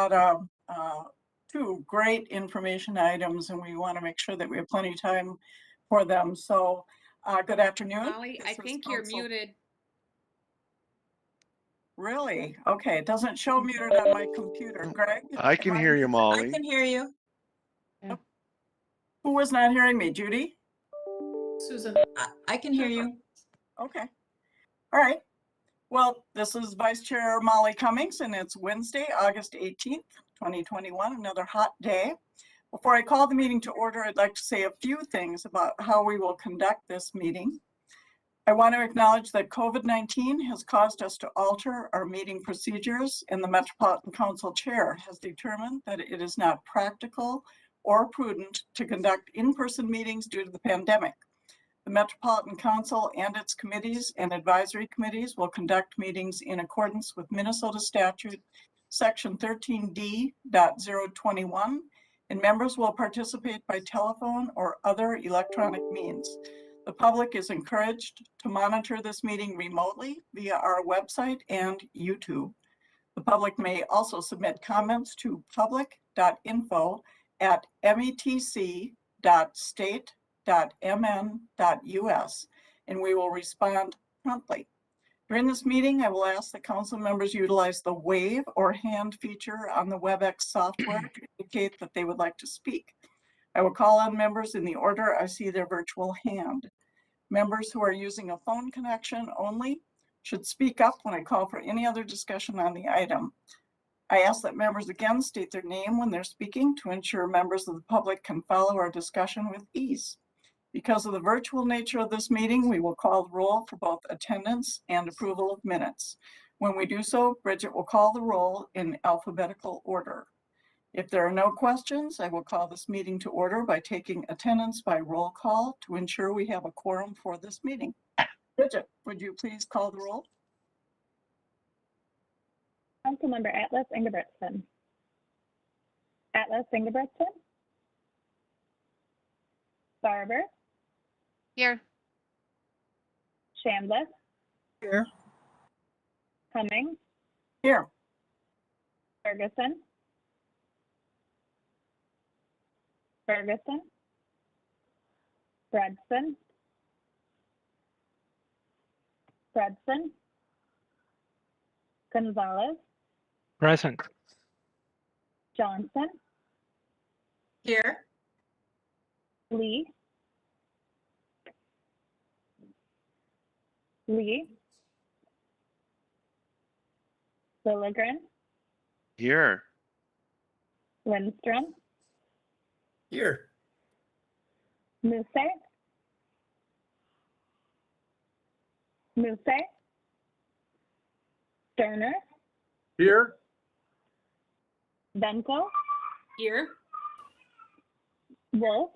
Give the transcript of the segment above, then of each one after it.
got two great information items, and we want to make sure that we have plenty of time for them. So good afternoon. Molly, I think you're muted. Really? Okay, it doesn't show muted on my computer. Greg? I can hear you, Molly. I can hear you. Who was not hearing me? Judy? Susan. I can hear you. Okay. All right. Well, this is Vice Chair Molly Cummings, and it's Wednesday, August 18th, 2021, another hot day. Before I call the meeting to order, I'd like to say a few things about how we will conduct this meeting. I want to acknowledge that COVID-19 has caused us to alter our meeting procedures, and the Metropolitan Council Chair has determined that it is not practical or prudent to conduct in-person meetings due to the pandemic. The Metropolitan Council and its committees and advisory committees will conduct meetings in accordance with Minnesota Statute Section 13D.021, and members will participate by telephone or other electronic means. The public is encouraged to monitor this meeting remotely via our website and YouTube. The public may also submit comments to public.info@metc.state.mn.us, and we will respond promptly. During this meeting, I will ask that council members utilize the wave or hand feature on the WebEx software to indicate that they would like to speak. I will call on members in the order I see their virtual hand. Members who are using a phone connection only should speak up when I call for any other discussion on the item. I ask that members again state their name when they're speaking to ensure members of the public can follow our discussion with ease. Because of the virtual nature of this meeting, we will call the roll for both attendance and approval of minutes. When we do so, Bridget will call the roll in alphabetical order. If there are no questions, I will call this meeting to order by taking attendance by roll call to ensure we have a quorum for this meeting. Bridget, would you please call the roll? Councilmember Atlas Ingebrigtsen. Atlas Ingebrigtsen. Barber. Here. Chambliss. Here. Cummings. Here. Ferguson. Ferguson. Fredson. Fredson. Gonzalez. Present. Johnson. Here. Lee. Lee. Lilligren. Here. Lindstrom. Here. Muse. Muse. Sterner. Here. Benko. Here. Wolf.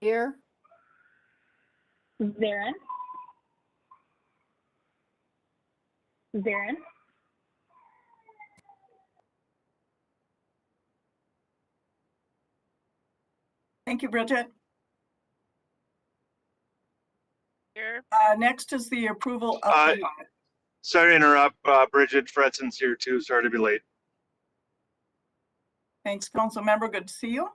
Here. Zarin. Zarin. Thank you, Bridget. Here. Next is the approval of the Sorry to interrupt, Bridget. Fredson's here too. Sorry to be late. Thanks, council member. Good to see you.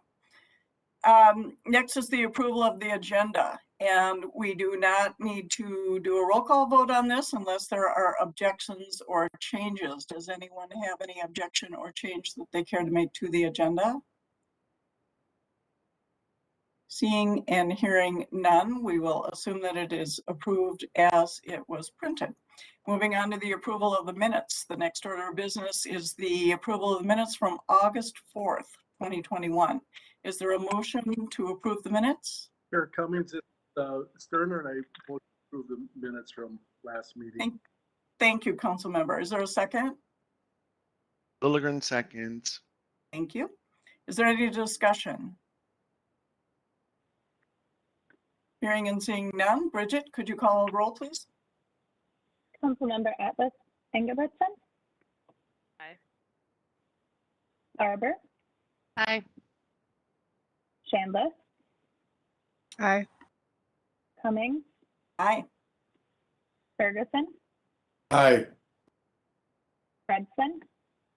Next is the approval of the agenda, and we do not need to do a roll call vote on this unless there are objections or changes. Does anyone have any objection or change that they care to make to the agenda? Seeing and hearing none, we will assume that it is approved as it was printed. Moving on to the approval of the minutes. The next order of business is the approval of the minutes from August 4th, 2021. Is there a motion to approve the minutes? Here, Cummings, Sterner, and I will approve the minutes from last meeting. Thank you, council member. Is there a second? Lilligren seconds. Thank you. Is there any discussion? Hearing and seeing none. Bridget, could you call a roll, please? Councilmember Atlas Ingebrigtsen. Aye. Barber. Aye. Chambliss. Aye. Cummings. Aye. Ferguson. Aye. Fredson.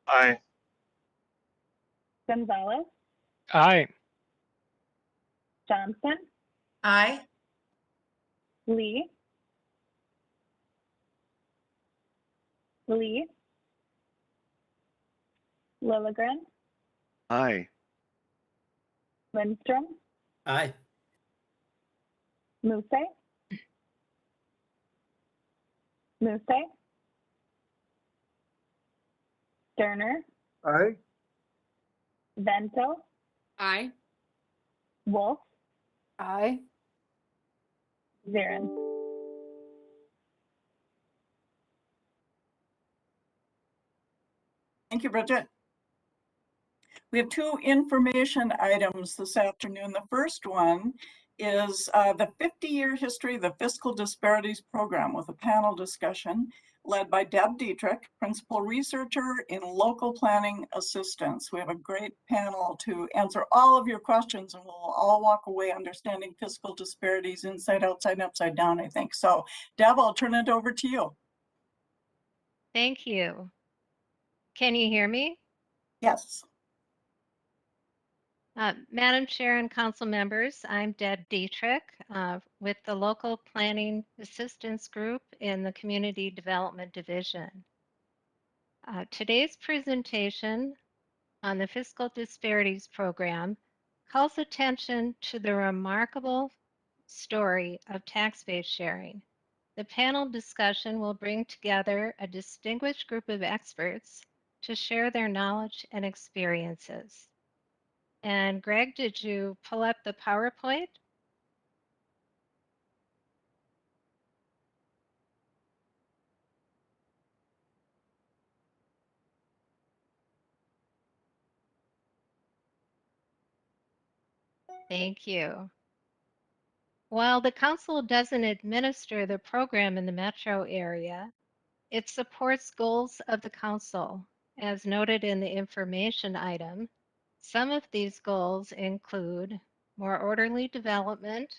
Aye. Gonzalez, Aye. Johnson, Aye. Lee, Lilligren, Aye. Lindstrom, Aye. Muse, Sterner, Aye. Vento, Aye. Wolf, Aye. Zarin. Thank you, Bridget. We have two information items this afternoon. The first one is the 50-year history of the Fiscal Disparities Program with a panel discussion led by Deb Detrick, Principal Researcher in Local Planning Assistance. We have a great panel to answer all of your questions, and we'll all walk away understanding fiscal disparities inside, outside, and upside down, I think. So Deb, I'll turn it over to you. Thank you. Can you hear me? Yes. Madam Chair and Council members, I'm Deb Detrick with the Local Planning Assistance Group in the Community Development Division. Today's presentation on the Fiscal Disparities Program calls attention to the remarkable story of tax-based sharing. The panel discussion will bring together a distinguished group of experts to share their knowledge and experiences. And Greg, did you pull up the PowerPoint? Thank you. While the council doesn't administer the program in the metro area, it supports goals of the council, as noted in the information item. Some of these goals include more orderly development,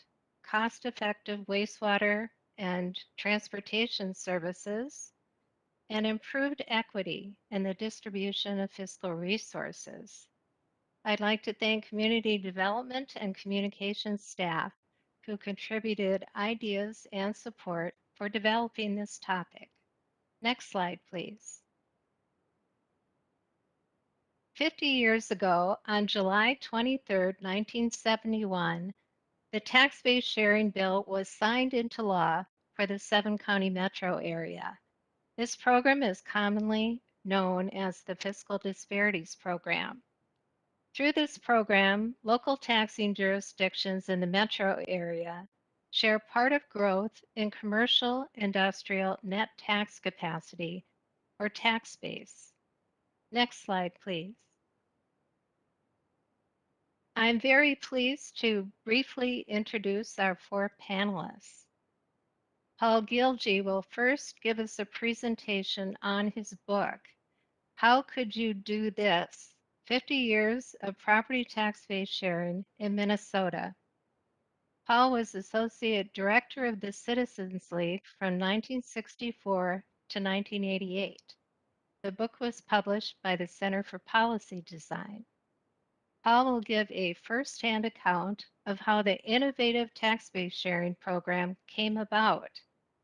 cost-effective wastewater and transportation services, and improved equity in the distribution of fiscal resources. I'd like to thank community development and communications staff who contributed ideas and support for developing this topic. Next slide, please. 50 years ago, on July 23, 1971, the tax-based sharing bill was signed into law for the 7-county metro area. This program is commonly known as the Fiscal Disparities Program. Through this program, local taxing jurisdictions in the metro area share part of growth in commercial industrial net tax capacity or tax base. Next slide, please. I'm very pleased to briefly introduce our 4 panelists. Paul Gilgi will first give us a presentation on his book, How Could You Do This? 50 Years of Property Tax-Based Sharing in Minnesota. Paul was Associate Director of the Citizens League from 1964 to 1988. The book was published by the Center for Policy Design. Paul will give a first-hand account of how the innovative tax-based sharing program came about,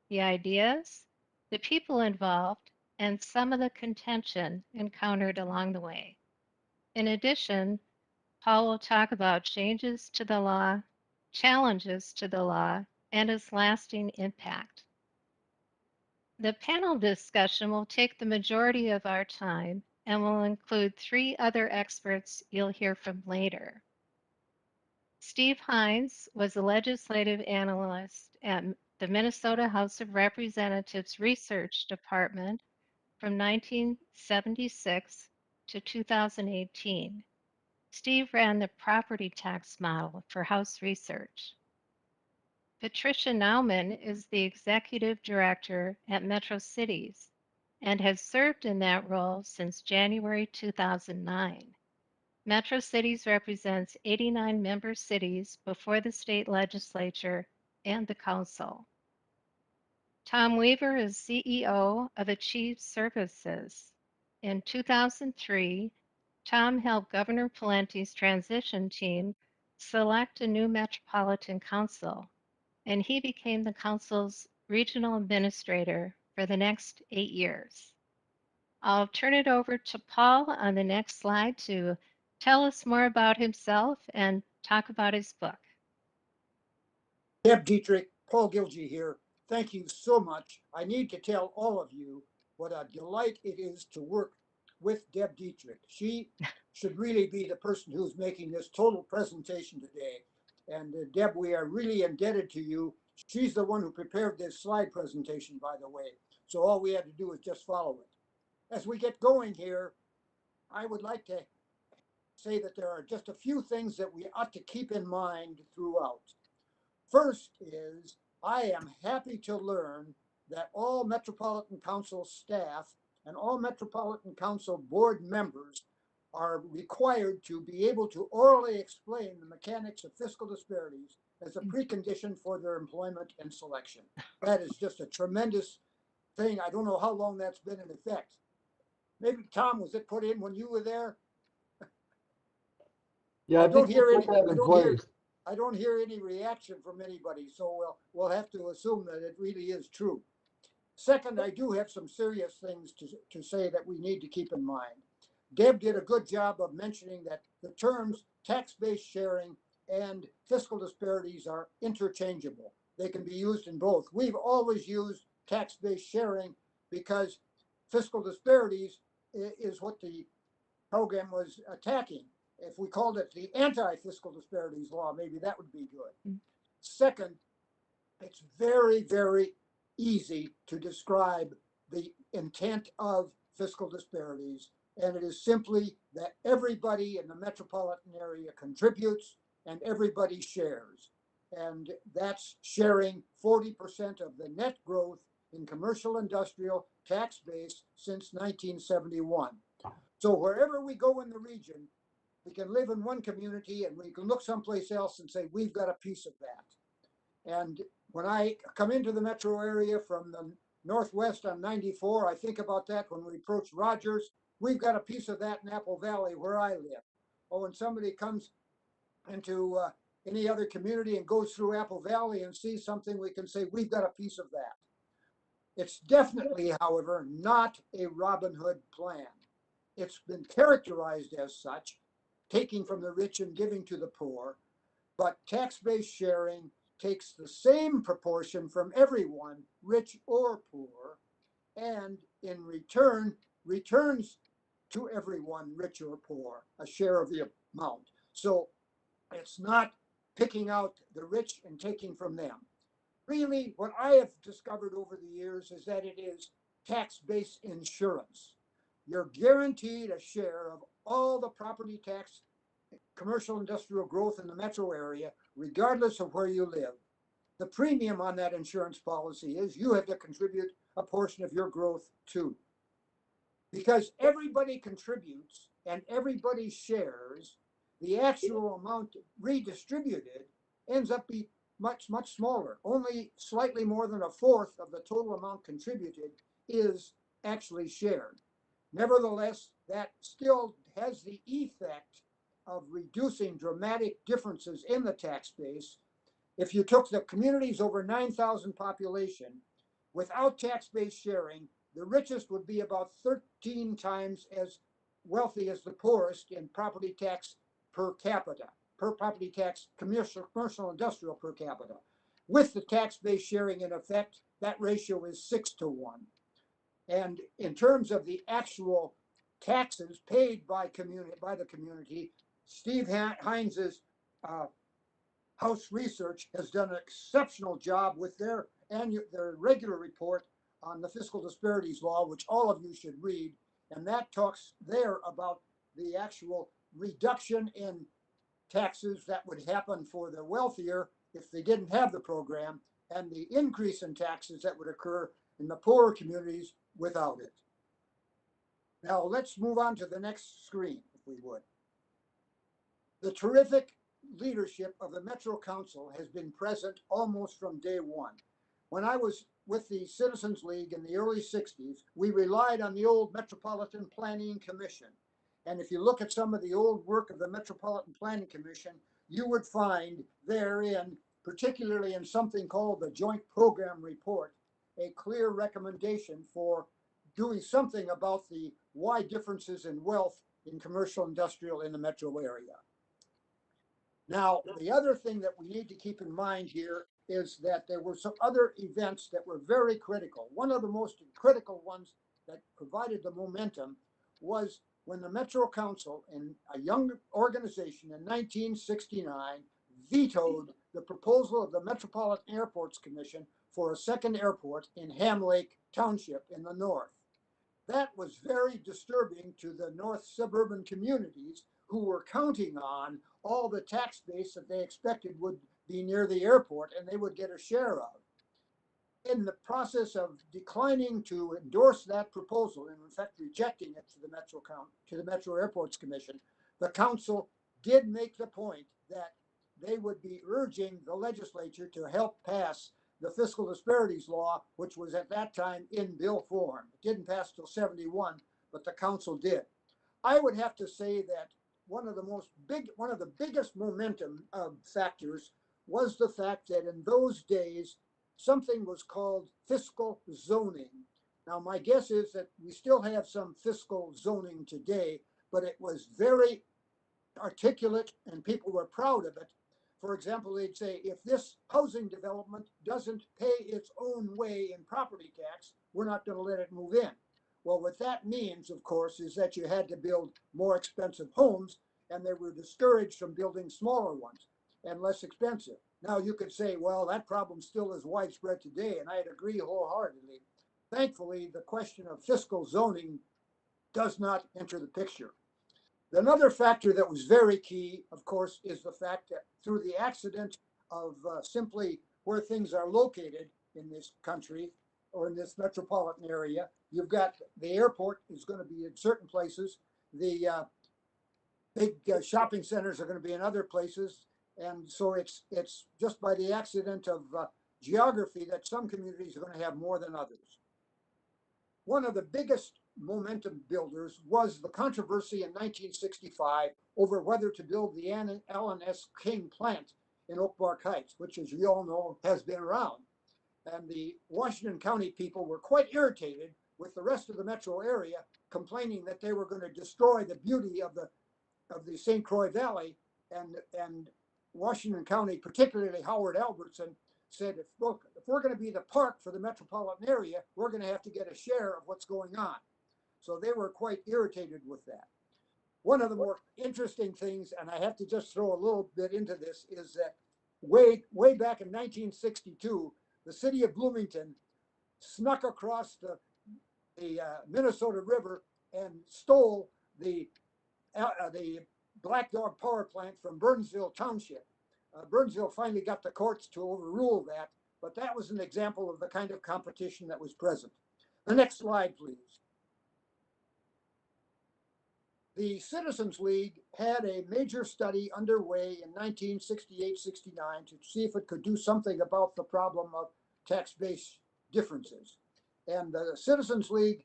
the ideas, the people involved, and some of the contention encountered along the way. In addition, Paul will talk about changes to the law, challenges to the law, and its lasting impact. The panel discussion will take the majority of our time and will include 3 other experts you'll hear from later. Steve Hines was a legislative analyst at the Minnesota House of Representatives Research Department from 1976 to 2018. Steve ran the property tax model for House Research. Patricia Nauman is the executive director at Metro Cities and has served in that role since January 2009. Metro Cities represents 89 member cities before the state legislature and the council. Tom Weaver is CEO of Achieve Services. In 2003, Tom helped Governor Palente's transition team select a new Metropolitan Council, and he became the council's regional administrator for the next 8 years. I'll turn it over to Paul on the next slide to tell us more about himself and talk about his book. Deb Detrick, Paul Gilgi here. Thank you so much. I need to tell all of you what a delight it is to work with Deb Detrick. She should really be the person who's making this total presentation today. And Deb, we are really indebted to you. She's the one who prepared this slide presentation, by the way. So all we had to do is just follow it. As we get going here, I would like to say that there are just a few things that we ought to keep in mind throughout. First is, I am happy to learn that all Metropolitan Council staff and all Metropolitan Council board members are required to be able to orally explain the mechanics of fiscal disparities as a precondition for their employment and selection. That is just a tremendous thing. I don't know how long that's been in effect. Maybe, Tom, was it put in when you were there? Yeah, I don't hear any. I I don't hear any reaction from anybody, so we'll have to assume that it really is true. Second, I do have some serious things to say that we need to keep in mind. Deb did a good job of mentioning that the terms tax-based sharing and fiscal disparities are interchangeable. They can be used in both. We've always used tax-based sharing because fiscal disparities is what the program was attacking. If we called it the Anti-Fiscal Disparities Law, maybe that would be good. Second, it's very, very easy to describe the intent of fiscal disparities, and it is simply that everybody in the metropolitan area contributes and everybody shares. And that's sharing 40% of the net growth in commercial industrial tax base since 1971. So wherever we go in the region, we can live in one community and we can look someplace else and say, we've got a piece of that. And when I come into the metro area from the northwest on 94, I think about that when we approach Rogers. We've got a piece of that in Apple Valley where I live. Oh, when somebody comes into any other community and goes through Apple Valley and sees something, we can say, we've got a piece of that. It's definitely, however, not a Robin Hood plan. It's been characterized as such, taking from the rich and giving to the poor, but tax-based sharing takes the same proportion from everyone, rich or poor, and in return, returns to everyone, rich or poor, a share of the amount. So it's not picking out the rich and taking from them. Really, what I have discovered over the years is that it is tax-based insurance. You're guaranteed a share of all the property tax, commercial industrial growth in the metro area, regardless of where you live. The premium on that insurance policy is you have to contribute a portion of your growth too. Because everybody contributes and everybody shares, the actual amount redistributed ends up being much, much smaller. Only slightly more than a fourth of the total amount contributed is actually shared. Nevertheless, that still has the effect of reducing dramatic differences in the tax base. If you took the communities over 9,000 population, without tax-based sharing, the richest would be about 13 times as wealthy as the poorest in property tax per capita, per property tax commercial industrial per capita. With the tax-based sharing in effect, that ratio is 6 to 1. And in terms of the actual taxes paid by the community, Steve Heinz's House Research has done an exceptional job with their regular report on the Fiscal Disparities Law, which all of you should read. And that talks there about the actual reduction in taxes that would happen for the wealthier if they didn't have the program, and the increase in taxes that would occur in the poorer communities without it. Now let's move on to the next screen, if we would. The terrific leadership of the Metro Council has been present almost from day one. When I was with the Citizens League in the early 60s, we relied on the old Metropolitan Planning Commission. And if you look at some of the old work of the Metropolitan Planning Commission, you would find therein, particularly in something called the Joint Program Report, a clear recommendation for doing something about the wide differences in wealth in commercial industrial in the metro area. Now, the other thing that we need to keep in mind here is that there were some other events that were very critical. One of the most critical ones that provided the momentum was when the Metro Council, in a young organization in 1969, vetoed the proposal of the Metropolitan Airports Commission for a second airport in Ham Lake Township in the north. That was very disturbing to the north suburban communities who were counting on all the tax base that they expected would be near the airport and they would get a share of. In the process of declining to endorse that proposal, and in fact rejecting it to the Metro Airports Commission, the council did make the point that they would be urging the legislature to help pass the Fiscal Disparities Law, which was at that time in bill form. It didn't pass till 71, but the council did. I would have to say that one of the biggest momentum factors was the fact that in those days, something was called fiscal zoning. Now, my guess is that we still have some fiscal zoning today, but it was very articulate and people were proud of it. For example, they'd say, if this housing development doesn't pay its own way in property tax, we're not going to let it move in. Well, what that means, of course, is that you had to build more expensive homes and they were discouraged from building smaller ones and less expensive. Now you could say, well, that problem still is widespread today, and I'd agree wholeheartedly. Thankfully, the question of fiscal zoning does not enter the picture. Another factor that was very key, of course, is the fact that through the accident of simply where things are located in this country or in this metropolitan area, you've got the airport is going to be in certain places. The big shopping centers are going to be in other places. And so it's just by the accident of geography that some communities are going to have more than others. One of the biggest momentum builders was the controversy in 1965 over whether to build the Allen S. King plant in Oak Park Heights, which, as you all know, has been around. And the Washington County people were quite irritated with the rest of the metro area, complaining that they were going to destroy the beauty of the St. Croix Valley. And Washington County, particularly Howard Albertson, said, if we're going to be the park for the metropolitan area, we're going to have to get a share of what's going on. So they were quite irritated with that. One of the more interesting things, and I have to just throw a little bit into this, is that way back in 1962, the city of Bloomington snuck across the Minnesota River and stole the Black Dog power plant from Burnsville Township. Burnsville finally got the courts to overrule that, but that was an example of the kind of competition that was present. The next slide, please. The Citizens League had a major study underway in 1968-69 to see if it could do something about the problem of tax-based differences. And the Citizens League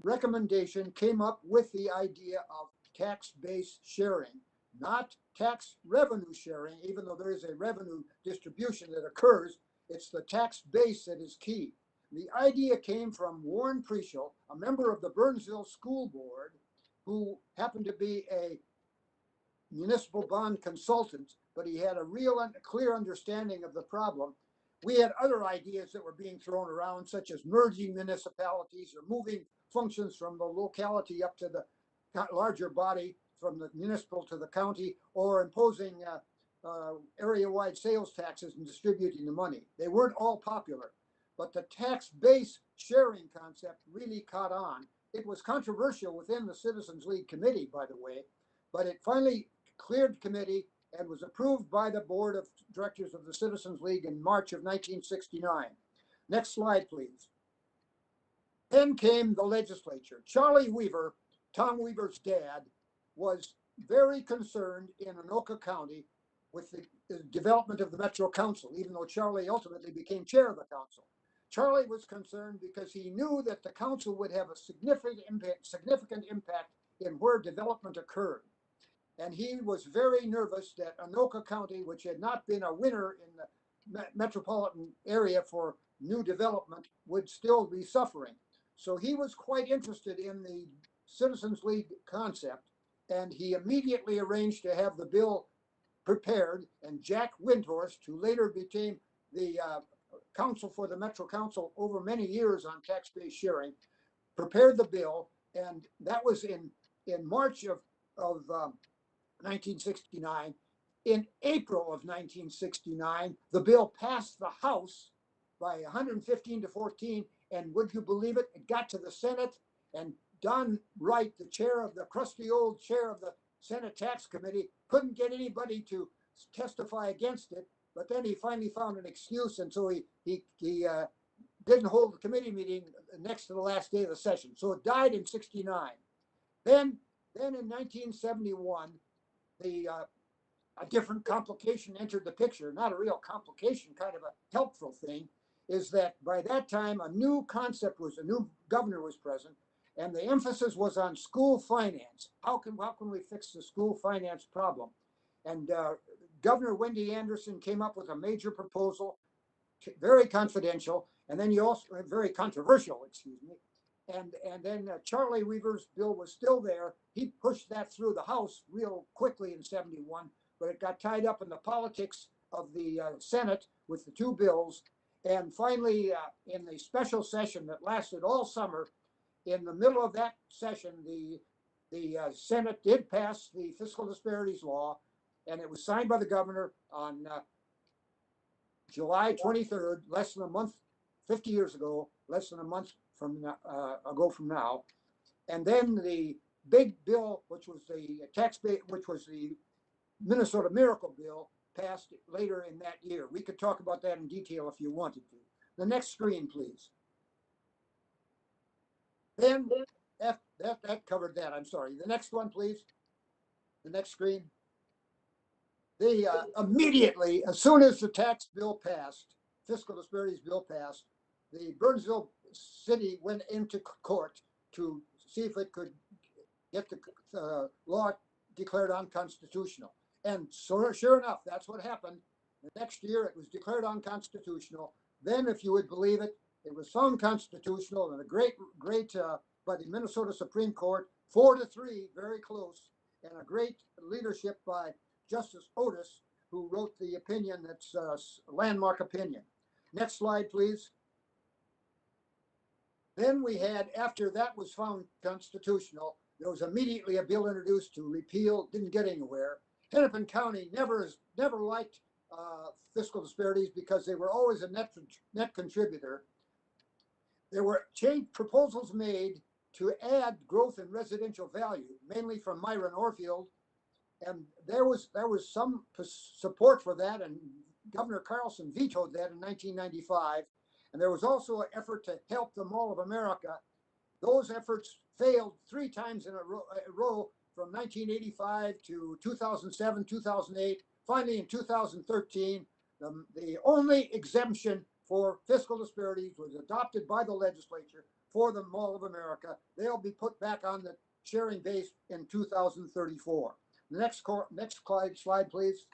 recommendation came up with the idea of tax-based sharing, not tax revenue sharing, even though there is a revenue distribution that occurs. It's the tax base that is key. The idea came from Warren Preschel, a member of the Burnsville School Board, who happened to be a municipal bond consultant, but he had a real and clear understanding of the problem. We had other ideas that were being thrown around, such as merging municipalities or moving functions from the locality up to the larger body, from the municipal to the county, or imposing area-wide sales taxes and distributing the money. They weren't all popular, but the tax base sharing concept really caught on. It was controversial within the Citizens League committee, by the way, but it finally cleared committee and was approved by the board of directors of the Citizens League in March of 1969. Next slide, please. Then came the legislature. Charlie Weaver, Tom Weaver's dad, was very concerned in Anoka County with the development of the Metro Council, even though Charlie ultimately became chair of the council. Charlie was concerned because he knew that the council would have a significant impact in where development occurred. And he was very nervous that Anoka County, which had not been a winner in the metropolitan area for new development, would still be suffering. So he was quite interested in the Citizens League concept, and he immediately arranged to have the bill prepared. And Jack Windhorst, who later became the counsel for the Metro Council over many years on tax-based sharing, prepared the bill. And that was in March of 1969. In April of 1969, the bill passed the House by 115 to 14. And would you believe it? It got to the Senate, and Don Wright, the crusty old chair of the Senate Tax Committee, couldn't get anybody to testify against it. But then he finally found an excuse, and so he didn't hold the committee meeting next to the last day of the session. So it died in 69. Then in 1971, a different complication entered the picture. Not a real complication, kind of a helpful thing, is that by that time a new governor was present, and the emphasis was on school finance. How can we fix the school finance problem? And Governor Wendy Anderson came up with a major proposal, very confidential, and then very controversial, excuse me. And then Charlie Weaver's bill was still there. He pushed that through the House real quickly in 71, but it got tied up in the politics of the Senate with the two bills. And finally, in the special session that lasted all summer, in the middle of that session, the Senate did pass the Fiscal Disparities Law, and it was signed by the governor on July 23rd, less than a month, 50 years ago, less than a month from now. And then the big bill, which was the Minnesota Miracle Bill, passed later in that year. We could talk about that in detail if you wanted to. The next screen, please. Then that covered that. I'm sorry. The next one, please. The next screen. Immediately, as soon as the tax bill passed, Fiscal Disparities Bill passed, the Burnsville City went into court to see if it could get the law declared unconstitutional. And so, sure enough, that's what happened. The next year, it was declared unconstitutional. Then, if you would believe it, it was found constitutional, and a great by the Minnesota Supreme Court, 4-3, very close, and a great leadership by Justice Otis, who wrote the opinion that's a landmark opinion. Next slide, please. Then we had, after that was found constitutional, there was immediately a bill introduced to repeal, didn't get anywhere. Hennepin County never liked fiscal disparities because they were always a net contributor. There were proposals made to add growth in residential value, mainly from Myron Orfield, and there was some support for that, and Governor Carlson vetoed that in 1995. And there was also an effort to help the Mall of America. Those efforts failed 3 times in a row from 1985 to 2007, 2008. Finally, in 2013, the only exemption for fiscal disparities was adopted by the legislature for the Mall of America. They'll be put back on the sharing base in 2034. The next slide, please.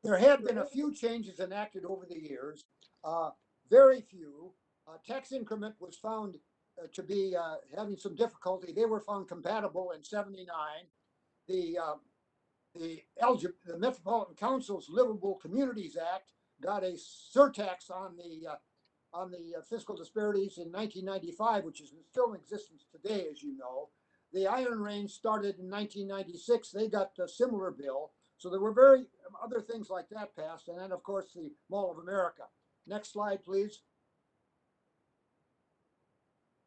There have been a few changes enacted over the years, very few. Tax increment was found to be having some difficulty. They were found compatible in 79. The Metropolitan Council's Livable Communities Act got a surtax on the fiscal disparities in 1995, which is still in existence today, as you know. The Iron Range started in 1996. They got a similar bill. So there were other things like that passed. And then, of course, the Mall of America. Next slide, please.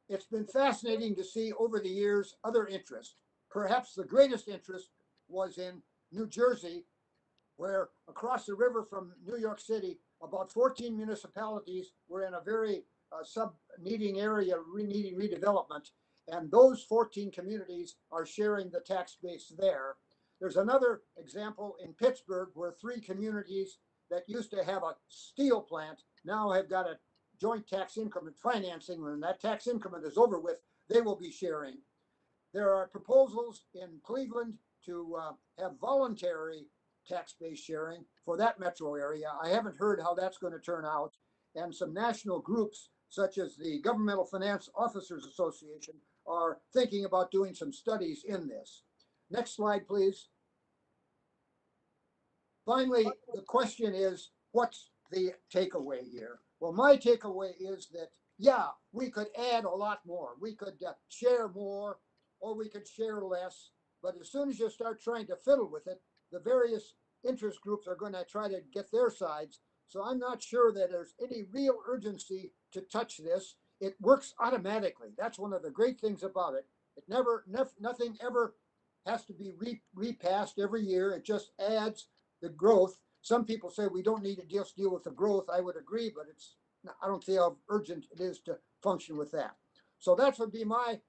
It's been fascinating to see over the years other interests. Perhaps the greatest interest was in New Jersey, where across the river from New York City, about 14 municipalities were in a very needing area, needing redevelopment. And those 14 communities are sharing the tax base there. There's another example in Pittsburgh where 3 communities that used to have a steel plant now have got a joint tax increment financing. When that tax increment is over with, they will be sharing. There are proposals in Cleveland to have voluntary tax-based sharing for that metro area. I haven't heard how that's going to turn out. And some national groups, such as the Governmental Finance Officers Association, are thinking about doing some studies in this. Next slide, please. Finally, the question is, what's the takeaway here? Well, my takeaway is that, yeah, we could add a lot more. We could share more, or we could share less. But as soon as you start trying to fiddle with it, the various interest groups are going to try to get their sides. So I'm not sure that there's any real urgency to touch this. It works automatically. That's one of the great things about it. It nothing ever has to be repassed every year. It just adds the growth. Some people say we don't need to just deal with the growth. I would agree, but I don't see how urgent it is to function with that. So that would be my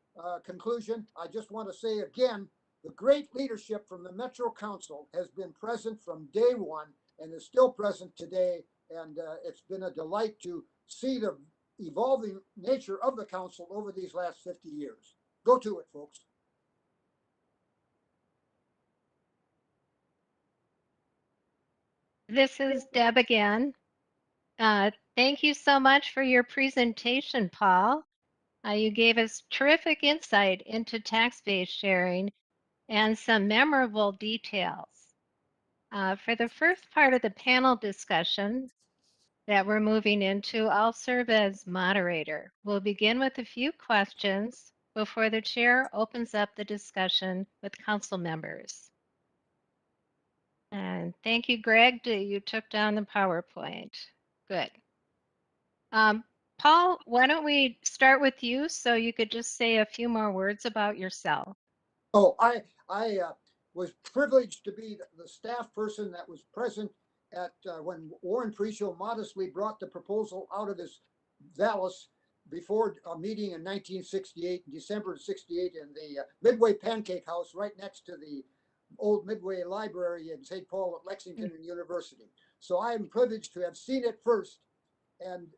conclusion. I just want to say again, the great leadership from the Metro Council has been present from day one and is still present today. And it's been a delight to see the evolving nature of the council over these last 50 years. Go to it, folks. This is Deb again. Thank you so much for your presentation, Paul. You gave us terrific insight into tax-based sharing and some memorable details. For the first part of the panel discussion that we're moving into, I'll serve as moderator. We'll begin with a few questions before the chair opens up the discussion with council members. And thank you, Greg, you took down the PowerPoint. Good. Paul, why don't we start with you so you could just say a few more words about yourself. Oh, I was privileged to be the staff person that was present at when Warren Preschel modestly brought the proposal out of his valise before a meeting in 1968, December of 68, in the Midway Pancake House right next to the old Midway Library in St. Paul at Lexington and University. So I am privileged to have seen it first, and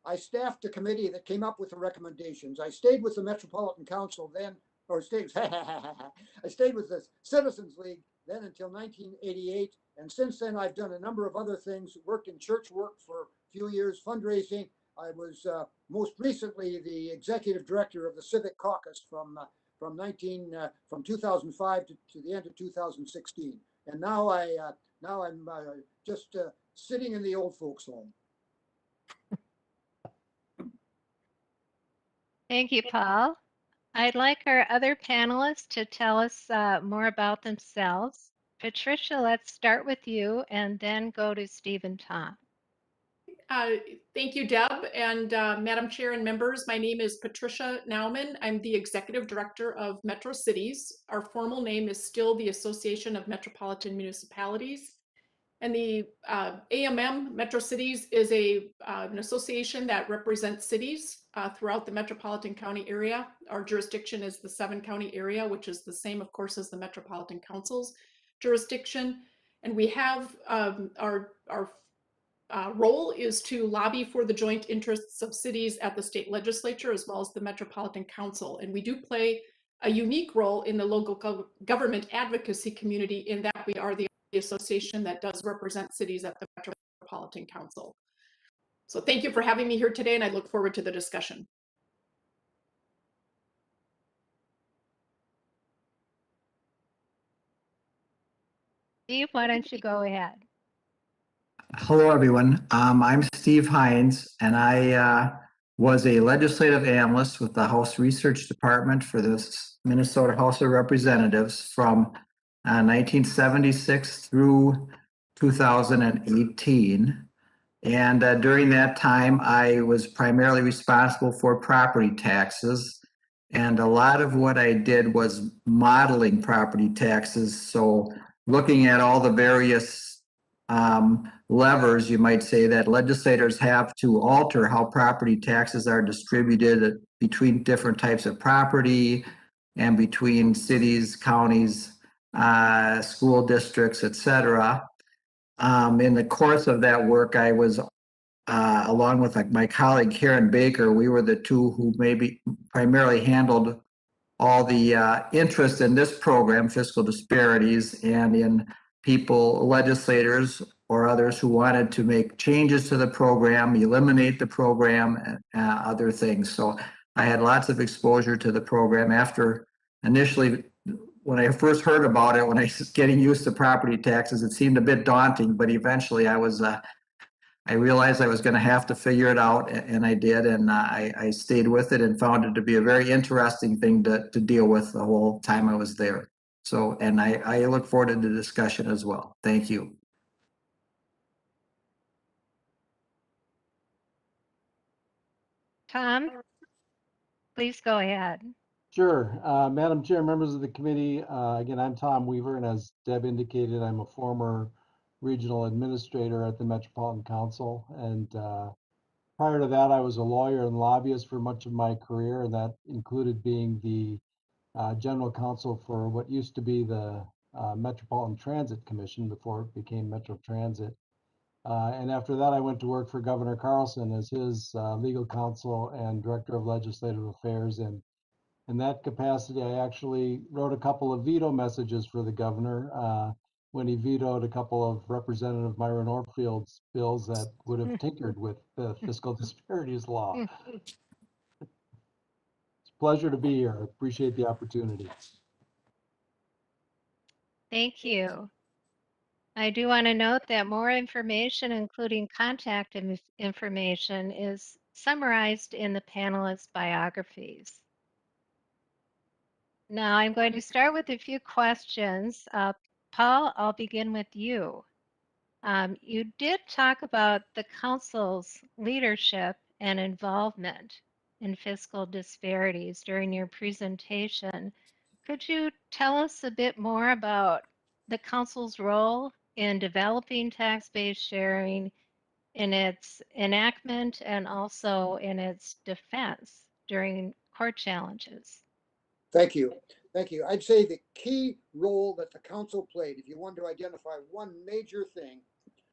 I staffed the committee that came up with the recommendations. I stayed with the Metropolitan Council then, or I stayed with the Citizens League then until 1988. And since then, I've done a number of other things, worked in church work for a few years, fundraising. I was most recently the executive director of the Civic Caucus from 2005 to the end of 2016. And now I'm just sitting in the old folks' home. Thank you, Paul. I'd like our other panelists to tell us more about themselves. Patricia, let's start with you and then go to Steve and Tom. Thank you, Deb, and Madam Chair and members. My name is Patricia Nauman. I'm the Executive Director of Metro Cities. Our formal name is still the Association of Metropolitan Municipalities. And the AMM, Metro Cities, is an association that represents cities throughout the Metropolitan County area. Our jurisdiction is the 7-county area, which is the same, of course, as the Metropolitan Council's jurisdiction. And we have our role is to lobby for the joint interests of cities at the state legislature as well as the Metropolitan Council. And we do play a unique role in the local government advocacy community in that we are the association that does represent cities at the Metropolitan Council. So thank you for having me here today, and I look forward to the discussion. Steve, why don't you go ahead? Hello, everyone. I'm Steve Hines, and I was a legislative analyst with the House Research Department for the Minnesota House of Representatives from 1976 through 2018. And during that time, I was primarily responsible for property taxes. And a lot of what I did was modeling property taxes. So looking at all the various levers, you might say, that legislators have to alter how property taxes are distributed between different types of property and between cities, counties, school districts, etc. In the course of that work, I was, along with my colleague Karen Baker, we were the two who maybe primarily handled all the interest in this program, Fiscal Disparities, and in people, legislators or others who wanted to make changes to the program, eliminate the program, and other things. So I had lots of exposure to the program after initially, when I first heard about it, when I was getting used to property taxes, it seemed a bit daunting, but eventually I realized I was going to have to figure it out, and I did, and I stayed with it and found it to be a very interesting thing to deal with the whole time I was there. So, and I look forward to the discussion as well. Thank you. Tom, please go ahead. Sure. Madam Chair, members of the committee, again, I'm Tom Weaver, and as Deb indicated, I'm a former regional administrator at the Metropolitan Council. And prior to that, I was a lawyer and lobbyist for much of my career, and that included being the general counsel for what used to be the Metropolitan Transit Commission before it became Metro Transit. And after that, I went to work for Governor Carlson as his legal counsel and director of legislative affairs. And in that capacity, I actually wrote a couple of veto messages for the governor when he vetoed a couple of Representative Myron Orfield's bills that would have tinkered with the fiscal disparities law. It's a pleasure to be here. I appreciate the opportunity. Thank you. I do want to note that more information, including contact information, is summarized in the panelists' biographies. Now I'm going to start with a few questions. Paul, I'll begin with you. You did talk about the council's leadership and involvement in fiscal disparities during your presentation. Could you tell us a bit more about the council's role in developing tax-based sharing, in its enactment, and also in its defense during court challenges? Thank you. Thank you. I'd say the key role that the council played, if you want to identify one major thing,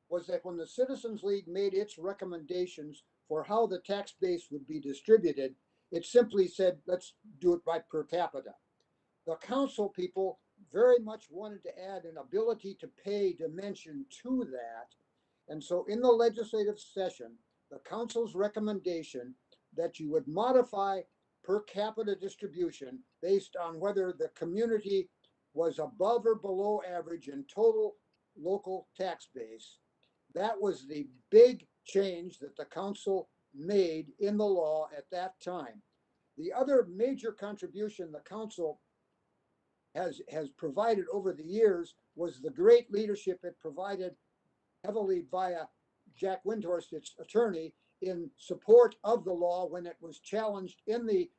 was that when the Citizens League made its recommendations for how the tax base would be distributed, it simply said, let's do it by per capita. The council people very much wanted to add an ability to pay dimension to that. And so in the legislative session, the council's recommendation that you would modify per capita distribution based on whether the community was above or below average in total local tax base. That was the big change that the council made in the law at that time. The other major contribution the council has provided over the years was the great leadership it provided heavily via Jack Windhorst, its attorney, in support of the law when it was challenged in the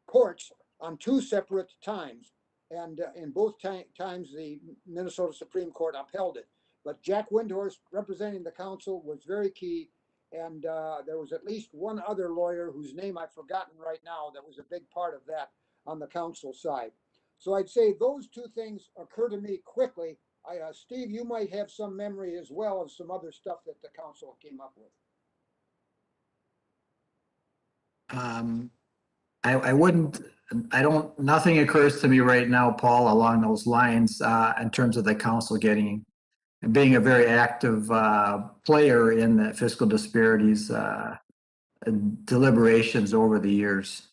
courts on two separate times. And in both times, the Minnesota Supreme Court upheld it. But Jack Windhorst, representing the council, was very key. And there was at least one other lawyer whose name I've forgotten right now that was a big part of that on the council side. So I'd say those two things occur to me quickly. Steve, you might have some memory as well of some other stuff that the council came up with. Nothing occurs to me right now, Paul, along those lines in terms of the council being a very active player in the fiscal disparities deliberations over the years.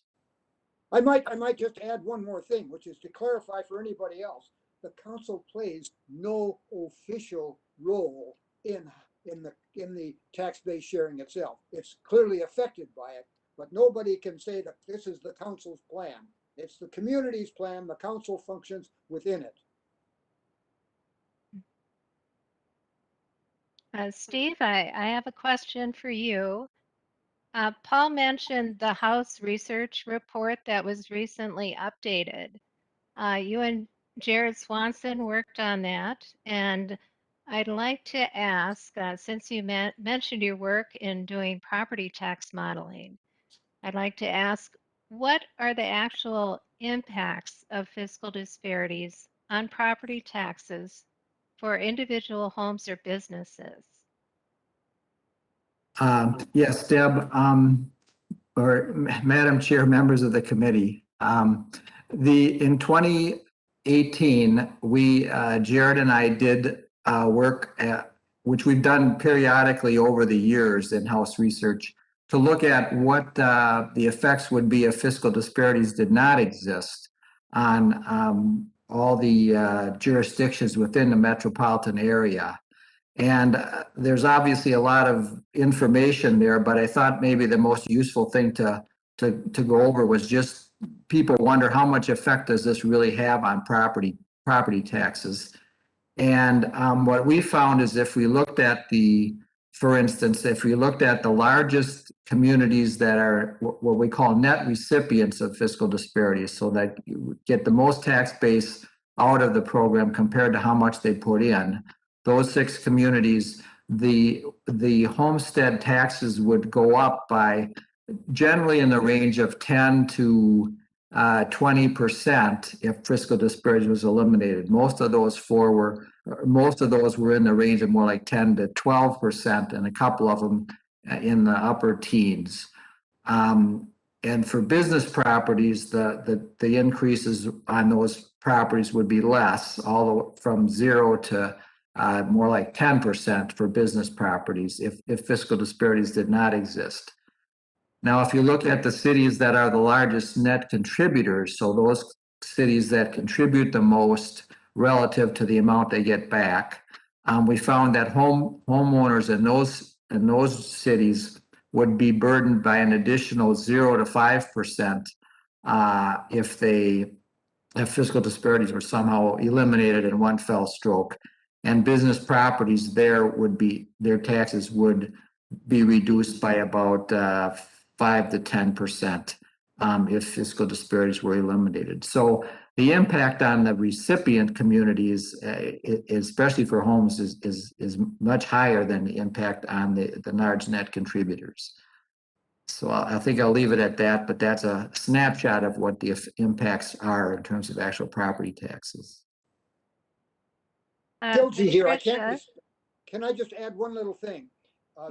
I might just add one more thing, which is to clarify for anybody else, the council plays no official role in the tax-based sharing itself. It's clearly affected by it, but nobody can say that this is the council's plan. It's the community's plan. The council functions within it. Steve, I have a question for you. Paul mentioned the House research report that was recently updated. You and Jared Swanson worked on that, and I'd like to ask, since you mentioned your work in doing property tax modeling, I'd like to ask, what are the actual impacts of fiscal disparities on property taxes for individual homes or businesses? Yes, Deb, or Madam Chair, members of the committee. In 2018, Jared and I did work at, which we've done periodically over the years, in-house research, to look at what the effects would be if fiscal disparities did not exist on all the jurisdictions within the metropolitan area. And there's obviously a lot of information there, but I thought maybe the most useful thing to go over was just people wonder how much effect does this really have on property taxes. And what we found is if we looked at for instance, if we looked at the largest communities that are what we call net recipients of fiscal disparities, so that you get the most tax base out of the program compared to how much they put in, those 6 communities, the homestead taxes would go up by generally in the range of 10 to 20% if fiscal disparity was eliminated. Most of those were in the range of more like 10 to 12%, and a couple of them in the upper teens. And for business properties, the increases on those properties would be less, all from 0 to more like 10% for business properties if fiscal disparities did not exist. Now, if you look at the cities that are the largest net contributors, so those cities that contribute the most relative to the amount they get back, we found that homeowners in those cities would be burdened by an additional 0 to 5% if fiscal disparities were somehow eliminated in one fell stroke. And business properties their taxes would be reduced by about 5 to 10% if fiscal disparities were eliminated. So the impact on the recipient communities, especially for homes, is much higher than the impact on the large net contributors. So I think I'll leave it at that, but that's a snapshot of what the impacts are in terms of actual property taxes. Gilgi here. Patricia, Can I just add one little thing?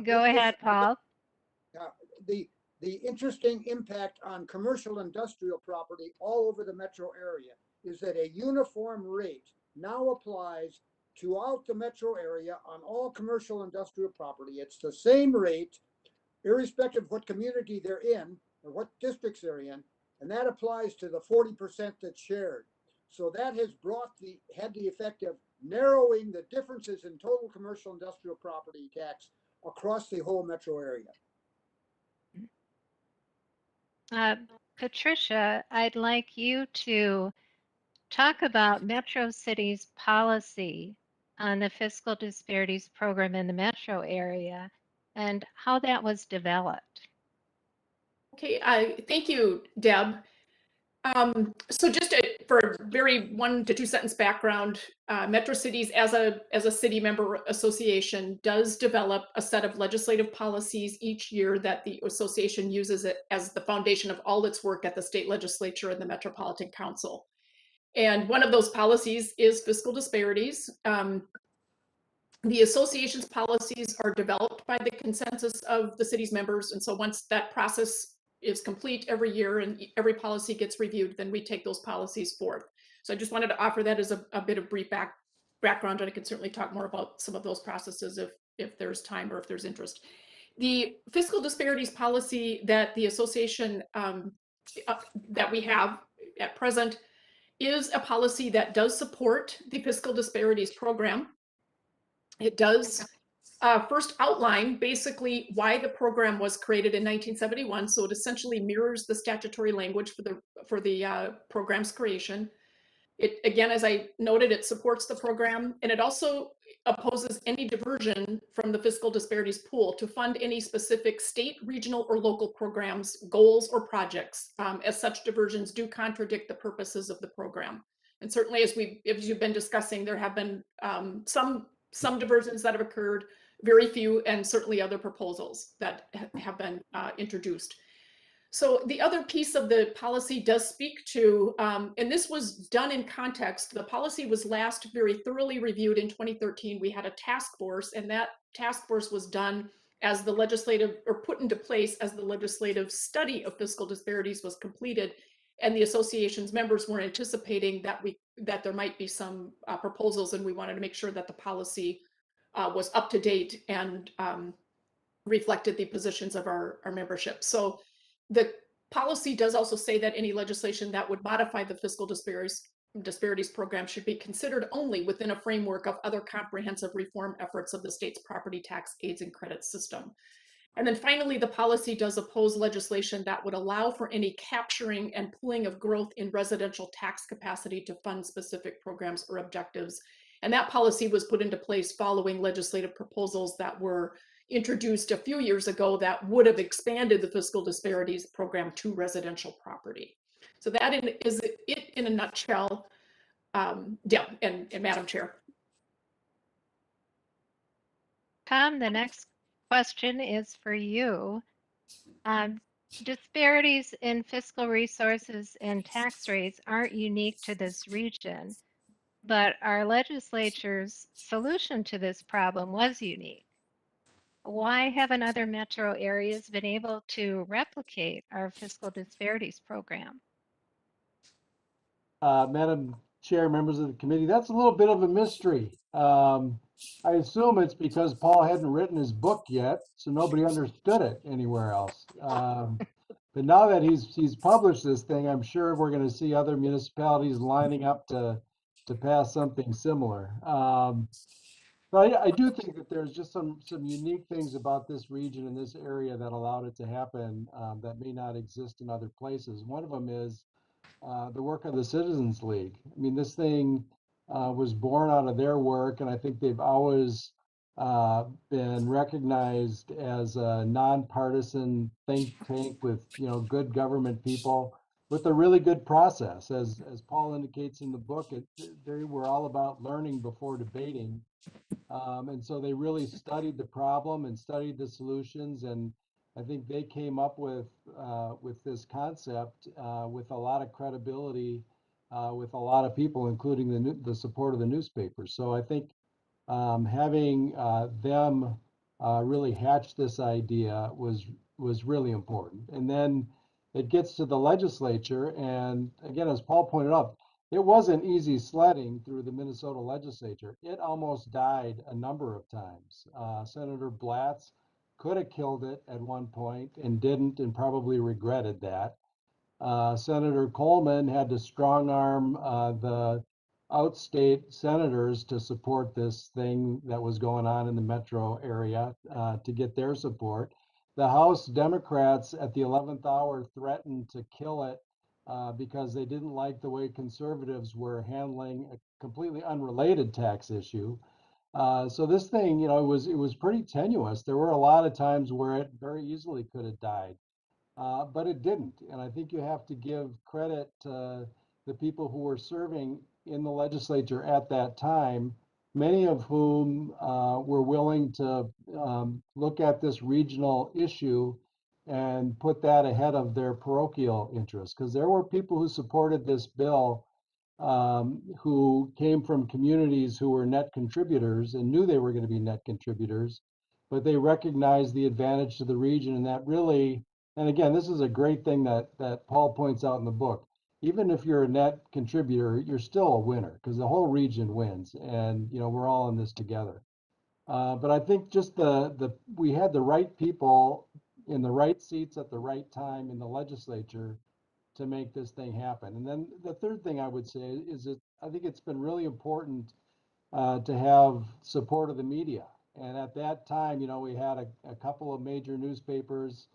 go ahead, Paul. The interesting impact on commercial industrial property all over the metro area is that a uniform rate now applies throughout the metro area on all commercial industrial property. It's the same rate, irrespective of what community they're in or what districts they're in, and that applies to the 40% that's shared. So that has had the effect of narrowing the differences in total commercial industrial property tax across the whole metro area. Patricia, I'd like you to talk about Metro City's policy on the Fiscal Disparities Program in the metro area and how that was developed. Okay, thank you, Deb. So just for a very 1 to 2 sentence background, Metro Cities as a city member association does develop a set of legislative policies each year that the association uses it as the foundation of all its work at the state legislature and the Metropolitan Council. And one of those policies is fiscal disparities. The association's policies are developed by the consensus of the city's members. And so once that process is complete every year and every policy gets reviewed, then we take those policies forth. So I just wanted to offer that as a bit of brief background, and I can certainly talk more about some of those processes if there's time or if there's interest. The fiscal disparities policy that the association that we have at present is a policy that does support the Fiscal Disparities Program. It does first outline basically why the program was created in 1971. So it essentially mirrors the statutory language for the program's creation. It, again, as I noted, it supports the program, and it also opposes any diversion from the fiscal disparities pool to fund any specific state, regional, or local programs, goals, or projects, as such diversions do contradict the purposes of the program. And certainly, as you've been discussing, there have been some diversions that have occurred, very few, and certainly other proposals that have been introduced. So the other piece of the policy does speak to, and this was done in context, the policy was last very thoroughly reviewed in 2013. We had a task force, and that task force was done as the legislative, or put into place as the legislative study of fiscal disparities was completed. And the association's members were anticipating that there might be some proposals, and we wanted to make sure that the policy was up to date and reflected the positions of our membership. So the policy does also say that any legislation that would modify the Fiscal Disparities Program should be considered only within a framework of other comprehensive reform efforts of the state's property tax aids and credits system. And then finally, the policy does oppose legislation that would allow for any capturing and pooling of growth in residential tax capacity to fund specific programs or objectives. And that policy was put into place following legislative proposals that were introduced a few years ago that would have expanded the Fiscal Disparities Program to residential property. So that is it in a nutshell, Deb and Madam Chair. Tom, the next question is for you. Disparities in fiscal resources and tax rates aren't unique to this region, but our legislature's solution to this problem was unique. Why haven't other metro areas been able to replicate our fiscal disparities program? Madam Chair, members of the committee, that's a little bit of a mystery. I assume it's because Paul hadn't written his book yet, so nobody understood it anywhere else. But now that he's published this thing, I'm sure we're going to see other municipalities lining up to pass something similar. But I do think that there's just some unique things about this region and this area that allowed it to happen that may not exist in other places. One of them is the work of the Citizens League. I mean, this thing was born out of their work, and I think they've always been recognized as a nonpartisan think tank with, good government people with a really good process. As Paul indicates in the book, they were all about learning before debating. And so they really studied the problem and studied the solutions, and I think they came up with this concept with a lot of credibility with a lot of people, including the support of the newspapers. So I think having them really hatch this idea was really important. And then it gets to the legislature, and again, as Paul pointed out, it wasn't easy sledding through the Minnesota legislature. It almost died a number of times. Senator Blatz could have killed it at one point and didn't, and probably regretted that. Senator Coleman had to strong arm the outstate senators to support this thing that was going on in the metro area to get their support. The House Democrats at the 11th hour threatened to kill it because they didn't like the way conservatives were handling a completely unrelated tax issue. So this thing, it was pretty tenuous. There were a lot of times where it very easily could have died, but it didn't. And I think you have to give credit to the people who were serving in the legislature at that time, many of whom were willing to look at this regional issue and put that ahead of their parochial interests. Because there were people who supported this bill who came from communities who were net contributors and knew they were going to be net contributors, but they recognized the advantage to the region. And that really, and again, this is a great thing that Paul points out in the book. Even if you're a net contributor, you're still a winner because the whole region wins, and we're all in this together. But I think just we had the right people in the right seats at the right time in the legislature to make this thing happen. And then the third thing I would say is that I think it's been really important to have support of the media. And at that time, we had a couple of major newspapers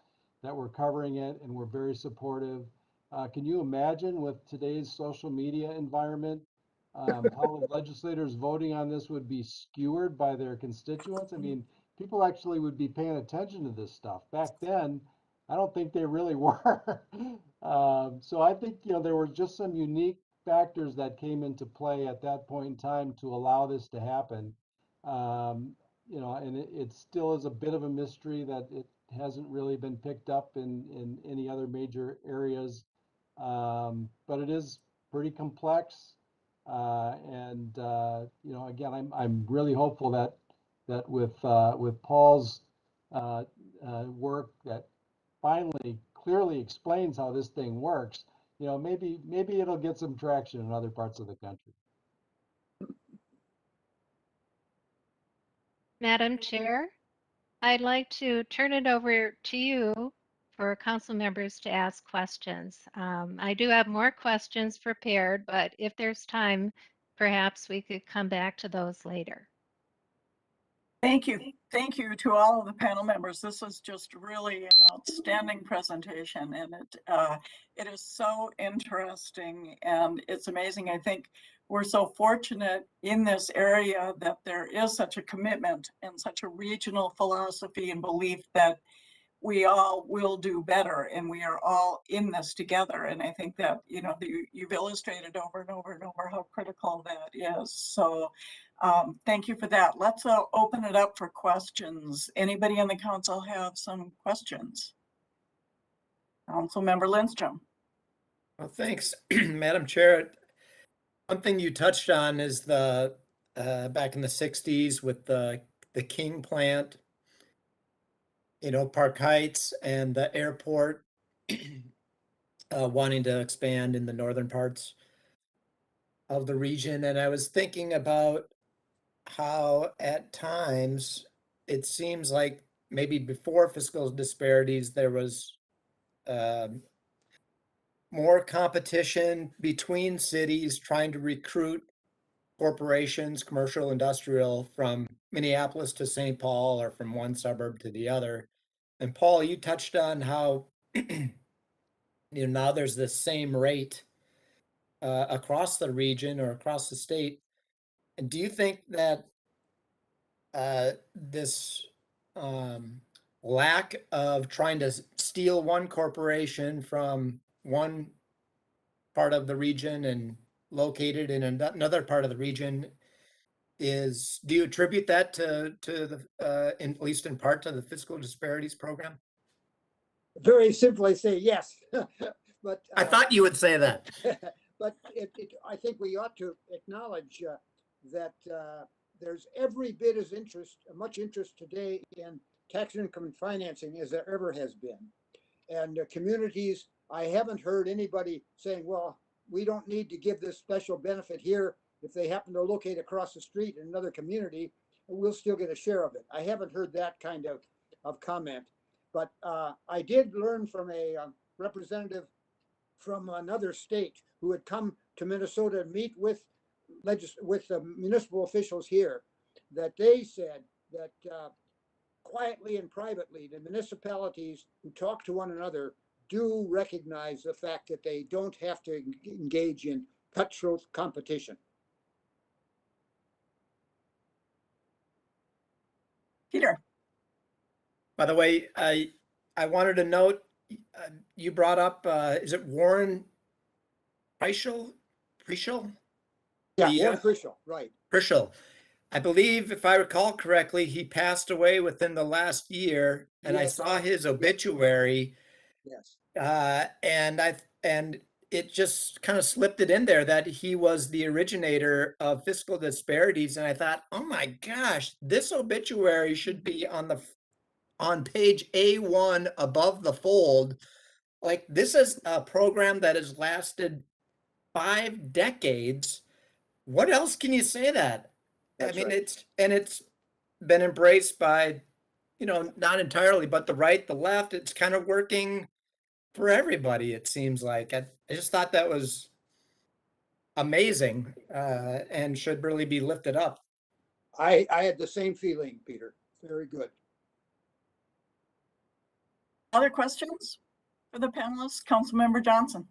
that were covering it and were very supportive. Can you imagine with today's social media environment, how legislators voting on this would be skewered by their constituents? I mean, people actually would be paying attention to this stuff. Back then, I don't think they really were. So I think, there were just some unique factors that came into play at that point in time to allow this to happen. And it still is a bit of a mystery that it hasn't really been picked up in any other major areas. But it is pretty complex. And again, I'm really hopeful that with Paul's work that finally clearly explains how this thing works, maybe it'll get some traction in other parts of the country. Madam Chair, I'd like to turn it over to you for council members to ask questions. I do have more questions prepared, but if there's time, perhaps we could come back to those later. Thank you. Thank you to all of the panel members. This was just really an outstanding presentation, and it is so interesting and it's amazing. I think we're so fortunate in this area that there is such a commitment and such a regional philosophy and belief that we all will do better and we are all in this together. And I think that, you've illustrated over and over and over how critical that is. So thank you for that. Let's open it up for questions. Anybody on the council have some questions? Councilmember Lindstrom. Well, thanks, Madam Chair. One thing you touched on is the back in the 60s with the King plant, Park Heights and the airport wanting to expand in the northern parts of the region. And I was thinking about how at times it seems like maybe before fiscal disparities, there was more competition between cities trying to recruit corporations, commercial, industrial, from Minneapolis to St. Paul or from one suburb to the other. And Paul, you touched on how now there's the same rate across the region or across the state. And do you think that this lack of trying to steal one corporation from one part of the region and locate it in another part of the region do you attribute that to the at least in part to the Fiscal Disparities Program? Very simply say yes. But I thought you would say that. But I think we ought to acknowledge that there's every bit as much interest today in tax income and financing as there ever has been. And communities, I haven't heard anybody saying, well, we don't need to give this special benefit here. If they happen to locate across the street in another community, we'll still get a share of it. I haven't heard that kind of comment. But I did learn from a representative from another state who had come to Minnesota to meet with municipal officials here, that they said that quietly and privately, the municipalities who talk to one another do recognize the fact that they don't have to engage in cutthroat competition. Peter. By the way, I wanted to note, you brought up, is it Warren Prischel? Yeah, Warren Prischel, right. Prischel. I believe, if I recall correctly, he passed away within the last year, and Yes. I saw his obituary. Yes. And it just kind of slipped it in there that he was the originator of fiscal disparities, and I thought, oh my gosh, this obituary should be on page A1 above the fold. Like, this is a program that has lasted 5 decades. What else can you say that? That's I mean, right. it's been embraced by, not entirely, but the right, the left. It's kind of working for everybody, it seems like. I just thought that was amazing and should really be lifted up. I had the same feeling, Peter. Very good. Other questions for the panelists? Councilmember Johnson.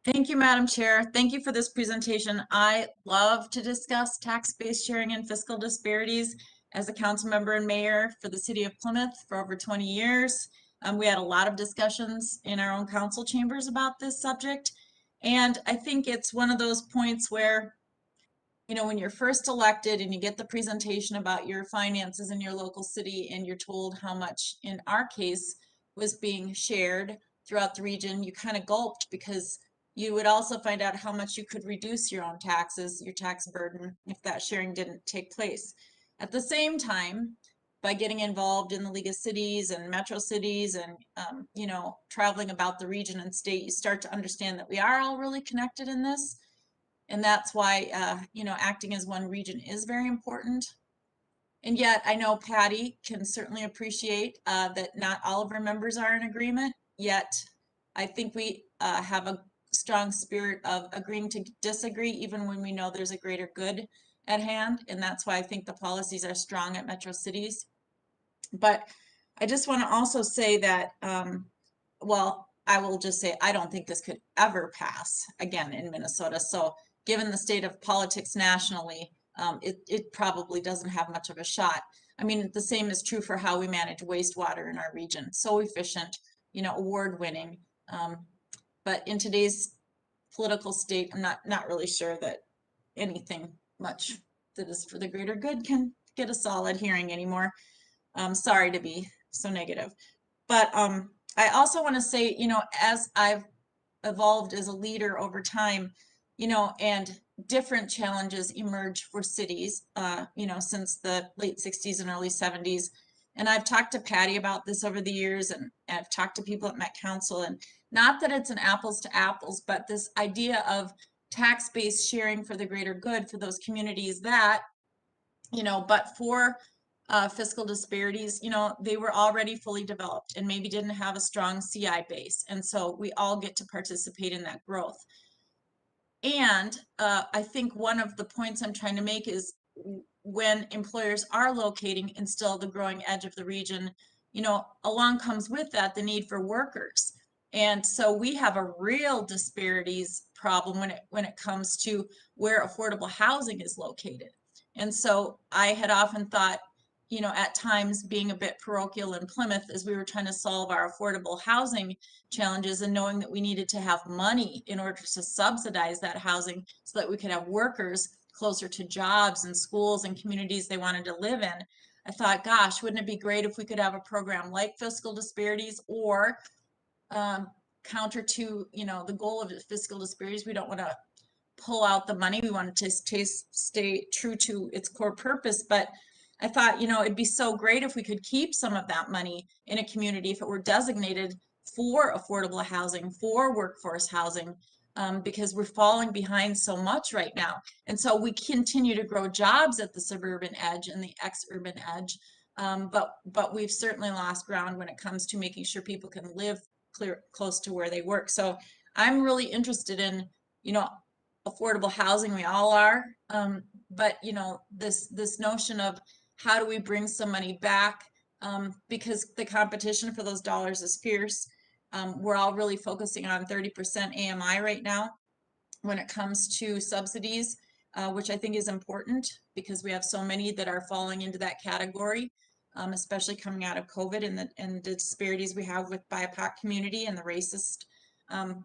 Thank you, Madam Chair. Thank you for this presentation. I love to discuss tax-based sharing and fiscal disparities. As a council member and mayor for the city of Plymouth for over 20 years, we had a lot of discussions in our own council chambers about this subject. And I think it's one of those points where, when you're first elected and you get the presentation about your finances in your local city and you're told how much, in our case, was being shared throughout the region, you kind of gulped, because you would also find out how much you could reduce your own taxes, your tax burden, if that sharing didn't take place. At the same time, by getting involved in the League of Cities and Metro Cities and, you know, traveling about the region and state, you start to understand that we are all really connected in this. And that's why, you know, acting as one region is very important. And yet I know Patty can certainly appreciate that not all of our members are in agreement, yet I think we have a strong spirit of agreeing to disagree, even when we know there's a greater good at hand. And that's why I think the policies are strong at Metro Cities. But I just want to also say that, well, I will just say, I don't think this could ever pass again in Minnesota. So given the state of politics nationally, it probably doesn't have much of a shot. I mean, the same is true for how we manage wastewater in our region. So efficient, you know, award-winning. But in today's political state, I'm not really sure that anything much that is for the greater good can get a solid hearing anymore. Sorry to be so negative. But I also want to say, you know, as I've evolved as a leader over time, you know, and different challenges emerge for cities, you know, since the late 60s and early 70s. And I've talked to Patty about this over the years, and I've talked to people at Met Council, and not that it's an apples to apples, but this idea of tax-based sharing for the greater good for those communities that, you know, but for fiscal disparities, you know, they were already fully developed and maybe didn't have a strong CI base. And so we all get to participate in that growth. And I think one of the points I'm trying to make is when employers are locating in still the growing edge of the region, you know, along comes with that the need for workers. And so we have a real disparities problem when it comes to where affordable housing is located. And so I had often thought, you know, at times being a bit parochial in Plymouth as we were trying to solve our affordable housing challenges and knowing that we needed to have money in order to subsidize that housing so that we could have workers closer to jobs and schools and communities they wanted to live in. I thought, gosh, wouldn't it be great if we could have a program like Fiscal Disparities or counter to, you know, the goal of fiscal disparities. We don't want to pull out the money. We want to stay true to its core purpose. But I thought, you know, it'd be so great if we could keep some of that money in a community if it were designated for affordable housing, for workforce housing, because we're falling behind so much right now. And so we continue to grow jobs at the suburban edge and the ex-urban edge. But we've certainly lost ground when it comes to making sure people can live close to where they work. So I'm really interested in, you know, affordable housing. We all are. But, you know, this notion of how do we bring some money back, because the competition for those dollars is fierce. We're all really focusing on 30% AMI right now when it comes to subsidies, which I think is important because we have so many that are falling into that category, especially coming out of COVID and the disparities we have with BIPOC community and the racist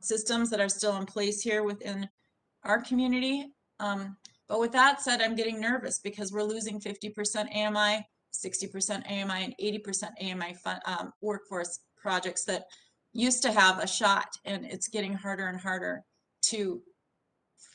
systems that are still in place here within our community. But with that said, I'm getting nervous because we're losing 50% AMI, 60% AMI, and 80% AMI workforce projects that used to have a shot, and it's getting harder and harder to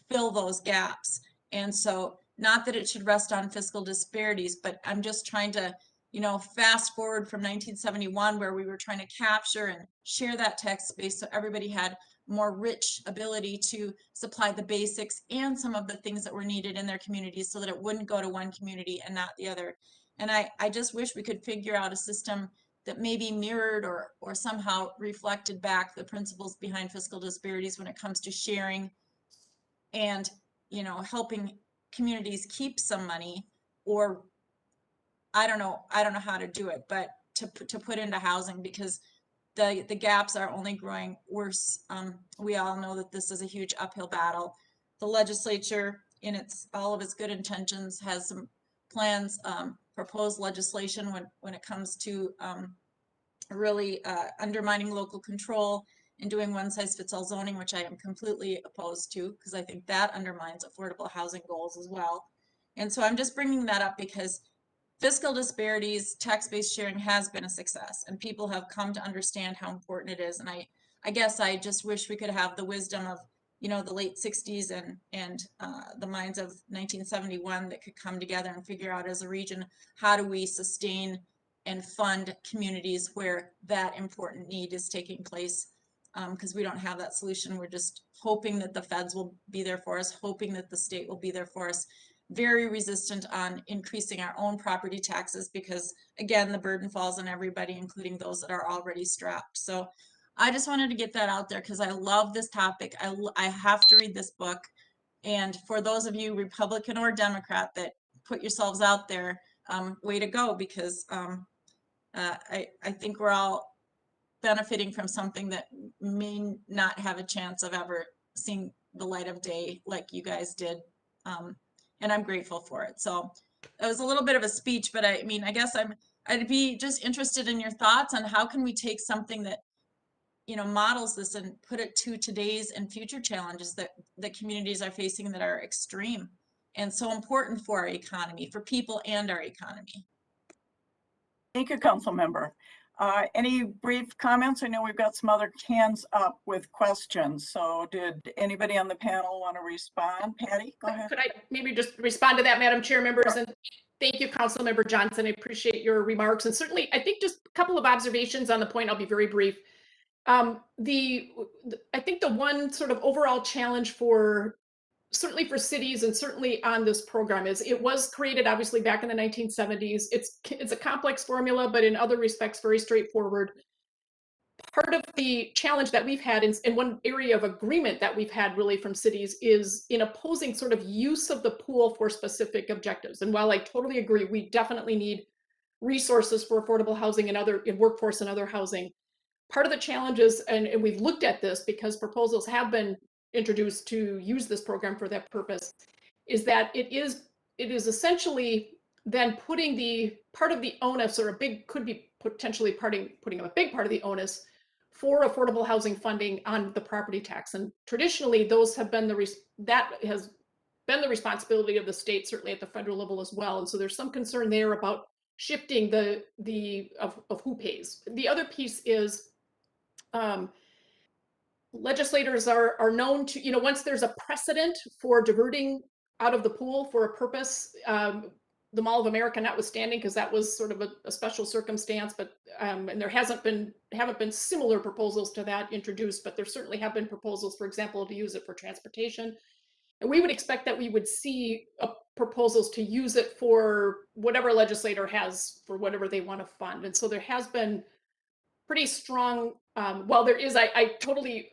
fill those gaps. And so not that it should rest on fiscal disparities, but I'm just trying to, you know, fast forward from 1971 where we were trying to capture and share that tax base so everybody had more rich ability to supply the basics and some of the things that were needed in their communities so that it wouldn't go to one community and not the other. And I just wish we could figure out a system that maybe mirrored or somehow reflected back the principles behind fiscal disparities when it comes to sharing and, you know, helping communities keep some money, or I don't know how to do it, but to put into housing, because the gaps are only growing worse. We all know that this is a huge uphill battle. The legislature, in all of its good intentions, has some plans, proposed legislation when it comes to really undermining local control and doing one-size-fits-all zoning, which I am completely opposed to because I think that undermines affordable housing goals as well. And so I'm just bringing that up because fiscal disparities, tax-based sharing has been a success, and people have come to understand how important it is. And I guess I just wish we could have the wisdom of, you know, the late 60s and the minds of 1971 that could come together and figure out as a region, how do we sustain and fund communities where that important need is taking place. Because we don't have that solution. We're just hoping that the feds will be there for us, hoping that the state will be there for us. Very resistant on increasing our own property taxes because, again, the burden falls on everybody, including those that are already strapped. So I just wanted to get that out there because I love this topic. I have to read this book. And for those of you, Republican or Democrat, that put yourselves out there, way to go, because I think we're all benefiting from something that may not have a chance of ever seeing the light of day like you guys did. And I'm grateful for it. So it was a little bit of a speech, but I mean, I guess I'd be just interested in your thoughts on how can we take something that, you know, models this and put it to today's and future challenges that the communities are facing that are extreme and so important for our economy, for people and our economy. Thank you, Council Member. Any brief comments? I know we've got some other hands up with questions. So did anybody on the panel want to respond? Patty, go ahead. Could I maybe just respond to that, Madam Chair, members? And thank you, Council Member Johnson. I appreciate your remarks. And certainly, I think just a couple of observations on the point. I'll be very brief. I think the one sort of overall challenge for certainly for cities and certainly on this program is it was created obviously back in the 1970s. It's a complex formula, but in other respects, very straightforward. Part of the challenge that we've had in one area of agreement that we've had really from cities is in opposing sort of use of the pool for specific objectives. And while I totally agree, we definitely need resources for affordable housing and in workforce and other housing. Part of the challenge is, and we've looked at this because proposals have been introduced to use this program for that purpose, is that it is essentially then putting the part of the onus, or could be potentially putting a big part of the onus for affordable housing funding on the property tax. And traditionally, those have been that has been the responsibility of the state, certainly at the federal level as well. And so there's some concern there about shifting of who pays. The other piece is legislators are known to, once there's a precedent for diverting out of the pool for a purpose, the Mall of America notwithstanding, because that was sort of a special circumstance, but and there haven't been similar proposals to that introduced, but there certainly have been proposals, for example, to use it for transportation. And we would expect that we would see proposals to use it for whatever legislator has for whatever they want to fund. And so there has been pretty strong, well, there is, I totally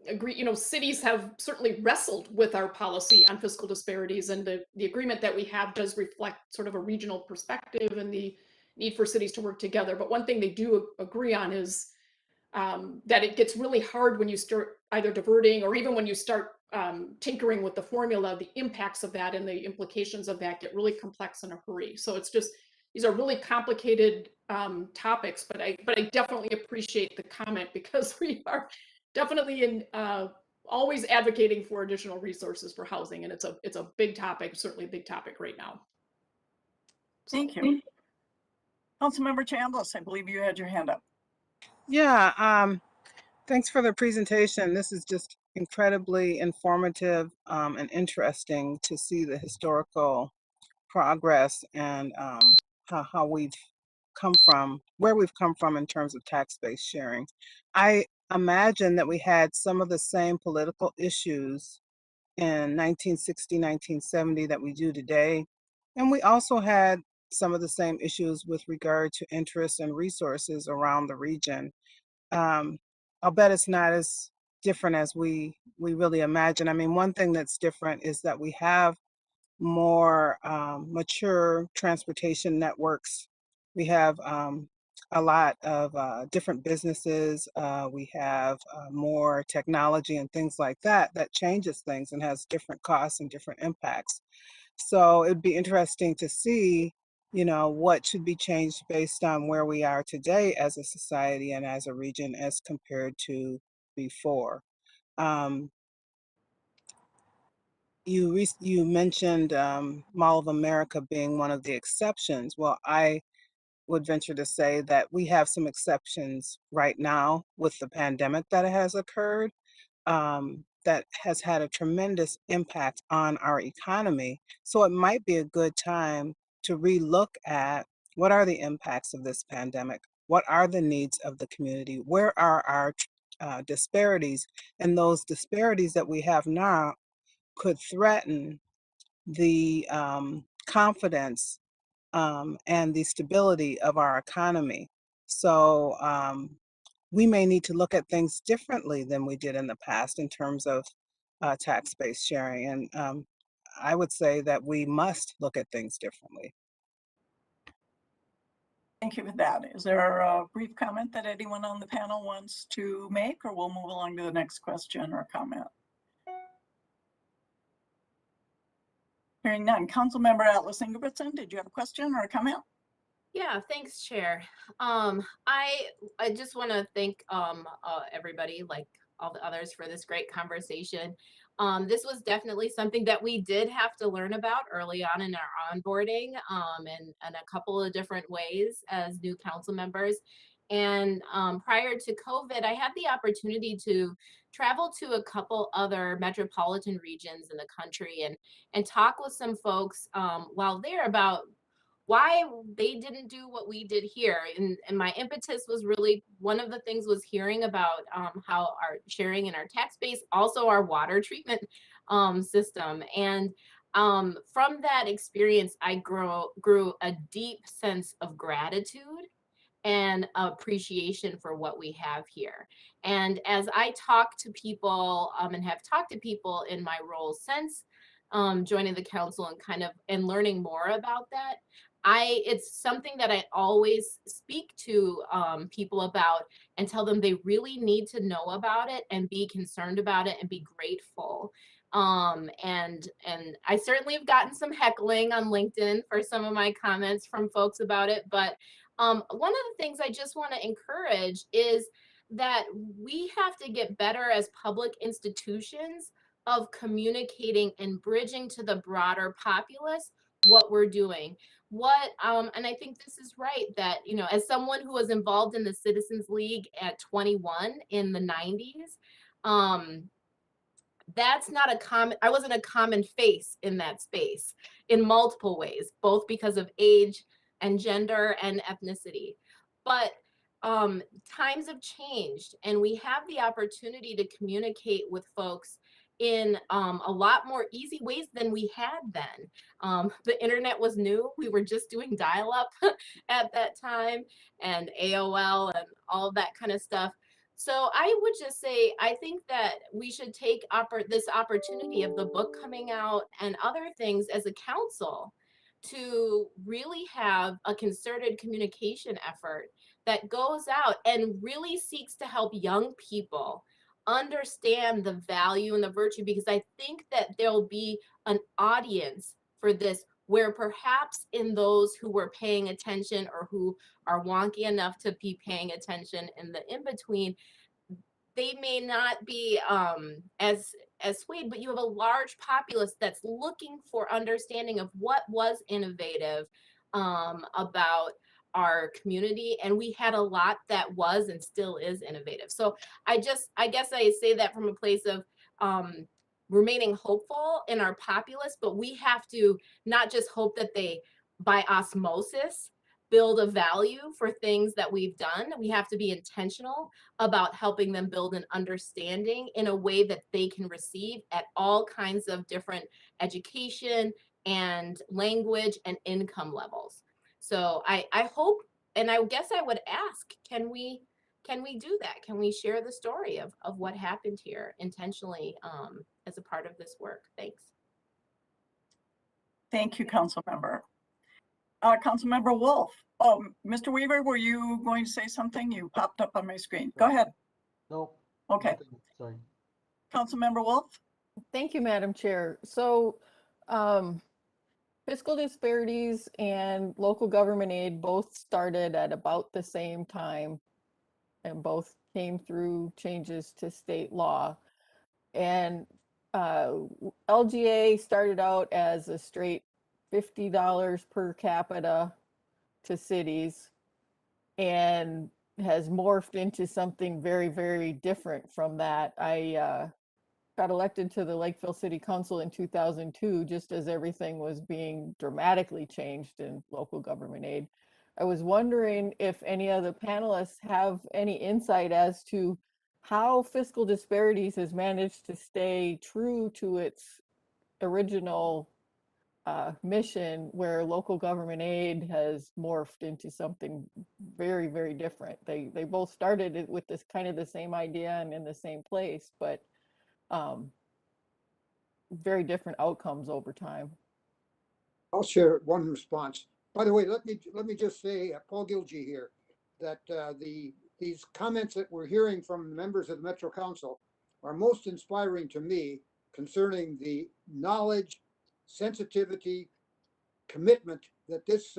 agree, cities have certainly wrestled with our policy on fiscal disparities, and the agreement that we have does reflect sort of a regional perspective and the need for cities to work together. But one thing they do agree on is that it gets really hard when you start either diverting or even when you start tinkering with the formula. The impacts of that and the implications of that get really complex in a hurry. So it's just, these are really complicated topics, but I definitely appreciate the comment, because we are definitely always advocating for additional resources for housing, and it's a big topic, certainly a big topic right now. Thank you. Councilmember Chambliss, I believe you had your hand up. Yeah, thanks for the presentation. This is just incredibly informative and interesting to see the historical progress and how we've where we've come from in terms of tax-based sharing. I imagine that we had some of the same political issues in 1960, 1970 that we do today. And we also had some of the same issues with regard to interest and resources around the region. I'll bet it's not as different as we really imagine. I mean, one thing that's different is that we have more mature transportation networks. We have a lot of different businesses. We have more technology and things like that changes things and has different costs and different impacts. So it'd be interesting to see, what should be changed based on where we are today as a society and as a region as compared to before. You mentioned Mall of America being one of the exceptions. Well, I would venture to say that we have some exceptions right now with the pandemic that has occurred, that has had a tremendous impact on our economy. So it might be a good time to relook at What are the impacts of this pandemic? What are the needs of the community? Where are our disparities? And those disparities that we have now could threaten the confidence and the stability of our economy. So we may need to look at things differently than we did in the past in terms of tax-based sharing. And I would say that we must look at things differently. Thank you for that. Is there a brief comment that anyone on the panel wants to make, or we'll move along to the next question or comment? Hearing none. Councilmember Atlas Ingebrigtsen, did you have a question or a comment? Yeah, thanks, Chair. I just want to thank everybody, like all the others, for this great conversation. This was definitely something that we did have to learn about early on in our onboarding, and a couple of different ways as new council members. And prior to COVID, I had the opportunity to travel to a couple other metropolitan regions in the country and talk with some folks while there about why they didn't do what we did here. And my impetus was really, one of the things was hearing about how our sharing in our tax base, also our water treatment system. And from that experience, I grew a deep sense of gratitude and appreciation for what we have here. And as I talk to people and have talked to people in my role since joining the council and learning more about that, it's something that I always speak to people about and tell them they really need to know about it and be concerned about it and be grateful. And I certainly have gotten some heckling on LinkedIn for some of my comments from folks about it. But one of the things I just want to encourage is that we have to get better as public institutions of communicating and bridging to the broader populace what we're doing. And I think this is right, that, you know, as someone who was involved in the Citizens League at 21 in the 90s, that's not a common, I wasn't a common face in that space in multiple ways, both because of age and gender and ethnicity. But times have changed, and we have the opportunity to communicate with folks in a lot more easy ways than we had then. The internet was new. We were just doing dial-up at that time, and AOL and all that kind of stuff. So I would just say, I think that we should take this opportunity of the book coming out and other things as a council to really have a concerted communication effort that goes out and really seeks to help young people understand the value and the virtue, because I think that there'll be an audience for this where perhaps in those who were paying attention or who are wonky enough to be paying attention in the in-between, they may not be as swayed, but you have a large populace that's looking for understanding of what was innovative about our community. And we had a lot that was and still is innovative. So I guess I say that from a place of remaining hopeful in our populace, but we have to not just hope that they, by osmosis, build a value for things that we've done. We have to be intentional about helping them build an understanding in a way that they can receive at all kinds of different education and language and income levels. So I hope, and I guess I would ask, can we do that? Can we share the story of what happened here intentionally as a part of this work? Thanks. Thank you, Council Member. Councilmember Wolf. Oh, Mr. Weaver, were you going to say something? You popped up on my screen. Go ahead. Nope. Okay. Nothing. Sorry. Councilmember Wolf. Thank you, Madam Chair. So fiscal disparities and local government aid both started at about the same time, and both came through changes to state law. And LGA started out as a straight $50 per capita to cities, and has morphed into something very, very different from that. I got elected to the Lakeville City Council in 2002, just as everything was being dramatically changed in local government aid. I was wondering if any of the panelists have any insight as to how Fiscal Disparities has managed to stay true to its original mission, where local government aid has morphed into something very, very different. They both started it with this kind of the same idea and in the same place, but very different outcomes over time. I'll share one response. By the way, let me just say, Paul Gilgi here, that these comments that we're hearing from the members of the Metro Council are most inspiring to me concerning the knowledge, sensitivity, commitment that this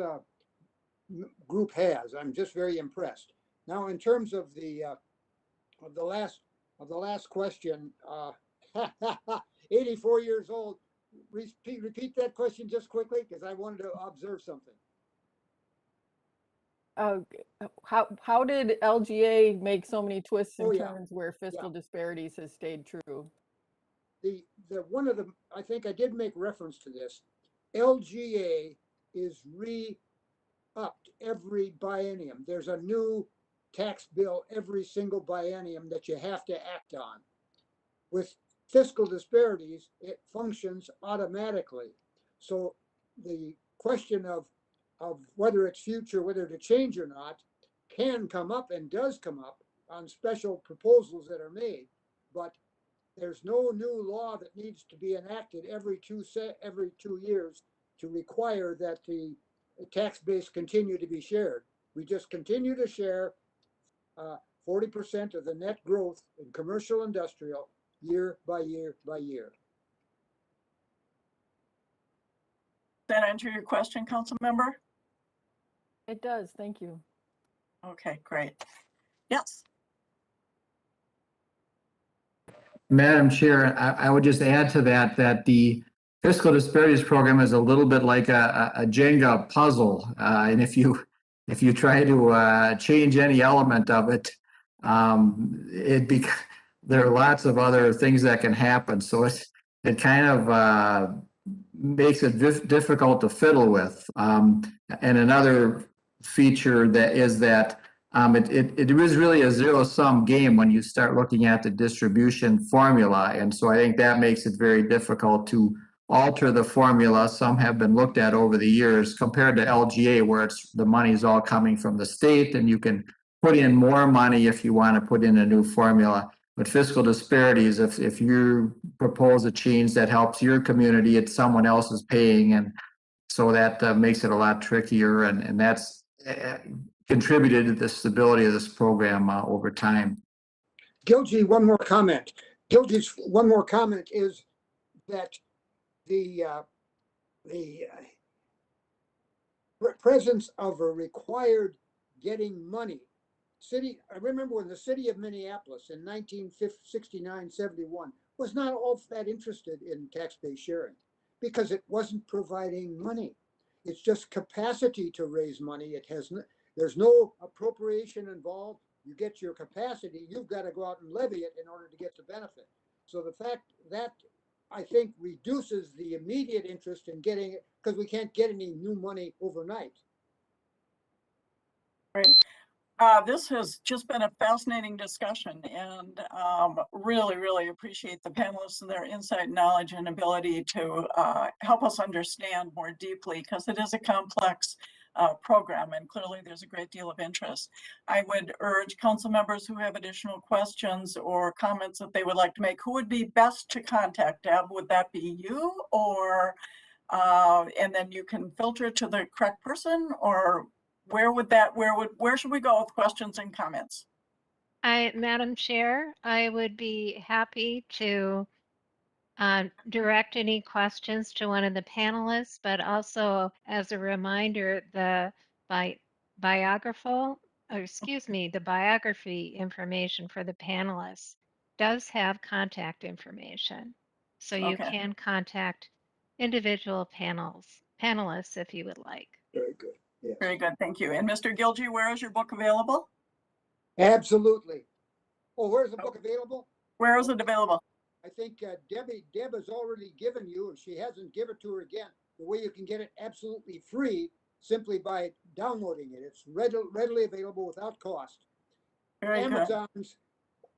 group has. I'm just very impressed. Now, in terms of the last question, 84 years old. Repeat that question just quickly, because I wanted to observe something. How did LGA make so many twists and Oh, yeah. turns where Fiscal Disparities has stayed true? One of the, I think I did make reference to this. LGA is re-upped every biennium. There's a new tax bill every single biennium that you have to act on. With Fiscal Disparities, it functions automatically. So the question of whether it's future, whether to change or not, can come up and does come up on special proposals that are made. But there's no new law that needs to be enacted every 2 years to require that the tax base continue to be shared. We just continue to share 40% of the net growth in commercial industrial year by year by year. Does that answer your question, Council Member? It does, thank you. Okay, great. Yes. Madam Chair, I would just add to that the Fiscal Disparities Program is a little bit like a Jenga puzzle. And if you try to change any element of it, there are lots of other things that can happen. So it kind of makes it difficult to fiddle with. And another feature that is that it is really a zero-sum game when you start looking at the distribution formula. And so I think that makes it very difficult to alter the formula. Some have been looked at over the years compared to LGA, where the money is all coming from the state and you can put in more money if you want to put in a new formula. But Fiscal Disparities, if you propose a change that helps your community, it's someone else is paying. And so that makes it a lot trickier. And that's contributed to the stability of this program over time. Gilgi, one more comment. Gilgi's one more comment is that the presence of a required getting money. I remember when the city of Minneapolis in 1969-71 was not all that interested in tax-based sharing because it wasn't providing money. It's just capacity to raise money. There's no appropriation involved. You get your capacity, you've got to go out and levy it in order to get the benefit. So the fact that, I think, reduces the immediate interest in getting it, because we can't get any new money overnight. Right. This has just been a fascinating discussion, and really, really appreciate the panelists and their insight, knowledge, and ability to help us understand more deeply, because it is a complex program, and clearly there's a great deal of interest. I would urge council members who have additional questions or comments that they would like to make, who would be best to contact? Deb, would that be you, or and then you can filter to the correct person, or where should we go with questions and comments? Madam Chair, I would be happy to direct any questions to one of the panelists, but also as a reminder, the biography information for the panelists does have contact information. So you can contact individual panelists if you would like. Very good. Yes. Very good, thank you. And Mr. Gilgi, where is your book available? Absolutely. Oh, where's the book available? Where is it available? I think Deb has already given you, and she hasn't given it to her again, the way you can get it absolutely free, simply by downloading it. It's readily available without cost. Very good. Amazon's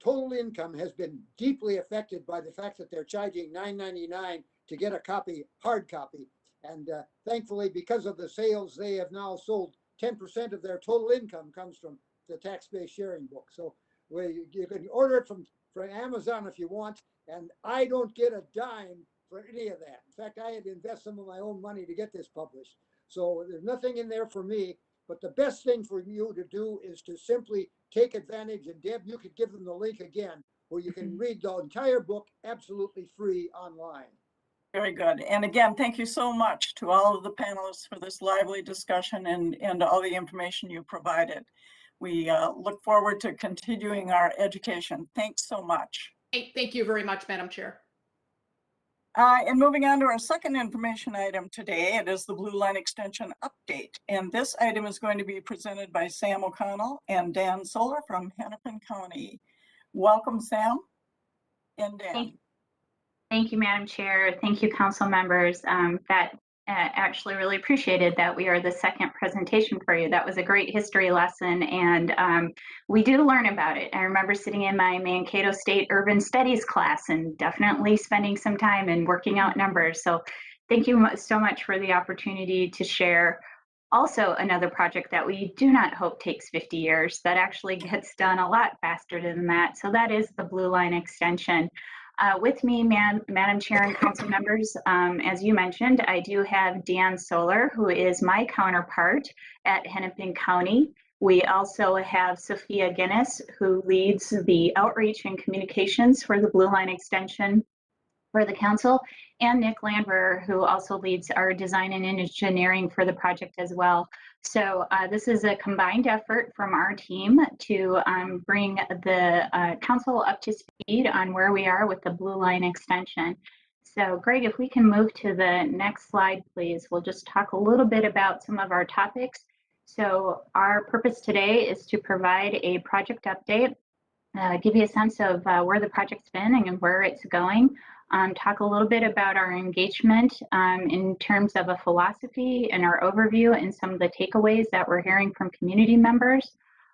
total income has been deeply affected by the fact that they're charging $9.99 to get a copy, hard copy. And thankfully, because of the sales, they have now sold 10% of their total income comes from the tax-based sharing book. So you can order it from Amazon if you want, and I don't get a dime for any of that. In fact, I had to invest some of my own money to get this published. So there's nothing in there for me, but the best thing for you to do is to simply take advantage, and Deb, you could give them the link again, where you can read the entire book absolutely free online. Very good. And again, thank you so much to all of the panelists for this lively discussion and all the information you provided. We look forward to continuing our education. Thanks so much. Thank you very much, Madam Chair. And moving on to our second information item today, it is the Blue Line Extension update. And this item is going to be presented by Sam O'Connell and Dan Solar from Hennepin County. Welcome, Sam and Dan. Thank you, Madam Chair. Thank you, council members. That actually really appreciated that we are the second presentation for you. That was a great history lesson, and we do learn about it. I remember sitting in my Mankato State Urban Studies class and definitely spending some time and working out numbers. So thank you so much for the opportunity to share also another project that we do not hope takes 50 years, that actually gets done a lot faster than that. So that is the Blue Line Extension. With me, Madam Chair and council members, as you mentioned, I do have Dan Solar, who is my counterpart at Hennepin County. We also have Sophia Guinness, who leads the outreach and communications for the Blue Line Extension for the council, and Nick Landwehr, who also leads our design and engineering for the project as well. So this is a combined effort from our team to bring the council up to speed on where we are with the Blue Line Extension. So Greg, if we can move to the next slide, please. We'll just talk a little bit about some of our topics. So our purpose today is to provide a project update, give you a sense of where the project's been and where it's going. Talk a little bit about our engagement in terms of a philosophy and our overview and some of the takeaways that we're hearing from community members.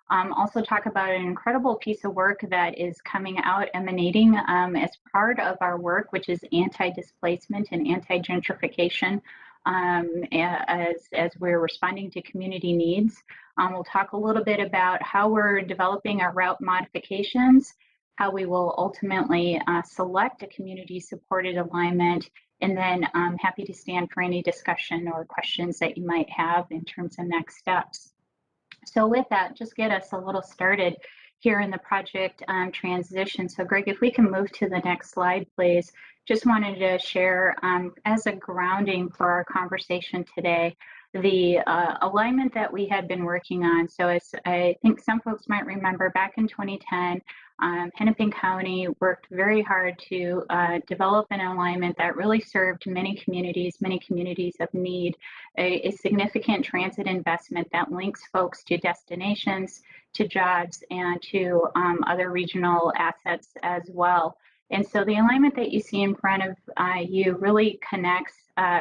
Also talk about an incredible piece of work that is coming out emanating as part of our work, which is anti-displacement and anti-gentrification as we're responding to community needs. We'll talk a little bit about how we're developing our route modifications, how we will ultimately select a community-supported alignment, and then I'm happy to stand for any discussion or questions that you might have in terms of next steps. So with that, just get us a little started here in the project transition. So Greg, if we can move to the next slide, please. Just wanted to share as a grounding for our conversation today, the alignment that we had been working on. So as I think some folks might remember, back in 2010, Hennepin County worked very hard to develop an alignment that really served many communities of need, a significant transit investment that links folks to destinations, to jobs, and to other regional assets as well. And so the alignment that you see in front of you really connects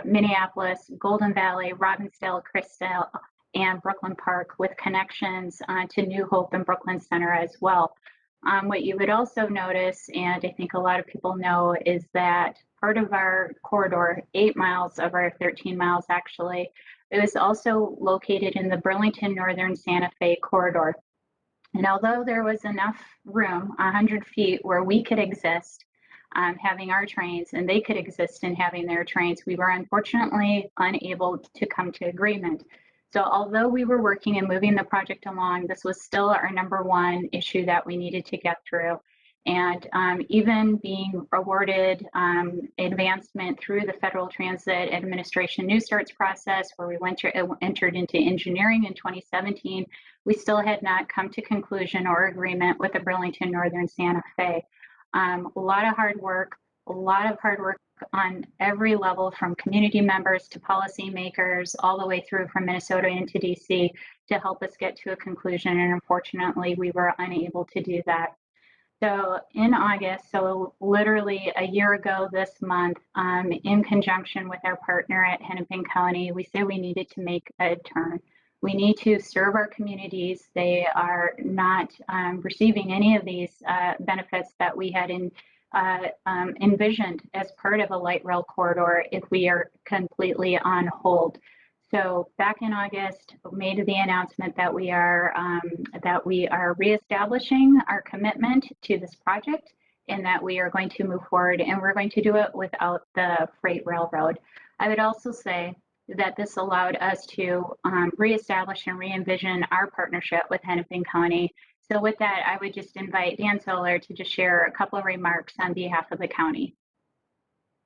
Minneapolis, Golden Valley, Robbinsdale, Crystal, and Brooklyn Park, with connections to New Hope and Brooklyn Center as well. What you would also notice, and I think a lot of people know, is that part of our corridor, 8 miles of our 13 miles actually, it was also located in the Burlington Northern Santa Fe corridor. And although there was enough room, 100 feet, where we could exist having our trains and they could exist in having their trains, we were unfortunately unable to come to agreement. So although we were working and moving the project along, this was still our #1 issue that we needed to get through. And even being awarded advancement through the Federal Transit Administration New Starts process, where we entered into engineering in 2017, we still had not come to conclusion or agreement with the Burlington Northern Santa Fe. A lot of hard work on every level, from community members to policymakers, all the way through from Minnesota into DC, to help us get to a conclusion. And unfortunately, we were unable to do that. So in August, so literally a year ago this month, in conjunction with our partner at Hennepin County, we said we needed to make a turn. We need to serve our communities. They are not receiving any of these benefits that we had envisioned as part of a light rail corridor if we are completely on hold. So back in August, we made the announcement that we are reestablishing our commitment to this project and that we are going to move forward, and we're going to do it without the freight railroad. I would also say that this allowed us to reestablish and re-envision our partnership with Hennepin County. So with that, I would just invite Dan Solar to just share a couple of remarks on behalf of the county.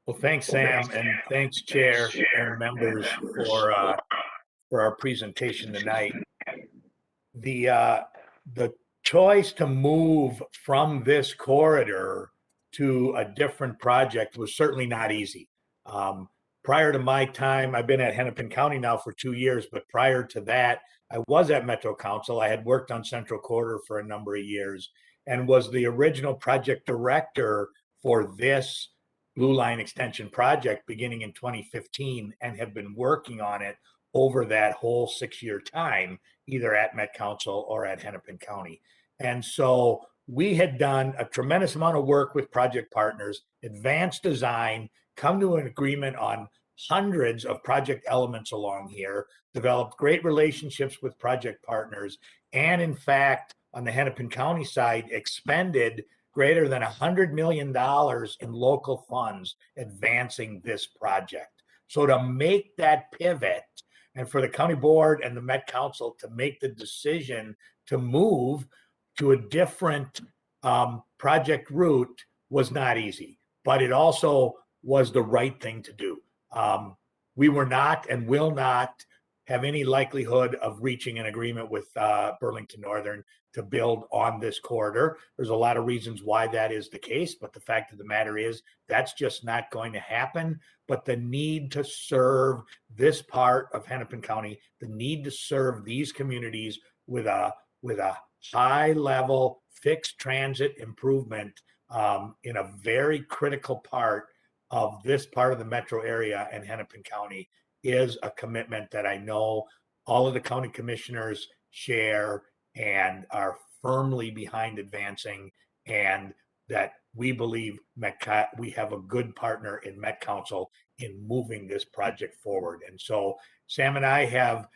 Well, thanks, Sam, and thanks, Chair and members, for our presentation tonight. The choice to move from this corridor to a different project was certainly not easy. Prior to my time, I've been at Hennepin County now for 2 years, but prior to that, I was at Metro Council. I had worked on Central Corridor for a number of years and was the original project director for this Blue Line Extension project beginning in 2015 and have been working on it over that whole 6-year time, either at Met Council or at Hennepin County. And so we had done a tremendous amount of work with project partners, advanced design, come to an agreement on hundreds of project elements along here, developed great relationships with project partners, and in fact, on the Hennepin County side, expended greater than $100 million in local funds advancing this project. So to make that pivot, and for the county board and the Met Council to make the decision to move to a different project route was not easy, but it also was the right thing to do. We were not and will not have any likelihood of reaching an agreement with Burlington Northern to build on this corridor. There's a lot of reasons why that is the case, but the fact of the matter is that's just not going to happen. But the need to serve this part of Hennepin County, the need to serve these communities with a high level fixed transit improvement in a very critical part of this part of the metro area and Hennepin County is a commitment that I know all of the county commissioners share and are firmly behind advancing, and that we believe we have a good partner in Met Council in moving this project forward. And so Sam and I have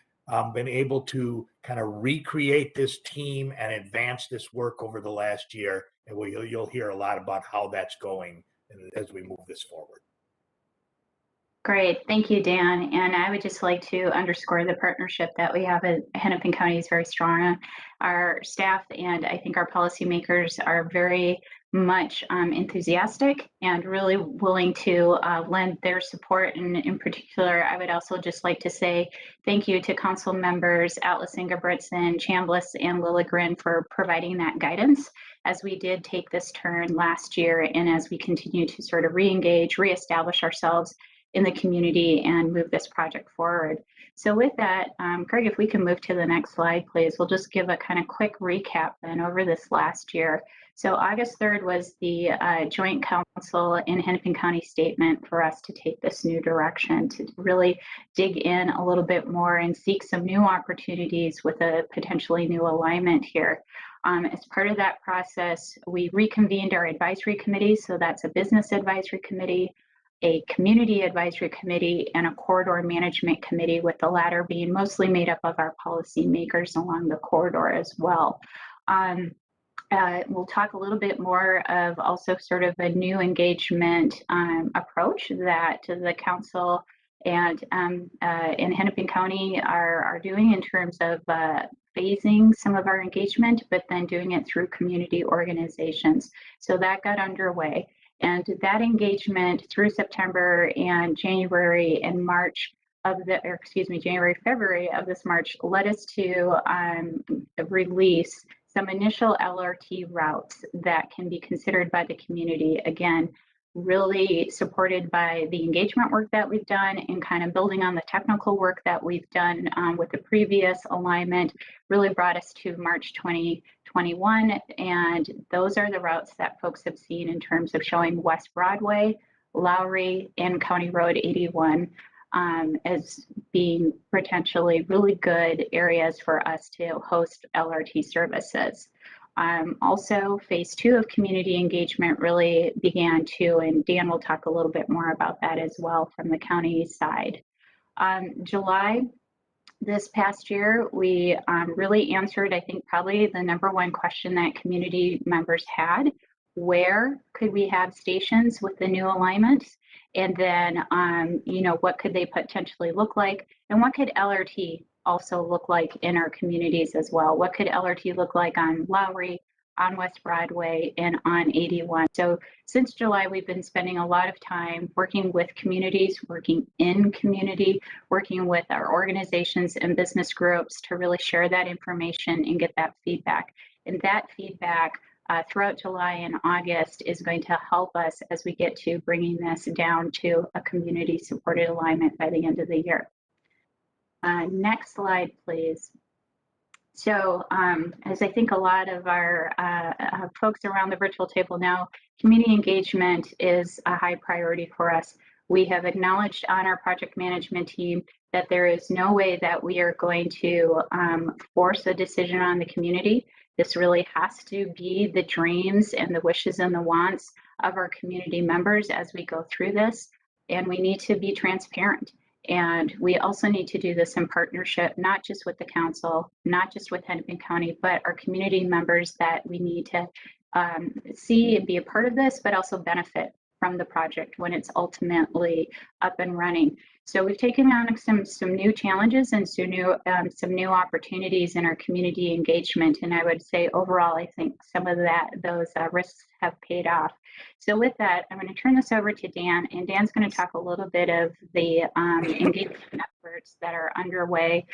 been able to kind of recreate this team and advance this work over the last year. And you'll hear a lot about how that's going as we move this forward. Great, thank you, Dan. And I would just like to underscore the partnership that we have at Hennepin County is very strong. Our staff and I think our policymakers are very much enthusiastic and really willing to lend their support. And in particular, I would also just like to say thank you to council members Atlas Ingebrigtsen, Chambliss, and Lilligren for providing that guidance as we did take this turn last year and as we continue to sort of re-engage, reestablish ourselves in the community and move this project forward. So with that, Greg, if we can move to the next slide, please. We'll just give a kind of quick recap then over this last year. So August 3rd was the joint council in Hennepin County statement for us to take this new direction, to really dig in a little bit more and seek some new opportunities with a potentially new alignment here. As part of that process, we reconvened our advisory committee. So that's a business advisory committee, a community advisory committee, and a corridor management committee, with the latter being mostly made up of our policymakers along the corridor as well. We'll talk a little bit more of also sort of a new engagement approach that the council and in Hennepin County are doing in terms of phasing some of our engagement, but then doing it through community organizations. So that got underway. And that engagement through September and January and March of the, or excuse me, January, February of this March led us to release some initial LRT routes that can be considered by the community. Again, really supported by the engagement work that we've done and kind of building on the technical work that we've done with the previous alignment, really brought us to March 2020 21. And those are the routes that folks have seen in terms of showing West Broadway, Lowry, and County Road 81 as being potentially really good areas for us to host LRT services. Also, phase 2 of community engagement really began too, and Dan will talk a little bit more about that as well from the county side. July this past year, we really answered, I think, probably the #1 question that community members had. Where could we have stations with the new alignments? And then, you know, what could they potentially look like? And what could LRT also look like in our communities as well? What could LRT look like on Lowry, on West Broadway, and on 81? So since July, we've been spending a lot of time working with communities, working in community, working with our organizations and business groups to really share that information and get that feedback. And that feedback throughout July and August is going to help us as we get to bringing this down to a community supported alignment by the end of the year. Next slide, please. So as I think a lot of our folks around the virtual table know, community engagement is a high priority for us. We have acknowledged on our project management team that there is no way that we are going to force a decision on the community. This really has to be the dreams and the wishes and the wants of our community members as we go through this. And we need to be transparent. And we also need to do this in partnership, not just with the council, not just with Hennepin County, but our community members that we need to see and be a part of this, but also benefit from the project when it's ultimately up and running. So we've taken on some new challenges and some new opportunities in our community engagement. And I would say overall, I think some of those risks have paid off. So with that, I'm going to turn this over to Dan, and Dan's going to talk a little bit of the engagement efforts that are underway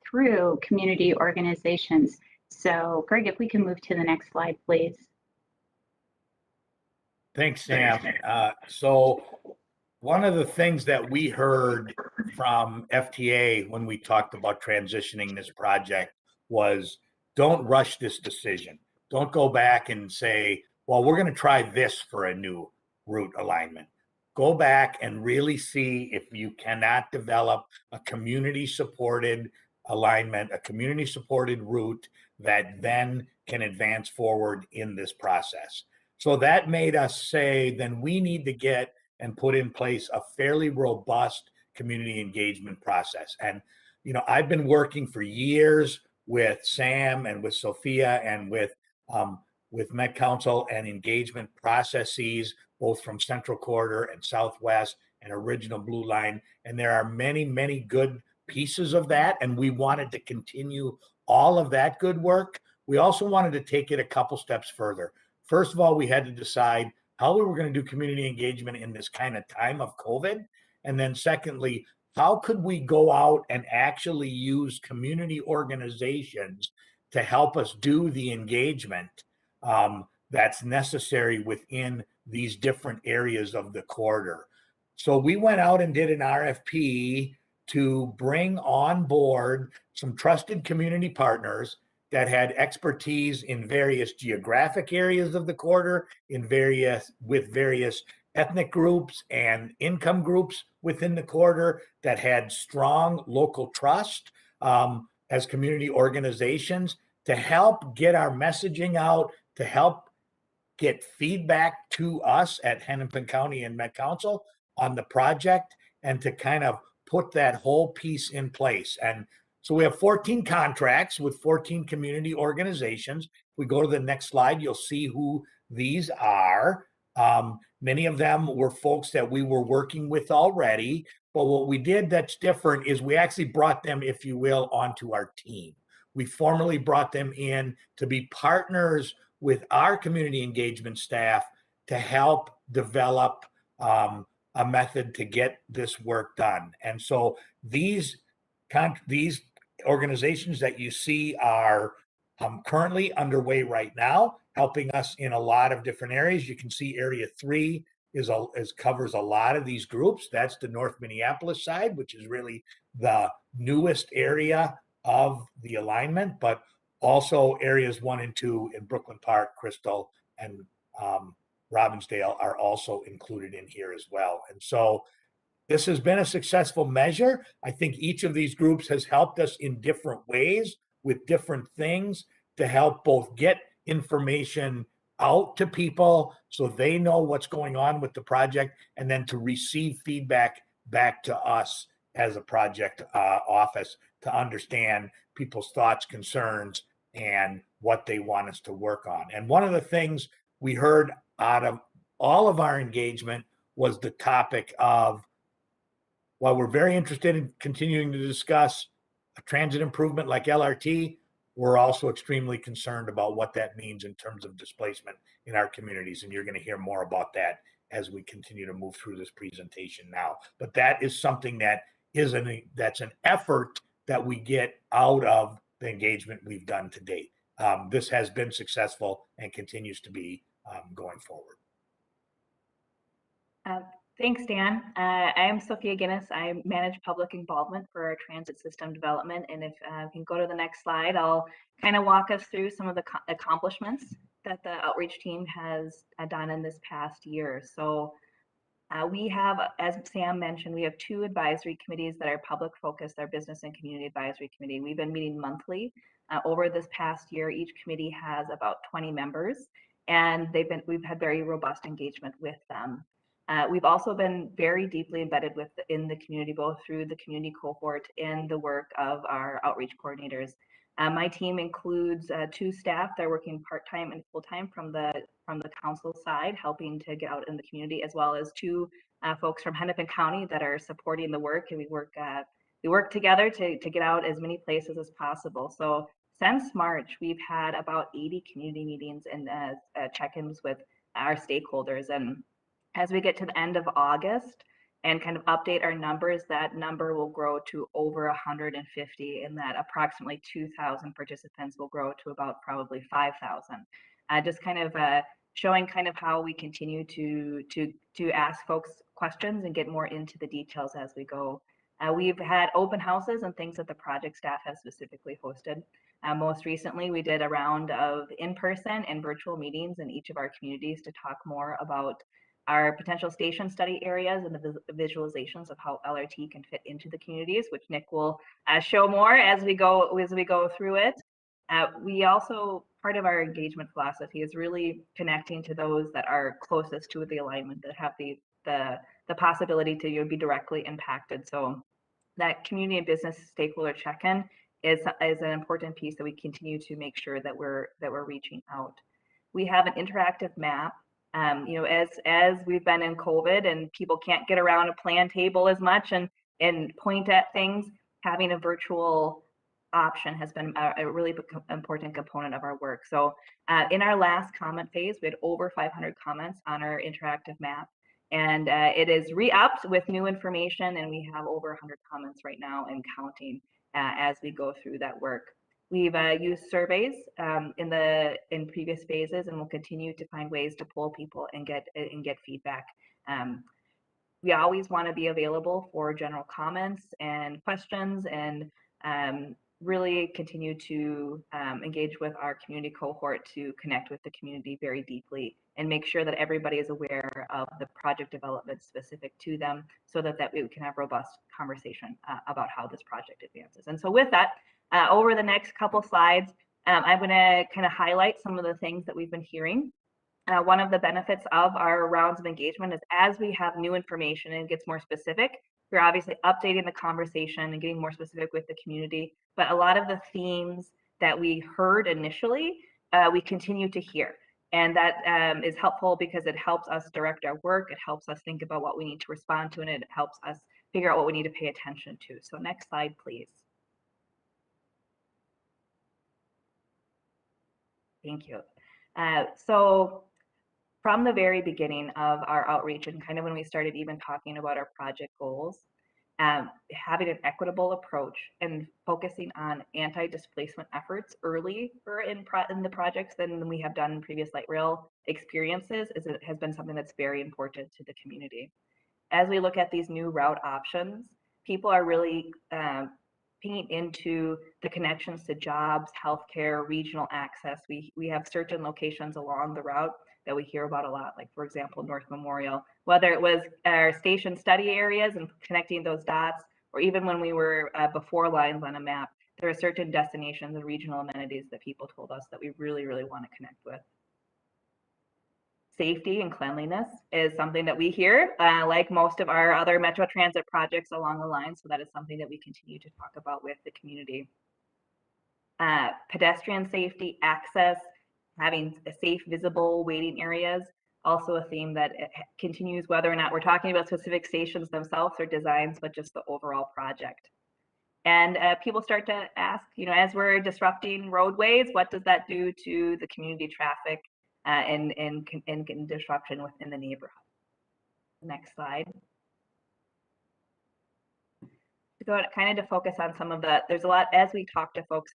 through community organizations. So Greg, if we can move to the next slide, please. Thanks, Sam. So one of the things that we heard from FTA when we talked about transitioning this project was, don't rush this decision. Don't go back and say, well, we're going to try this for a new route alignment. Go back and really see if you cannot develop a community-supported alignment, a community-supported route that then can advance forward in this process. So that made us say, then we need to get and put in place a fairly robust community engagement process. And, you know, I've been working for years with Sam and with Sophia and with Met Council and engagement processes, both from Central Corridor and Southwest and Original Blue Line. And there are many, many good pieces of that. And we wanted to continue all of that good work. We also wanted to take it a couple steps further. First of all, we had to decide how we were going to do community engagement in this kind of time of COVID. And then secondly, how could we go out and actually use community organizations to help us do the engagement that's necessary within these different areas of the corridor. So we went out and did an RFP to bring on board some trusted community partners that had expertise in various geographic areas of the corridor, with various ethnic groups and income groups within the corridor, that had strong local trust as community organizations, to help get our messaging out, to help get feedback to us at Hennepin County and Met Council on the project, and to kind of put that whole piece in place. And so we have 14 contracts with 14 community organizations. If we go to the next slide, you'll see who these are. Many of them were folks that we were working with already, but what we did that's different is we actually brought them, if you will, onto our team. We formally brought them in to be partners with our community engagement staff to help develop a method to get this work done. And so these organizations that you see are currently underway right now, helping us in a lot of different areas. You can see Area 3 covers a lot of these groups. That's the North Minneapolis side, which is really the newest area of the alignment. But Also, areas 1 and 2 in Brooklyn Park, Crystal, and Robbinsdale are also included in here as well. And so this has been a successful measure. I think each of these groups has helped us in different ways with different things to help both get information out to people so they know what's going on with the project, and then to receive feedback back to us as a project office to understand people's thoughts, concerns, and what they want us to work on. And one of the things we heard out of all of our engagement was the topic of, while we're very interested in continuing to discuss a transit improvement like LRT, we're also extremely concerned about what that means in terms of displacement in our communities. And you're going to hear more about that as we continue to move through this presentation now. But that is something that that's an effort that we get out of the engagement we've done to date. This has been successful and continues to be going forward. Thanks, Dan. I am Sophia Guinness. I manage public involvement for our transit system development. And if you can go to the next slide, I'll kind of walk us through some of the accomplishments that the outreach team has done in this past year. So we have, as Sam mentioned, we have 2 advisory committees that are public focused, our Business and Community Advisory Committee. We've been meeting monthly. Over this past year, each committee has about 20 members, and we've had very robust engagement with them. We've also been very deeply embedded in the community, both through the community cohort and the work of our outreach coordinators. My team includes 2 staff that are working part-time and full-time from the council side, helping to get out in the community, as well as 2 folks from Hennepin County that are supporting the work, and we work together to get out as many places as possible. So since March, we've had about 80 community meetings and check-ins with our stakeholders. And as we get to the end of August and kind of update our numbers, that number will grow to over 150, and that approximately 2,000 participants will grow to about probably 5,000. Just kind of showing kind of how we continue to ask folks questions and get more into the details as we go. We've had open houses and things that the project staff has specifically hosted. Most recently, we did a round of in-person and virtual meetings in each of our communities to talk more about our potential station study areas and the visualizations of how LRT can fit into the communities, which Nick will show more as we go through it. We also, part of our engagement philosophy is really connecting to those that are closest to the alignment, that have the possibility to be directly impacted. So that community and business stakeholder check-in is an important piece that we continue to make sure that we're reaching out. We have an interactive map. As we've been in COVID and people can't get around a plan table as much and point at things, having a virtual option has been a really important component of our work. So in our last comment phase, we had over 500 comments on our interactive map, and it is re-upped with new information, and we have over 100 comments right now and counting as we go through that work. We've used surveys in previous phases, and we'll continue to find ways to pull people and get feedback. We always want to be available for general comments and questions, and really continue to engage with our community cohort to connect with the community very deeply and make sure that everybody is aware of the project development specific to them, so that we can have robust conversation about how this project advances. And so with that, over the next couple slides, I'm going to kind of highlight some of the things that we've been hearing. One of the benefits of our rounds of engagement is, as we have new information and it gets more specific, we're obviously updating the conversation and getting more specific with the community. But a lot of the themes that we heard initially, we continue to hear. And that is helpful because it helps us direct our work. It helps us think about what we need to respond to, and it helps us figure out what we need to pay attention to. So next slide, please. Thank you. So from the very beginning of our outreach, and kind of when we started even talking about our project goals, having an equitable approach and focusing on anti-displacement efforts earlier in the projects than we have done in previous light rail experiences has been something that's very important to the community. As we look at these new route options, people are really pinging into the connections to jobs, healthcare, regional access. We have certain locations along the route that we hear about a lot, like for example, North Memorial, whether it was our station study areas and connecting those dots, or even when we were before lines on a map, there are certain destinations and regional amenities that people told us that we really, really want to connect with. Safety and cleanliness is something that we hear, like most of our other Metro Transit projects along the line. So that is something that we continue to talk about with the community. Pedestrian safety, access, having a safe, visible waiting areas, also a theme that continues whether or not we're talking about specific stations themselves or designs, but just the overall project. And people start to ask, you know, as we're disrupting roadways, what does that do to the community traffic and disruption within the neighborhood? Next slide. To go kind of to focus on some of the, there's a lot, as we talk to folks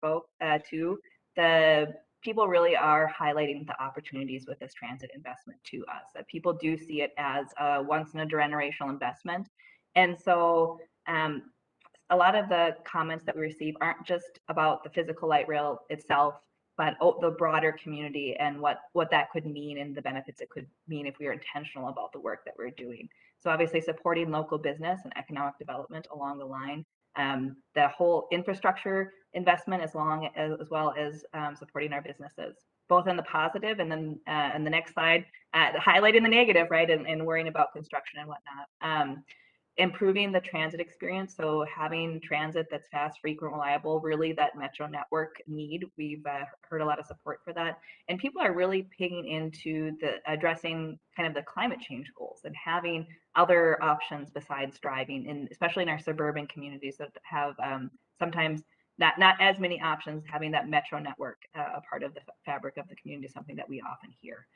too, the people really are highlighting the opportunities with this transit investment to us, that people do see it as a once in a generational investment. And so a lot of the comments that we receive aren't just about the physical light rail itself, but the broader community and what that could mean and the benefits it could mean if we are intentional about the work that we're doing. So obviously supporting local business and economic development along the line, the whole infrastructure investment as well as supporting our businesses, both in the positive and then in the next slide, highlighting the negative, right, and worrying about construction and whatnot. Improving the transit experience, so having transit that's fast, frequent, reliable, really that metro network need. We've heard a lot of support for that, and people are really paying into the addressing kind of the climate change goals and having other options besides driving, and especially in our suburban communities that have sometimes not as many options. Having that metro network a part of the fabric of the community is something that we often hear.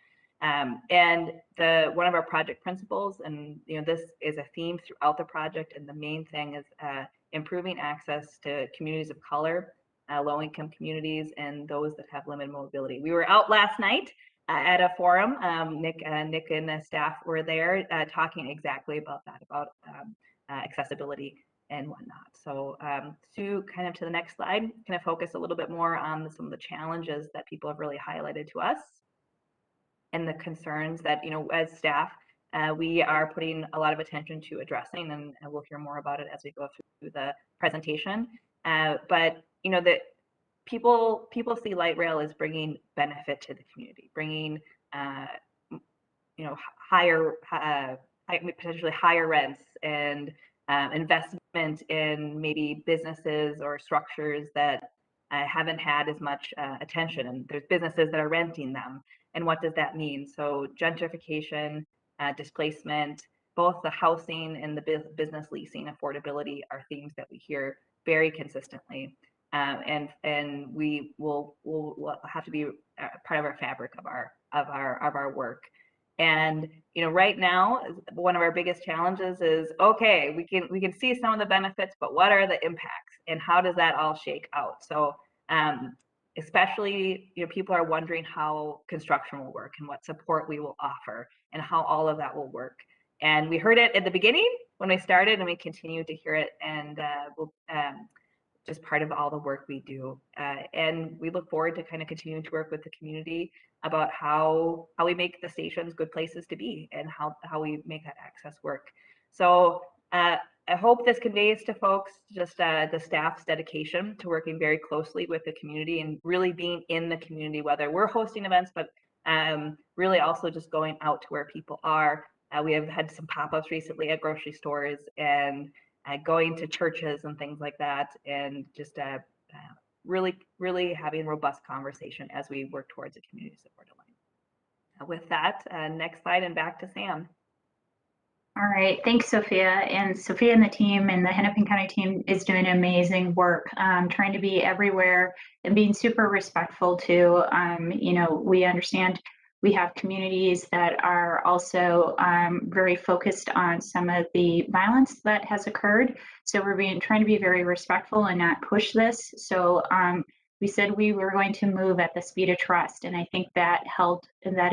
And one of our project principles, and you know, this is a theme throughout the project, and the main thing is improving access to communities of color, low-income communities, and those that have limited mobility. We were out last night at a forum. Nick and the staff were there talking exactly about that, about accessibility and whatnot. So to kind of to the next slide, kind of focus a little bit more on some of the challenges that people have really highlighted to us, and the concerns that, you know, as staff, we are putting a lot of attention to addressing, and we'll hear more about it as we go through the presentation. But, you know, that people see light rail as bringing benefit to the community, bringing, you know, potentially higher rents and investment in maybe businesses or structures that haven't had as much attention, and there's businesses that are renting them. And what does that mean? So gentrification, displacement, both the housing and the business leasing affordability are themes that we hear very consistently, and we will have to be part of our fabric of our work. And you know, right now, one of our biggest challenges is, okay, we can see some of the benefits, but what are the impacts, and how does that all shake out? So especially, you know, people are wondering how construction will work and what support we will offer and how all of that will work. And we heard it at the beginning when we started, and we continue to hear it, and we'll just part of all the work we do. And we look forward to kind of continuing to work with the community about how we make the stations good places to be, and how we make that access work. So I hope this conveys to folks just the staff's dedication to working very closely with the community and really being in the community, whether we're hosting events, but really also just going out to where people are. We have had some pop-ups recently at grocery stores, and going to churches and things like that, and just really having robust conversation as we work towards a community support line. With that, next slide, and back to Sam. All right, thanks, Sophia. And Sophia and the team and the Hennepin County team is doing amazing work, trying to be everywhere and being super respectful too. You know, we understand we have communities that are also very focused on some of the violence that has occurred. So we're trying to be very respectful and not push this. So we said we were going to move at the speed of trust, and I think that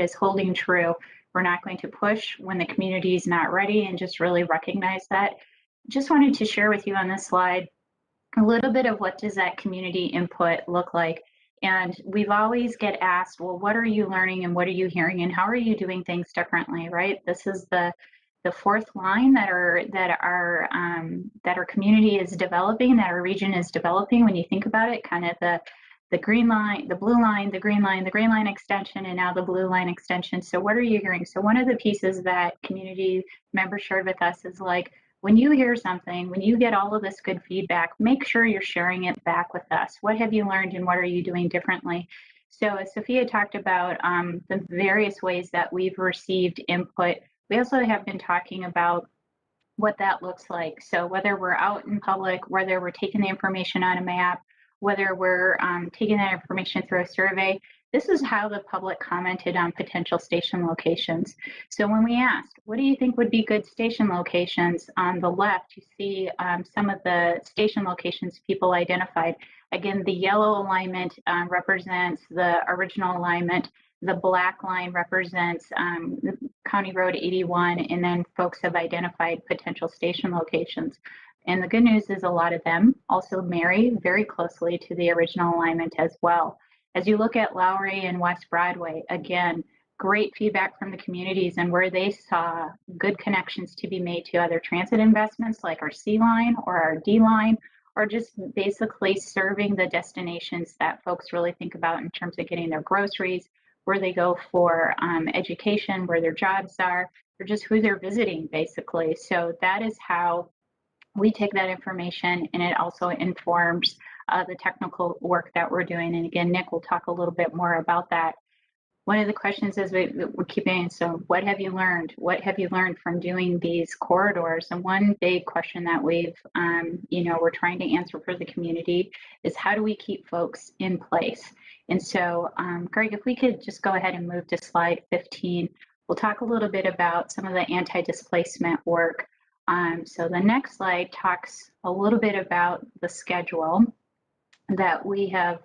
is holding true. We're not going to push when the community is not ready, and just really recognize that. Just wanted to share with you on this slide a little bit of what does that community input look like. And we've always get asked, well, what are you learning and what are you hearing and how are you doing things differently, right? This is the fourth line that our community is developing, that our region is developing. When you think about it, kind of the green line, the blue line, the green line, the green line extension, and now the blue line extension. So what are you hearing? So one of the pieces that community members shared with us is like, when you hear something, when you get all of this good feedback, make sure you're sharing it back with us. What have you learned and what are you doing differently? So as Sophia talked about the various ways that we've received input, we also have been talking about what that looks like. So whether we're out in public, whether we're taking the information on a map, whether we're taking that information through a survey, this is how the public commented on potential station locations. So when we asked, what do you think would be good station locations? On the left, you see some of the station locations people identified. Again, the yellow alignment represents the original alignment. The black line represents County Road 81, and then folks have identified potential station locations. And the good news is a lot of them also marry very closely to the original alignment as well. As you look at Lowry and West Broadway, again, great feedback from the communities and where they saw good connections to be made to other transit investments like our C line or our D line, or just basically serving the destinations that folks really think about in terms of getting their groceries, where they go for education, where their jobs are, or just who they're visiting, basically. So that is how we take that information, and it also informs the technical work that we're doing. And again, Nick will talk a little bit more about that. One of the questions is we're keeping, so what have you learned? What have you learned from doing these corridors? And one big question that we've, we're trying to answer for the community is how do we keep folks in place? And so, Greg, if we could just go ahead and move to slide 15, we'll talk a little bit about some of the anti-displacement work. So the next slide talks a little bit about the schedule that we have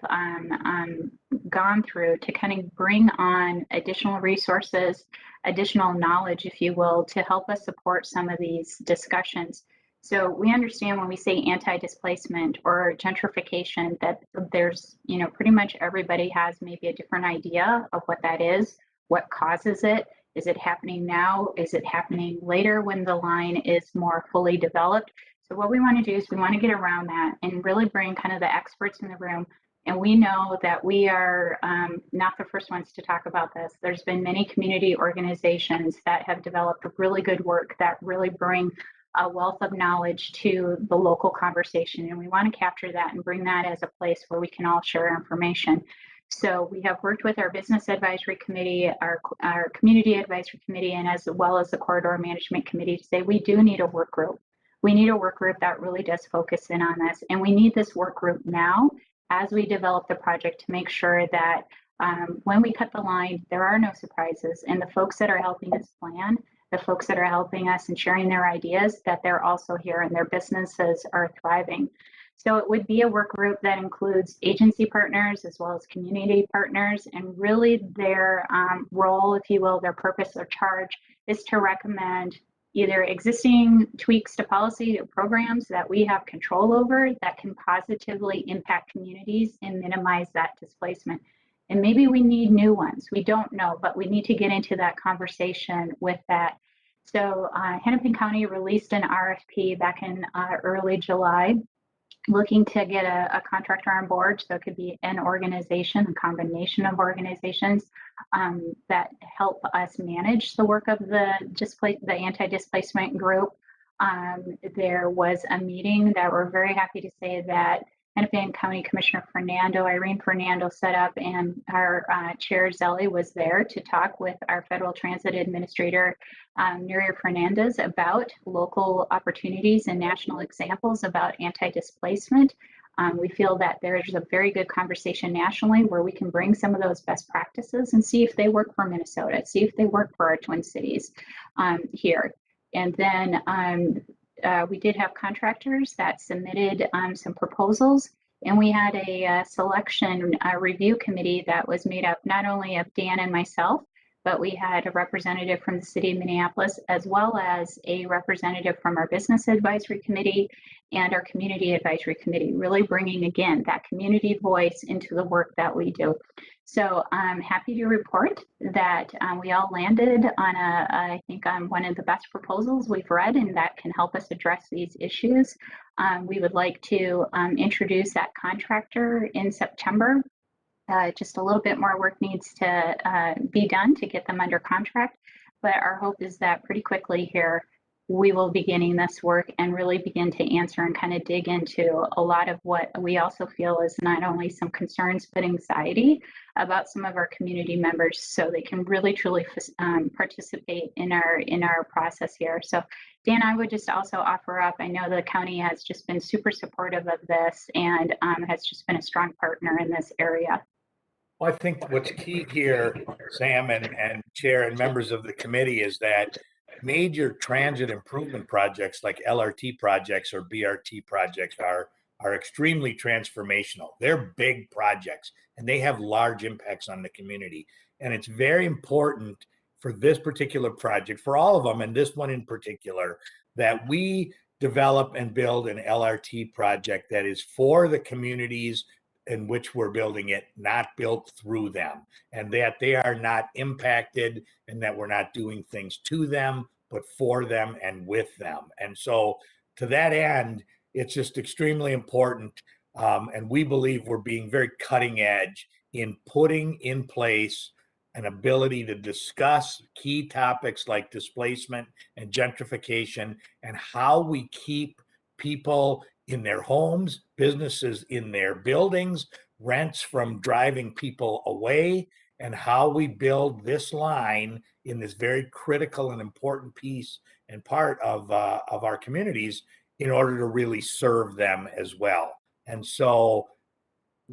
gone through to kind of bring on additional resources, additional knowledge, if you will, to help us support some of these discussions. So we understand when we say anti-displacement or gentrification that there's, pretty much everybody has maybe a different idea of what that is, what causes it. Is it happening now? Is it happening later when the line is more fully developed? So what we want to do is we want to get around that and really bring kind of the experts in the room. And we know that we are not the first ones to talk about this. There's been many community organizations that have developed really good work that really bring a wealth of knowledge to the local conversation. And we want to capture that and bring that as a place where we can all share information. So we have worked with our business advisory committee, our community advisory committee, and as well as the corridor management committee to say we do need a work group. We need a work group that really does focus in on this. And we need this work group now as we develop the project to make sure that when we cut the line, there are no surprises. And the folks that are helping us plan, the folks that are helping us and sharing their ideas, that they're also here and their businesses are thriving. So it would be a work group that includes agency partners as well as community partners, and really their role, if you will, their purpose or charge is to recommend either existing tweaks to policy or programs that we have control over that can positively impact communities and minimize that displacement. And maybe we need new ones, we don't know, but we need to get into that conversation with that. So Hennepin County released an RFP back in early July, looking to get a contractor on board. So it could be an organization, a combination of organizations that help us manage the work of the anti-displacement group. There was a meeting that we're very happy to say that Hennepin County Commissioner Irene Fernando set up, and our Chair Zelli was there to talk with our Federal Transit Administrator, Nuria Fernandez, about local opportunities and national examples about anti-displacement. We feel that there's a very good conversation nationally where we can bring some of those best practices and see if they work for Minnesota, see if they work for our Twin Cities here. And then we did have contractors that submitted some proposals, and we had a selection review committee that was made up not only of Dan and myself, but we had a representative from the city of Minneapolis, as well as a representative from our business advisory committee and our community advisory committee, really bringing, again, that community voice into the work that we do. So I'm happy to report that we all landed on I think on one of the best proposals we've read, and that can help us address these issues. We would like to introduce that contractor in September. Just a little bit more work needs to be done to get them under contract, but our hope is that pretty quickly here, we will be beginning this work and really begin to answer and kind of dig into a lot of what we also feel is not only some concerns, but anxiety about some of our community members, so they can really truly participate in our process here. So Dan, I would just also offer up, I know the county has just been super supportive of this and has just been a strong partner in this area. Well, I think what's key here, Sam and Chair and members of the committee, is that major transit improvement projects like LRT projects or BRT projects are extremely transformational. They're big projects and they have large impacts on the community. And it's very important for this particular project, for all of them, and this one in particular, that we develop and build an LRT project that is for the communities in which we're building it, not built through them, and that they are not impacted and that we're not doing things to them, but for them and with them. And so to that end, it's just extremely important. And we believe we're being very cutting edge in putting in place an ability to discuss key topics like displacement and gentrification and how we keep people in their homes, businesses in their buildings, rents from driving people away, and how we build this line in this very critical and important piece and part of our communities in order to really serve them as well. And so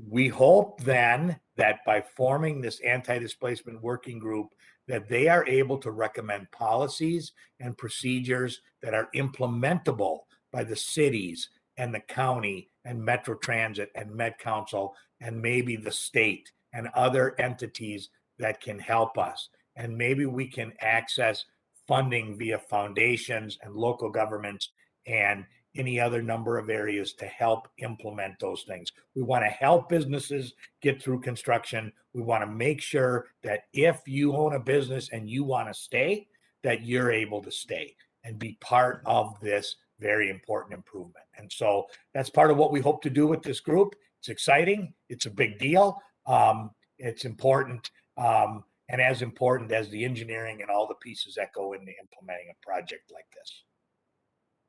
we hope then that by forming this anti-displacement working group, that they are able to recommend policies and procedures that are implementable by the cities and the county and Metro Transit and Met Council and maybe the state and other entities that can help us. And maybe we can access funding via foundations and local governments and any other number of areas to help implement those things. We want to help businesses get through construction. We want to make sure that if you own a business and you want to stay, that you're able to stay and be part of this very important improvement. And so that's part of what we hope to do with this group. It's exciting. It's a big deal. It's important. And as important as the engineering and all the pieces that go into implementing a project like this.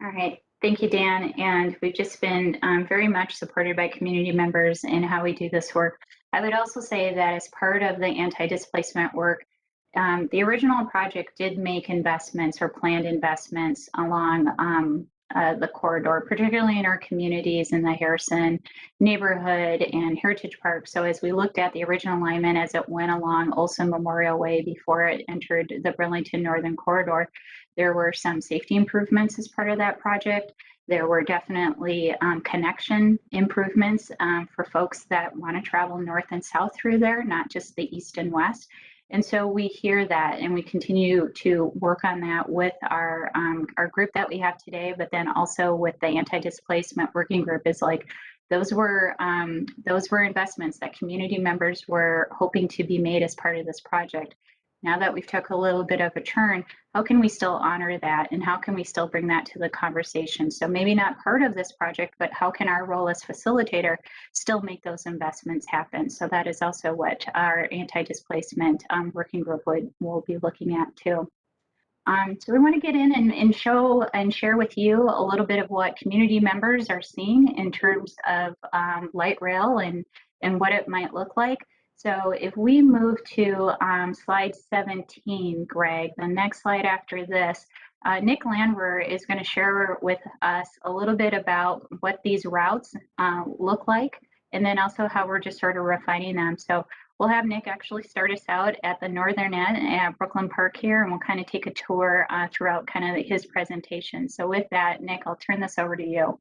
All right. Thank you, Dan. And we've just been very much supported by community members in how we do this work. I would also say that as part of the anti-displacement work, the original project did make investments or planned investments along the corridor, particularly in our communities in the Harrison neighborhood and Heritage Park. So as we looked at the original alignment as it went along Olson Memorial Way before it entered the Burlington Northern Corridor, there were some safety improvements as part of that project. There were definitely connection improvements for folks that want to travel north and south through there, not just the east and west. And so we hear that and we continue to work on that with our group that we have today, but then also with the anti-displacement working group is like, those were investments that community members were hoping to be made as part of this project. Now that we've took a little bit of a turn, how can we still honor that? And how can we still bring that to the conversation? So maybe not part of this project, but how can our role as facilitator still make those investments happen? So that is also what our anti-displacement working group will be looking at too. So we want to get in and show and share with you a little bit of what community members are seeing in terms of light rail and what it might look like. So if we move to slide 17, Greg, the next slide after this, Nick Landwehr is going to share with us a little bit about what these routes look like, and then also how we're just sort of refining them. So we'll have Nick actually start us out at the northern end at Brooklyn Park here, and we'll kind of take a tour throughout kind of his presentation. So with that, Nick, I'll turn this over to you.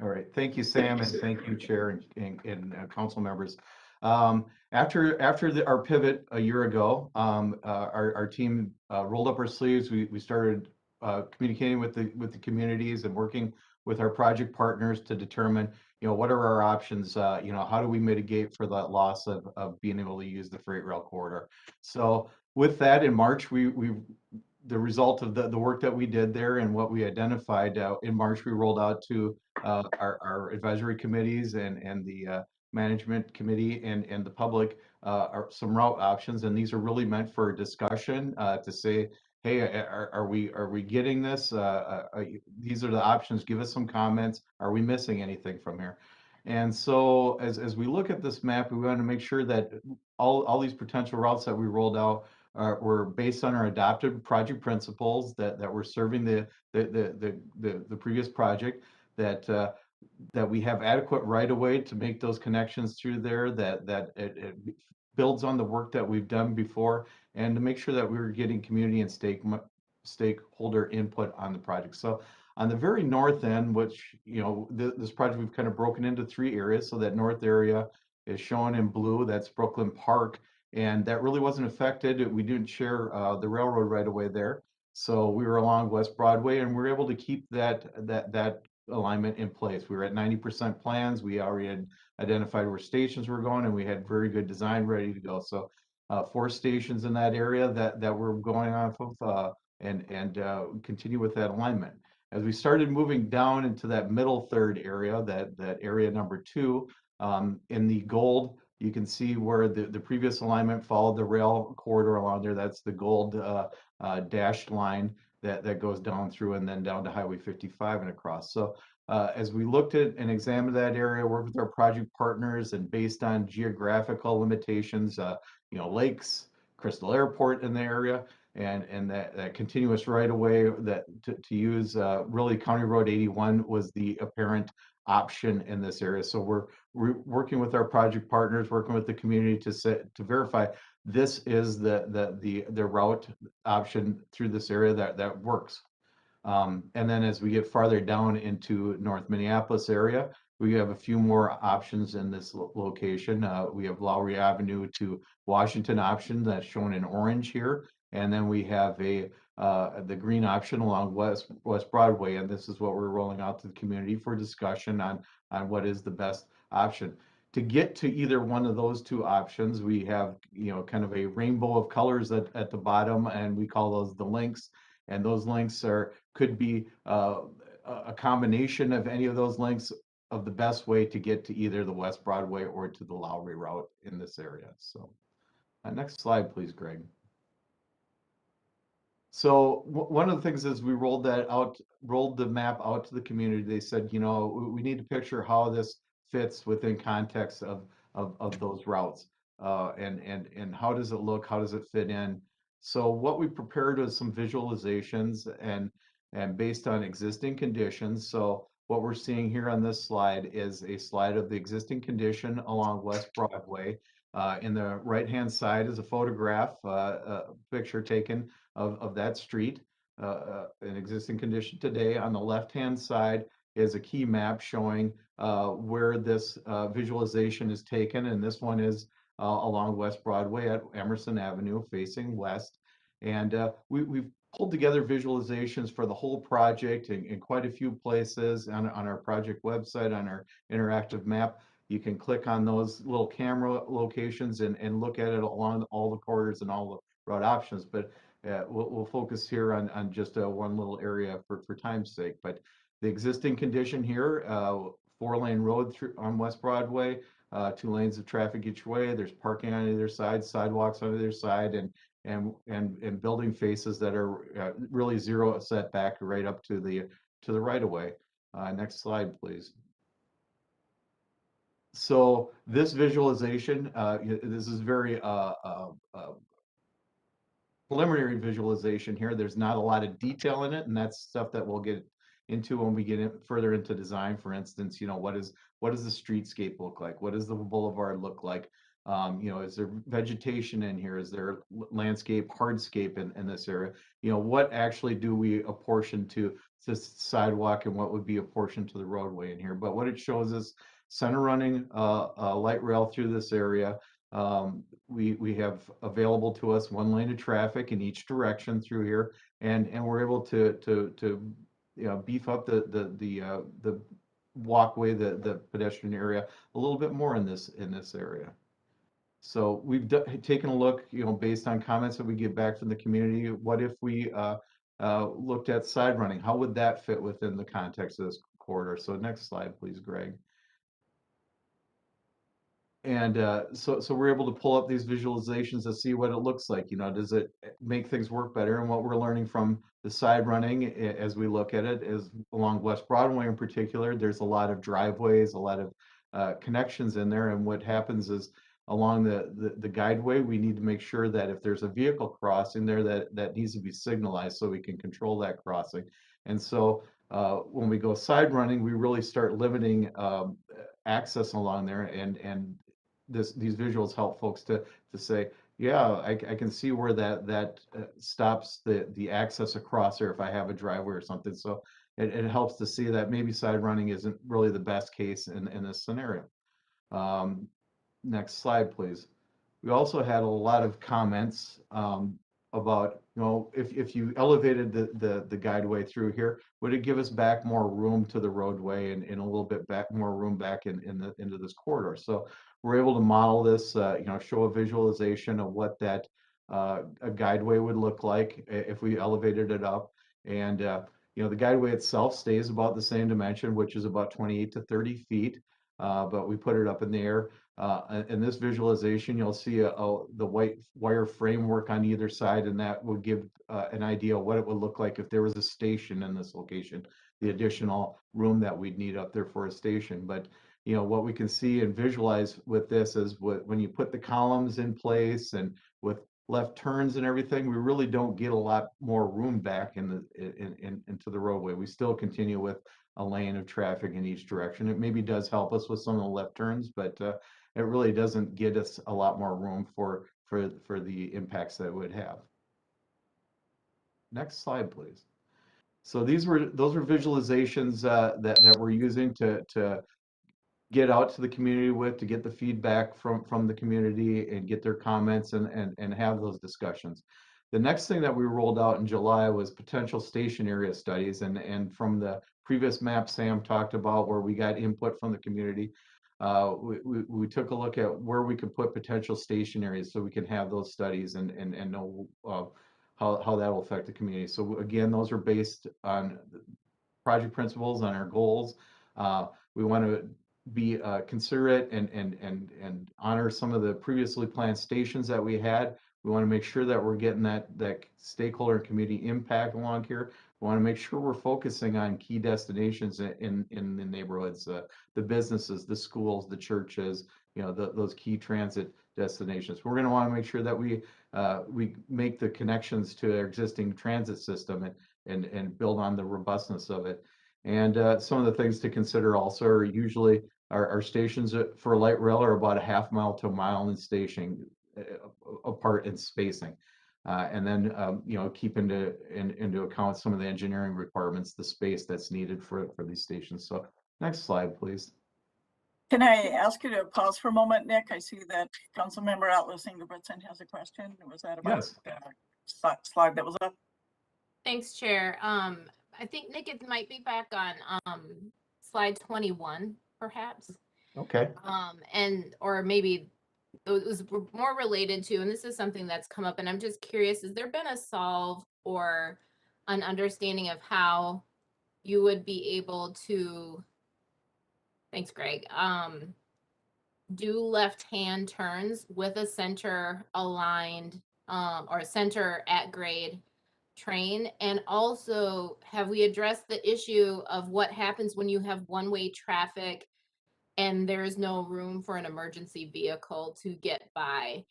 All right. Thank you, Sam, and thank you, Chair and council members. After our pivot a year ago, our team rolled up our sleeves. We started communicating with the communities and working with our project partners to determine, what are our options? How do we mitigate for that loss of being able to use the freight rail corridor? So with that, in March, the result of the work that we did there and what we identified in March, we rolled out to our advisory committees and the management committee and the public some route options, and these are really meant for discussion to say, hey, are we getting this? These are the options. Give us some comments. Are we missing anything from here? And so as we look at this map, we want to make sure that all these potential routes that we rolled out were based on our adopted project principles that were serving the previous project, that we have adequate right of way to make those connections through there, that it builds on the work that we've done before, and to make sure that we're getting community and stakeholder input on the project. So on the very north end, which, this project we've kind of broken into 3 areas. So that north area is shown in blue, that's Brooklyn Park, and that really wasn't affected. We didn't share the railroad right away there. So we were along West Broadway, and we were able to keep that alignment in place. We were at 90% plans. We already had identified where stations were going, and we had very good design ready to go. So 4 stations in that area that we're going off of, and continue with that alignment. As we started moving down into that middle third area, that area number 2, in the gold, you can see where the previous alignment followed the rail corridor along there. That's the gold dashed line that goes down through and then down to Highway 55 and across. So as we looked at and examined that area, worked with our project partners, and based on geographical limitations, lakes, Crystal Airport in the area, and that continuous right of way that to use, really County Road 81 was the apparent option in this area. So we're working with our project partners, working with the community to verify this is the route option through this area that works. And then as we get farther down into North Minneapolis area, we have a few more options in this location. We have Lowry Avenue to Washington option that's shown in orange here. And then we have the green option along West Broadway. And this is what we're rolling out to the community for discussion on what is the best option. To get to either one of those 2 options, we have, kind of a rainbow of colors at the bottom, and we call those the links. And those links could be a combination of any of those links of the best way to get to either the West Broadway or to the Lowry route in this area. So next slide, please, Greg. So one of the things is we rolled the map out to the community. They said, we need to picture how this fits within context of those routes, and how does it look? How does it fit in? So what we prepared was some visualizations and based on existing conditions. So what we're seeing here on this slide is a slide of the existing condition along West Broadway. In the right-hand side is a photograph, a picture taken of that street, an existing condition today. On the left-hand side is a key map showing where this visualization is taken, and this one is along West Broadway at Emerson Avenue facing west. And we've pulled together visualizations for the whole project in quite a few places on our project website, on our interactive map. You can click on those little camera locations and look at it along all the corridors and all the route options. But we'll focus here on just one little area for time's sake. But the existing condition here, 4-lane road through on West Broadway, 2 lanes of traffic each way. There's parking on either side, sidewalks on either side, and building faces that are really 0 setback right up to the right of way. Next slide, please. So this visualization, this is very preliminary visualization here. There's not a lot of detail in it, and that's stuff that we'll get into when we get further into design. For instance, what does the streetscape look like? What does the boulevard look like? Is there vegetation in here? Is there landscape, hardscape in this area? What actually do we apportion to this sidewalk, and what would be apportioned to the roadway in here? But what it shows us center running light rail through this area. We have available to us 1 lane of traffic in each direction through here, and we're able to beef up the walkway, the pedestrian area a little bit more in this area. So we've taken a look, based on comments that we get back from the community. What if we looked at side running? How would that fit within the context of this corridor? So next slide, please, Greg. And so we're able to pull up these visualizations to see what it looks like. Does it make things work better? And what we're learning from the side running as we look at it is along West Broadway in particular, there's a lot of driveways, a lot of connections in there. And what happens is along the guideway, we need to make sure that if there's a vehicle crossing there, that needs to be signalized so we can control that crossing. And so when we go side running, we really start limiting access along there, and these visuals help folks to say, yeah, I can see where that stops the access across there if I have a driveway or something. So it helps to see that maybe side running isn't really the best case in this scenario. Next slide, please. We also had a lot of comments about, if you elevated the guideway through here, would it give us back more room to the roadway and a little bit more room back into this corridor? So we're able to model this, show a visualization of what that a guideway would look like if we elevated it up. And the guideway itself stays about the same dimension, which is about 28 to 30 feet, but we put it up in the air. In this visualization, you'll see the white wire framework on either side, and that would give an idea of what it would look like if there was a station in this location, the additional room that we'd need up there for a station. But what we can see and visualize with this is when you put the columns in place and with left turns and everything, we really don't get a lot more room back into the roadway. We still continue with a lane of traffic in each direction. It maybe does help us with some of the left turns, but it really doesn't get us a lot more room for the impacts that it would have. Next slide, please. So those were visualizations that we're using to get out to the community to get the feedback from the community and get their comments and have those discussions. The next thing that we rolled out in July was potential station area studies, and from the previous map Sam talked about where we got input from the community, we took a look at where we could put potential station areas so we can have those studies and know how that will affect the community. So again, those are based on project principles, on our goals. We want to be considerate and honor some of the previously planned stations that we had. We want to make sure that we're getting that stakeholder and community impact along here. We want to make sure we're focusing on key destinations in the neighborhoods, the businesses, the schools, the churches, those key transit destinations. We're going to want to make sure that we make the connections to our existing transit system and build on the robustness of it. And some of the things to consider also are usually our stations for light rail are about a half mile to a mile in station apart in spacing. And then, keep into account some of the engineering requirements, the space that's needed for these stations. So next slide, please. Can I ask you to pause for a moment, Nick? I see that Councilmember Atlas Ingebrigtsen has a question. Was that about the slide that was up? Thanks, Chair. I think Nick, it might be back on slide 21, perhaps. Okay. Or maybe it was more related to, and this is something that's come up, and I'm just curious, has there been a solve or an understanding of how you would be able to, thanks, Greg, do left-hand turns with a center aligned or center at grade train? And also, have we addressed the issue of what happens when you have one-way traffic and there is no room for an emergency vehicle to get by?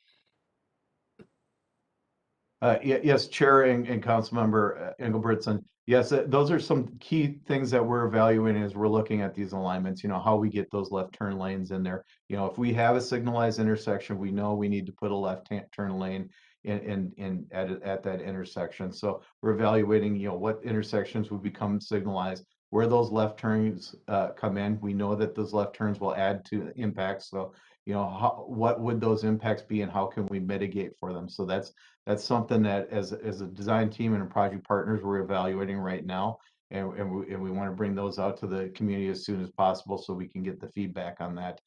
Yes, Chair and Councilmember Engelbretson. Yes, those are some key things that we're evaluating as we're looking at these alignments, how we get those left turn lanes in there. If we have a signalized intersection, we know we need to put a left turn lane at that intersection. So we're evaluating, what intersections would become signalized, where those left turns come in. We know that those left turns will add to impacts. So, you know, what would those impacts be and how can we mitigate for them? So that's something that as a design team and project partners, we're evaluating right now. And we want to bring those out to the community as soon as possible so we can get the feedback on that.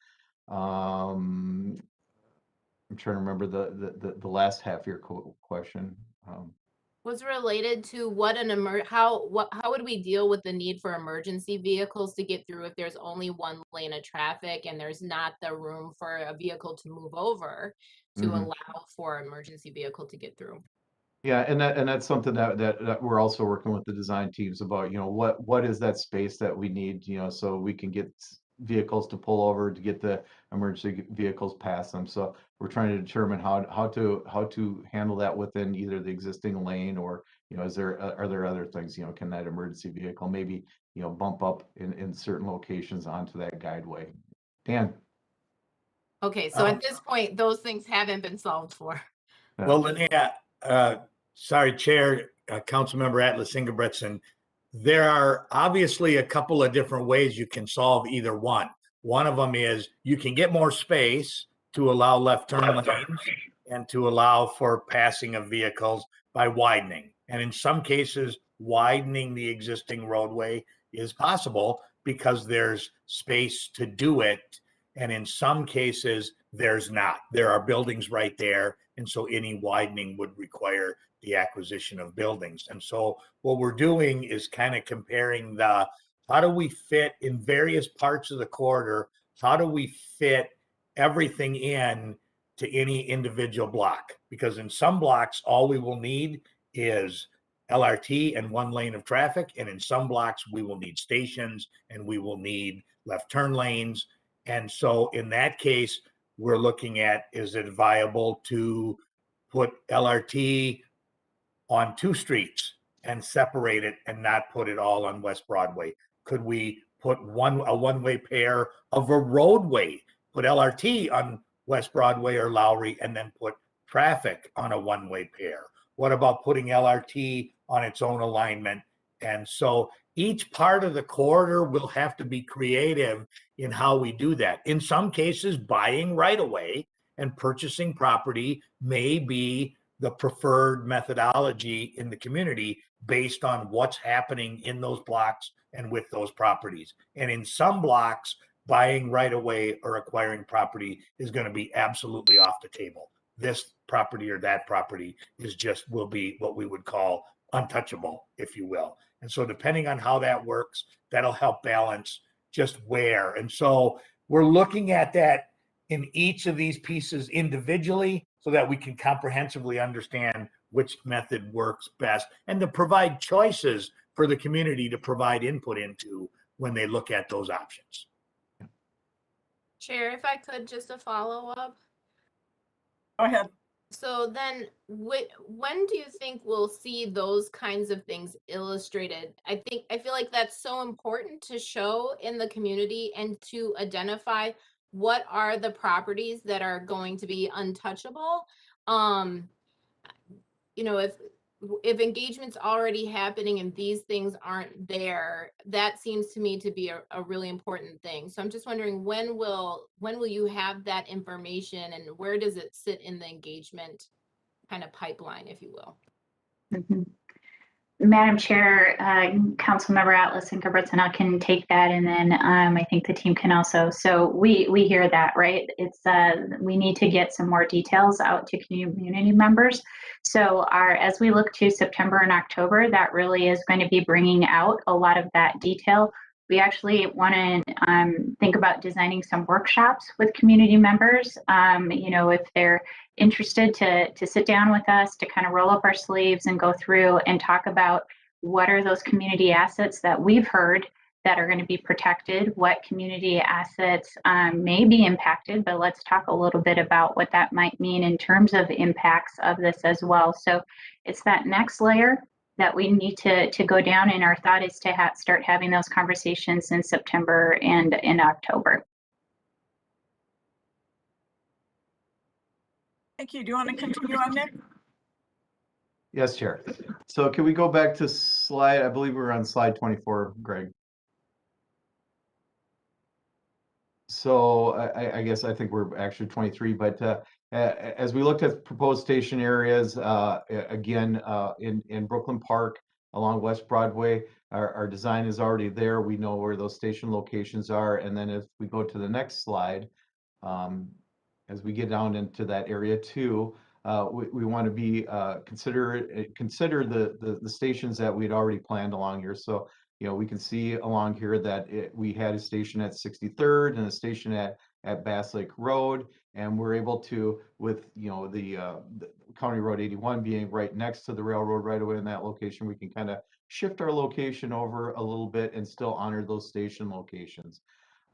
I'm trying to remember the last half of your question. Was related to what how would we deal with the need for emergency vehicles to get through if there's only one lane of traffic and there's not the room for a vehicle to move over to allow for an emergency vehicle to get through? Yeah, and that's something that we're also working with the design teams about, you know, what is that space that we need, you know, so we can get vehicles to pull over to get the emergency vehicles past them. So we're trying to determine how to handle that within either the existing lane or, you know, are there other things, you know, can that emergency vehicle maybe, you know, bump up in certain locations onto that guideway? Dan. Okay, so at this point, those things haven't been solved for. Well, Linnea, sorry, Chair, Councilmember Atlas Ingebretson, there are obviously a couple of different ways you can solve either one. One of them is you can get more space to allow left turn lanes and to allow for passing of vehicles by widening. And in some cases, widening the existing roadway is possible because there's space to do it. And in some cases, there's not. There are buildings right there. And so any widening would require the acquisition of buildings. And so what we're doing is kind of comparing how do we fit in various parts of the corridor? How do we fit everything in to any individual block? Because in some blocks, all we will need is LRT and one lane of traffic. And in some blocks, we will need stations and we will need left turn lanes. And so in that case, we're looking at, is it viable to put LRT on 2 streets and separate it and not put it all on West Broadway? Could we put a one-way pair of a roadway, put LRT on West Broadway or Lowry and then put traffic on a one-way pair? What about putting LRT on its own alignment? And so each part of the corridor will have to be creative in how we do that. In some cases, buying right away and purchasing property may be the preferred methodology in the community based on what's happening in those blocks and with those properties. And in some blocks, buying right away or acquiring property is going to be absolutely off the table. This property or that property will be what we would call untouchable, if you will. And so depending on how that works, that'll help balance just where. And so we're looking at that in each of these pieces individually so that we can comprehensively understand which method works best and to provide choices for the community to provide input into when they look at those options. Chair, if I could, just a follow-up. Go ahead. So then when do you think we'll see those kinds of things illustrated? I feel like that's so important to show in the community and to identify what are the properties that are going to be untouchable. You know, if engagement's already happening and these things aren't there, that seems to me to be a really important thing. So I'm just wondering, when will you have that information and where does it sit in the engagement kind of pipeline, if you will? Madam Chair, Councilmember Atlas Ingebretson, I can take that, and then I think the team can also. So we hear that, right? It's we need to get some more details out to community members. So as we look to September and October, that really is going to be bringing out a lot of that detail. We actually want to think about designing some workshops with community members. You know, if they're interested to sit down with us, to kind of roll up our sleeves and go through and talk about what are those community assets that we've heard that are going to be protected, what community assets may be impacted, but let's talk a little bit about what that might mean in terms of impacts of this as well. So it's that next layer that we need to go down, and our thought is to start having those conversations in September and in October. Thank you. Do you want to continue on, Nick? Yes, Chair. So can we go back to slide, I believe we're on slide 24, Greg. So I guess I think we're actually 23, but as we looked at proposed station areas, again, in Brooklyn Park along West Broadway, our design is already there. We know where those station locations are. And then if we go to the next slide, as we get down into that area too, we want to be consider the stations that we'd already planned along here. So we can see along here that we had a station at 63rd and a station at Bass Lake Road, and we're able to, with the County Road 81 being right next to the railroad right away in that location, we can kind of shift our location over a little bit and still honor those station locations.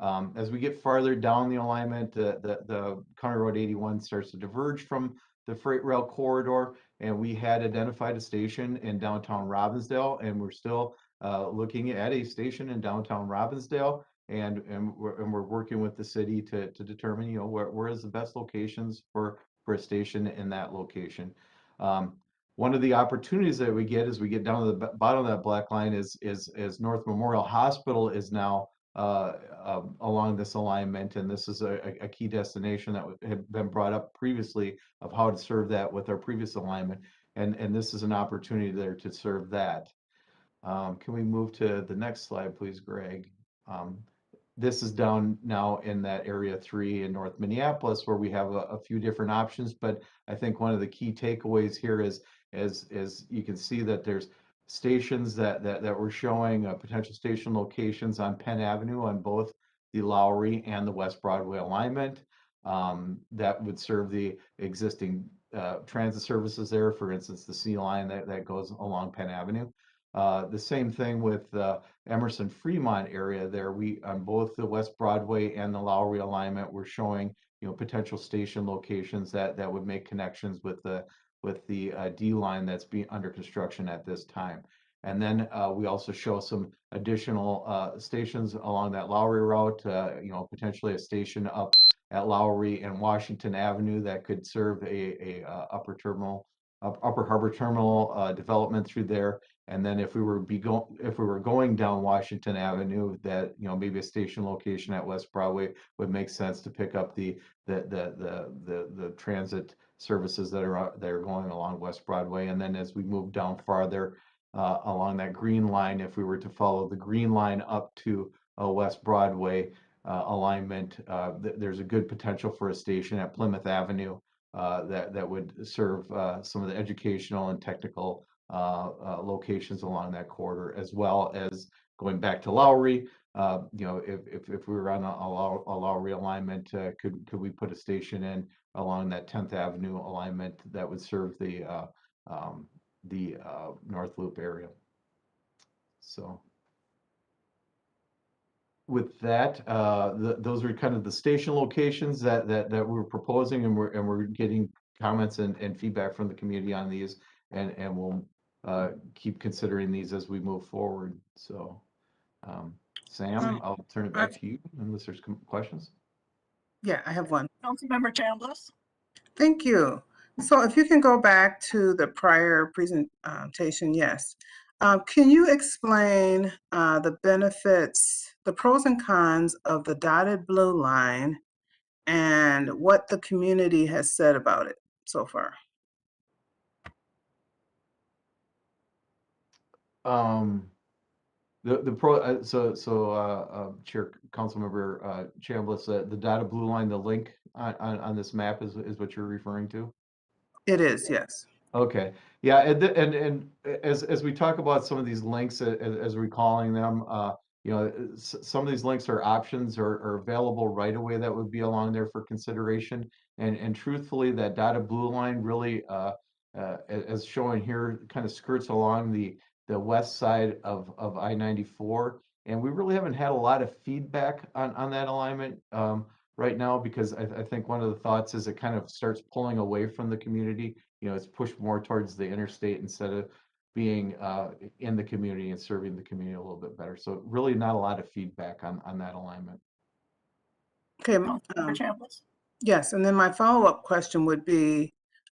As we get farther down the alignment, the County Road 81 starts to diverge from the freight rail corridor, and we had identified a station in downtown Robbinsdale, and we're still looking at a station in downtown Robbinsdale, and we're working with the city to determine where is the best locations for a station in that location. One of the opportunities that we get as we get down to the bottom of that black line is North Memorial Hospital is now along this alignment, and this is a key destination that had been brought up previously of how to serve that with our previous alignment, and this is an opportunity there to serve that. Can we move to the next slide, please, Greg? This is down now in that area 3 in North Minneapolis, where we have a few different options, but I think one of the key takeaways here is you can see that there's stations that we're showing potential station locations on Penn Avenue on both the Lowry and the West Broadway alignment that would serve the existing transit services there, for instance, the C line that goes along Penn Avenue. The same thing with the Emerson Fremont area there. We on both the West Broadway and the Lowry alignment, we're showing potential station locations that would make connections with the D line that's being under construction at this time. And then we also show some additional stations along that Lowry route, potentially a station up at Lowry and Washington Avenue that could serve a upper harbor terminal development through there. And then if we were going down Washington Avenue, that maybe a station location at West Broadway would make sense to pick up the transit services that are going along West Broadway. And then as we move down farther along that green line, if we were to follow the green line up to West Broadway alignment, there's a good potential for a station at Plymouth Avenue that would serve some of the educational and technical locations along that corridor, as well as going back to Lowry. If we were on a Lowry alignment, could we put a station in along that 10th Avenue alignment that would serve the North Loop area? So with that, those are kind of the station locations that we're proposing, and we're getting comments and feedback from the community on these, and we'll keep considering these as we move forward. So Sam, I'll turn it back to you unless there's questions. Yeah, I have one. Councilmember Chambliss. Thank you. So if you can go back to the prior presentation, yes. Can you explain the benefits, the pros and cons of the dotted blue line and what the community has said about it so far? Chair Councilmember Chambliss, the dotted blue line, the link on this map is what you're referring to? It is, yes. Okay, yeah, and as we talk about some of these links, as we're calling them, some of these links are options or available right away that would be along there for consideration. And truthfully, that dotted blue line really, as shown here, kind of skirts along the west side of I-94, and we really haven't had a lot of feedback on that alignment right now, because I think one of the thoughts is it kind of starts pulling away from the community. It's pushed more towards the interstate instead of being in the community and serving the community a little bit better. So really not a lot of feedback on that alignment. Okay. Yes, and then my follow-up question would be,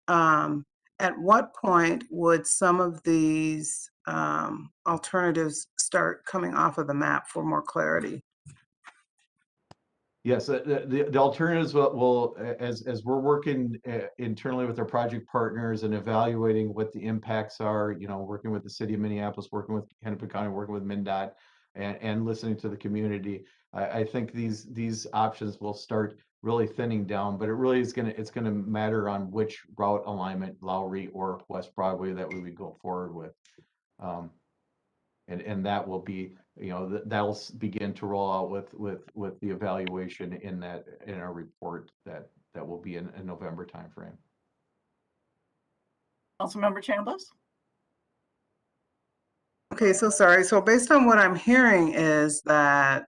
at what point would some of these alternatives start coming off of the map for more clarity? Yes, the alternatives will as we're working internally with our project partners and evaluating what the impacts are, you know, working with the city of Minneapolis, working with Hennepin County, working with MnDOT, and listening to the community. I think these options will start really thinning down, but it really is it's gonna matter on which route alignment, Lowry or West Broadway, that we would go forward with. And that will be, you know, that'll begin to roll out with the evaluation in our report that will be in a November timeframe. Councilmember Chambliss? Okay, so sorry. So based on what I'm hearing is that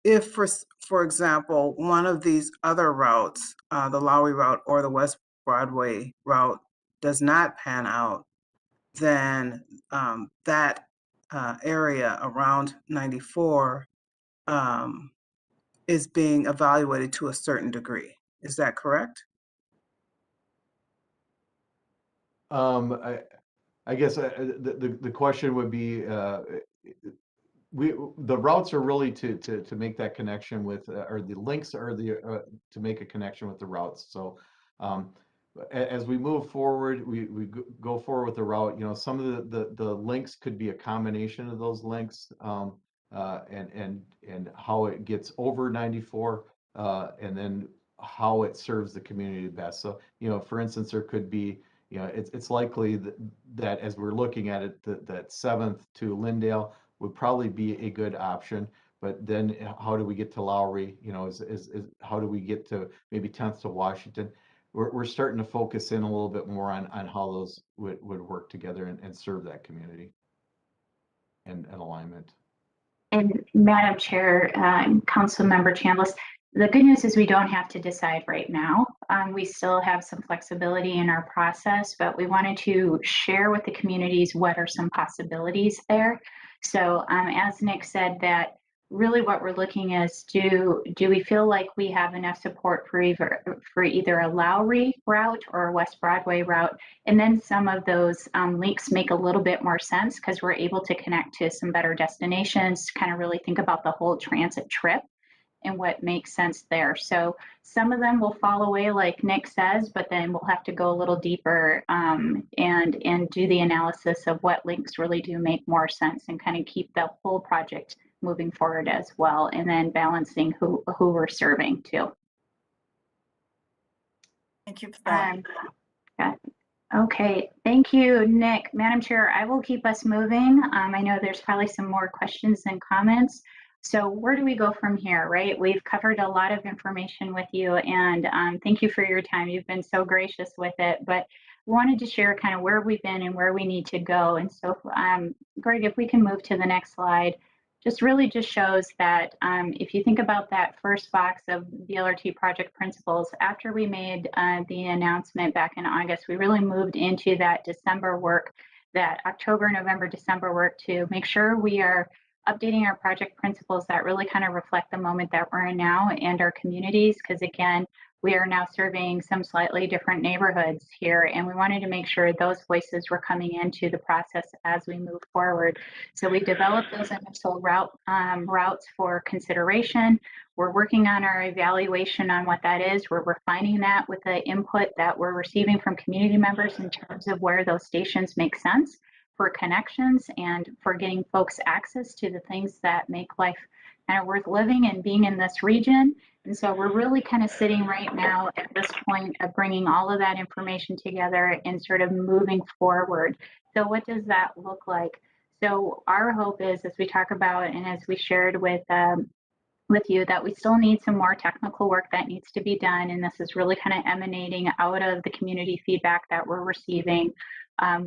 if, for example, one of these other routes, the Lowry route or the West Broadway route, does not pan out, then that area around 94 is being evaluated to a certain degree. Is that correct? I guess the question would be, the routes are really to make that connection with, or the links are to make a connection with the routes. So as we move forward, we go forward with the route. You know, some of the links could be a combination of those links, and how it gets over 94, and then how it serves the community best. So, you know, for instance, there could be, you know, it's likely that as we're looking at it, that 7th to Lyndale would probably be a good option. But then how do we get to Lowry? You know, how do we get to maybe 10th to Washington? We're starting to focus in a little bit more on how those would work together and serve that community and alignment. And Madam Chair, Council Member Chambliss, the good news is we don't have to decide right now. We still have some flexibility in our process, but we wanted to share with the communities what are some possibilities there. So as Nick said, that really what we're looking is, do we feel like we have enough support for either a Lowry route or a West Broadway route? And then some of those links make a little bit more sense because we're able to connect to some better destinations, to kind of really think about the whole transit trip and what makes sense there. So some of them will fall away like Nick says, but then we'll have to go a little deeper and do the analysis of what links really do make more sense and kind of keep the whole project moving forward as well, and then balancing who we're serving too. Thank you for that. Okay, thank you, Nick. Madam Chair, I will keep us moving. I know there's probably some more questions and comments. So where do we go from here, right? We've covered a lot of information with you, and thank you for your time. You've been so gracious with it, but wanted to share kind of where we've been and where we need to go. And so, Greg, if we can move to the next slide, just really just shows that if you think about that first box of the LRT project principles, after we made the announcement back in August, we really moved into that December work, that October, November, December work to make sure we are updating our project principles that really kind of reflect the moment that we're in now and our communities, because again, we are now serving some slightly different neighborhoods here, and we wanted to make sure those voices were coming into the process as we move forward. So we developed those initial routes for consideration. We're working on our evaluation on what that is. We're refining that with the input that we're receiving from community members in terms of where those stations make sense for connections and for getting folks access to the things that make life kind of worth living and being in this region. And so we're really kind of sitting right now at this point of bringing all of that information together and sort of moving forward. So what does that look like? So our hope is, as we talk about and as we shared with you, that we still need some more technical work that needs to be done. And this is really kind of emanating out of the community feedback that we're receiving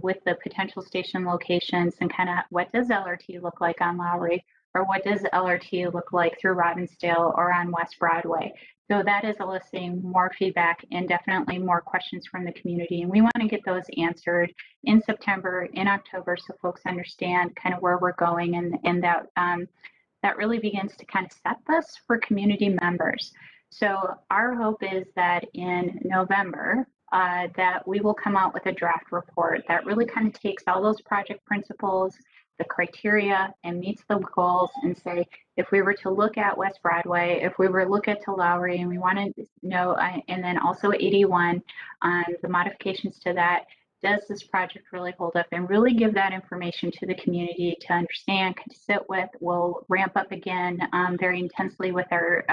with the potential station locations and kind of what does LRT look like on Lowry, or what does LRT look like through Robbinsdale or on West Broadway. So that is eliciting more feedback and definitely more questions from the community. And we want to get those answered in September, in October, so folks understand kind of where we're going, and that that really begins to kind of set this for community members. So our hope is that in November, that we will come out with a draft report that really kind of takes all those project principles the criteria and meets the goals, and say, if we were to look at West Broadway, if we were to look at Lowry, and we want to know, and then also 81, the modifications to that, does this project really hold up, and really give that information to the community to understand, to sit with. We'll ramp up again very intensely with our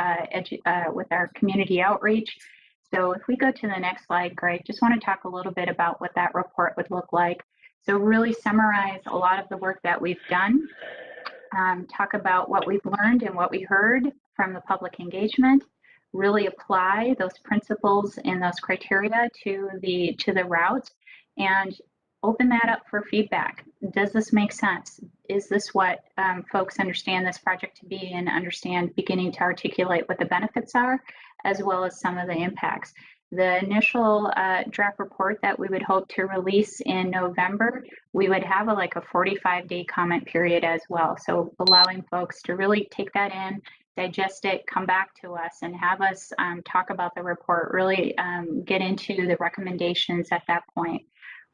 community outreach. So if we go to the next slide, Greg, just want to talk a little bit about what that report would look like. So really summarize a lot of the work that we've done, talk about what we've learned and what we heard from the public engagement, really apply those principles and those criteria to the routes, and open that up for feedback. Does this make sense? Is this what folks understand this project to be, and understand, beginning to articulate what the benefits are, as well as some of the impacts? The initial draft report that we would hope to release in November, we would have a 45-day comment period as well. So allowing folks to really take that in, digest it, come back to us, and have us talk about the report, really get into the recommendations at that point.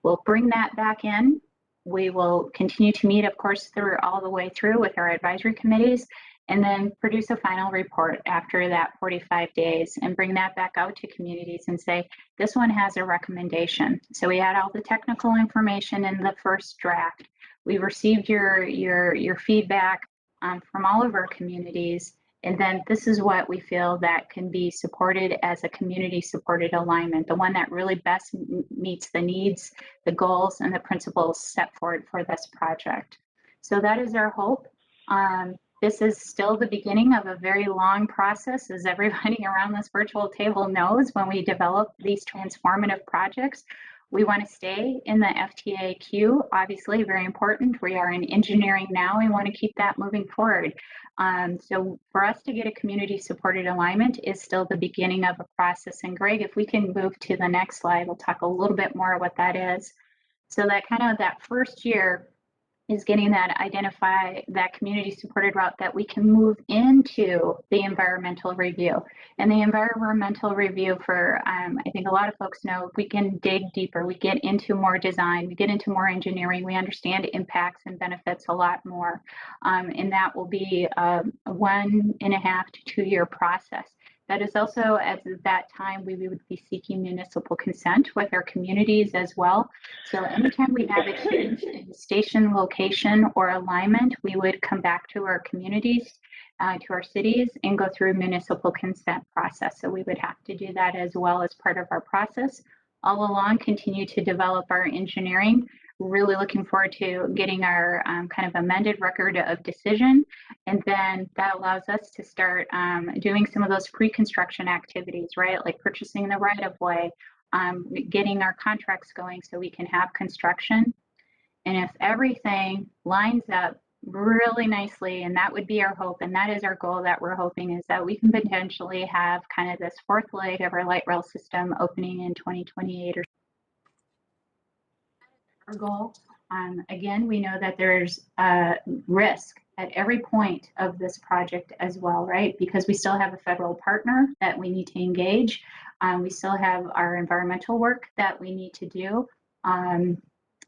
We'll bring that back in. We will continue to meet, of course, all the way through with our advisory committees, and then produce a final report after that 45 days and bring that back out to communities and say, this one has a recommendation. So we had all the technical information in the first draft. We received your feedback from all of our communities. And then this is what we feel that can be supported as a community supported alignment, the one that really best meets the needs, the goals, and the principles set forward for this project. So that is our hope. This is still the beginning of a very long process, as everybody around this virtual table knows. When we develop these transformative projects, we want to stay in the FTA queue, obviously very important. We are in engineering now. We want to keep that moving forward. So for us to get a community supported alignment is still the beginning of a process. And Greg, if we can move to the next slide, we'll talk a little bit more what that is. So that first year is getting that community supported route that we can move into the environmental review. And the environmental review, for I think a lot of folks know, we can dig deeper, we get into more design, we get into more engineering, we understand impacts and benefits a lot more. And that will be a 1.5 to 2 year process. That is also, at that time, we would be seeking municipal consent with our communities as well. So anytime we have a change in station location or alignment, we would come back to our communities, to our cities, and go through a municipal consent process. So we would have to do that as well as part of our process. All along, continue to develop our engineering. Really looking forward to getting our kind of amended record of decision. And then that allows us to start doing some of those pre-construction activities, right? Like purchasing the right of way, getting our contracts going so we can have construction. And if everything lines up really nicely, and that would be our hope, and that is our goal that we're hoping, is that we can potentially have kind of this fourth leg of our light rail system opening in 2028 or our goal. Again, we know that there's risk at every point of this project as well, right? Because we still have a federal partner that we need to engage. We still have our environmental work that we need to do.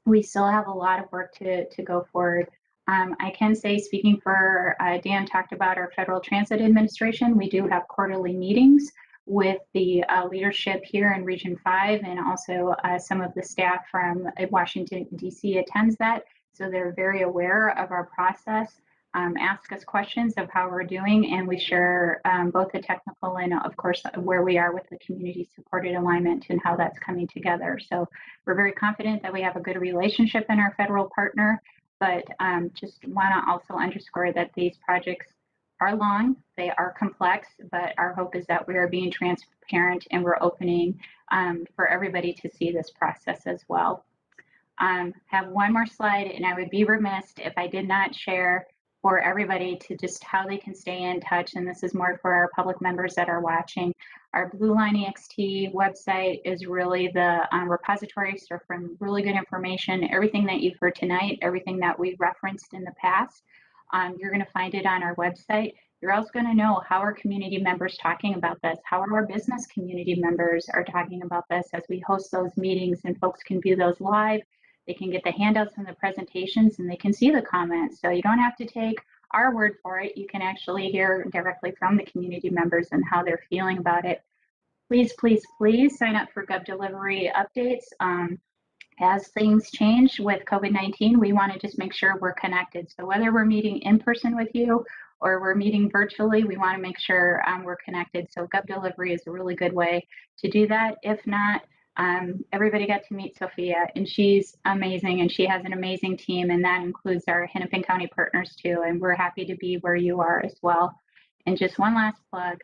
We still have a lot of work to go forward. I can say, speaking for Dan talked about our Federal Transit Administration, we do have quarterly meetings with the leadership here in Region 5, and also some of the staff from Washington, D.C. attends that. So they're very aware of our process, ask us questions of how we're doing, and we share both the technical and, of course, where we are with the community supported alignment and how that's coming together. So we're very confident that we have a good relationship in our federal partner, but just want to also underscore that these projects are long, they are complex, but our hope is that we are being transparent and we're opening for everybody to see this process as well. Have one more slide, and I would be remiss if I did not share for everybody to just how they can stay in touch. And this is more for our public members that are watching. Our Blue Line EXT website is really the repository for really good information. Everything that you've heard tonight, everything that we referenced in the past, you're going to find it on our website. You're also going to know how our community members talking about this, how our business community members are talking about this as we host those meetings, and folks can view those live. They can get the handouts and the presentations, and they can see the comments. So you don't have to take our word for it. You can actually hear directly from the community members and how they're feeling about it. Please, please, please sign up for Gov Delivery updates. As things change with COVID-19, we want to just make sure we're connected. So whether we're meeting in person with you or we're meeting virtually, we want to make sure we're connected. So Gov Delivery is a really good way to do that. If not, everybody got to meet Sophia, and she's amazing, and she has an amazing team, and that includes our Hennepin County partners too. And we're happy to be where you are as well. And just one last plug,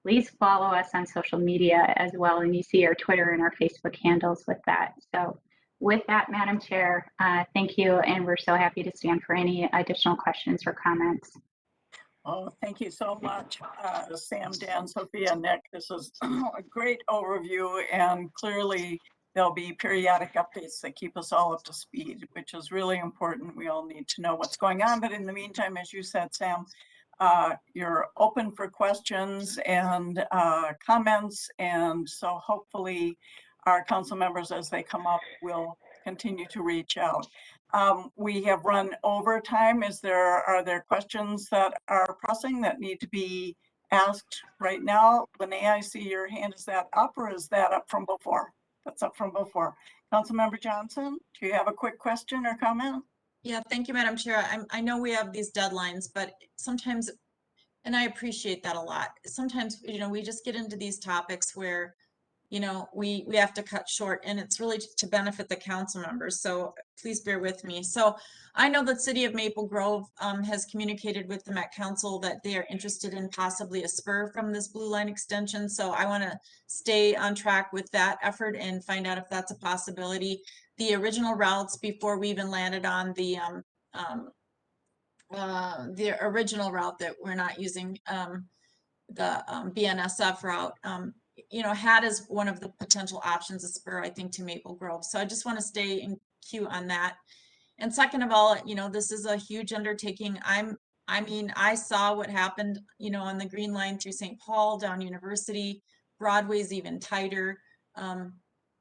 please follow us on social media as well. And you see our Twitter and our Facebook handles with that. So with that, Madam Chair, thank you. And we're so happy to stand for any additional questions or comments. Oh, thank you so much, Sam, Dan, Sophia, Nick. This was a great overview, and clearly there'll be periodic updates that keep us all up to speed, which is really important. We all need to know what's going on. But in the meantime, as you said, Sam, you're open for questions and comments. And so hopefully our council members, as they come up, will continue to reach out. We have run over time. Are there questions that are pressing that need to be asked right now? Lene, I see your hand. Is that up, or is that up from before? That's up from before. Councilmember Johnson, do you have a quick question or comment? Yeah, thank you, Madam Chair. I know we have these deadlines, but sometimes, and I appreciate that a lot. Sometimes, we just get into these topics where, we have to cut short, and it's really to benefit the council members. So please bear with me. So I know that City of Maple Grove has communicated with the Met Council that they are interested in possibly a spur from this Blue Line extension. So I want to stay on track with that effort and find out if that's a possibility. The original routes, before we even landed on the original route that we're not using, the BNSF route, had as one of the potential options a spur, I think, to Maple Grove. So I just want to stay in queue on that. And second of all, this is a huge undertaking. I saw what happened, on the Green Line through St. Paul, down University. Broadway's even tighter.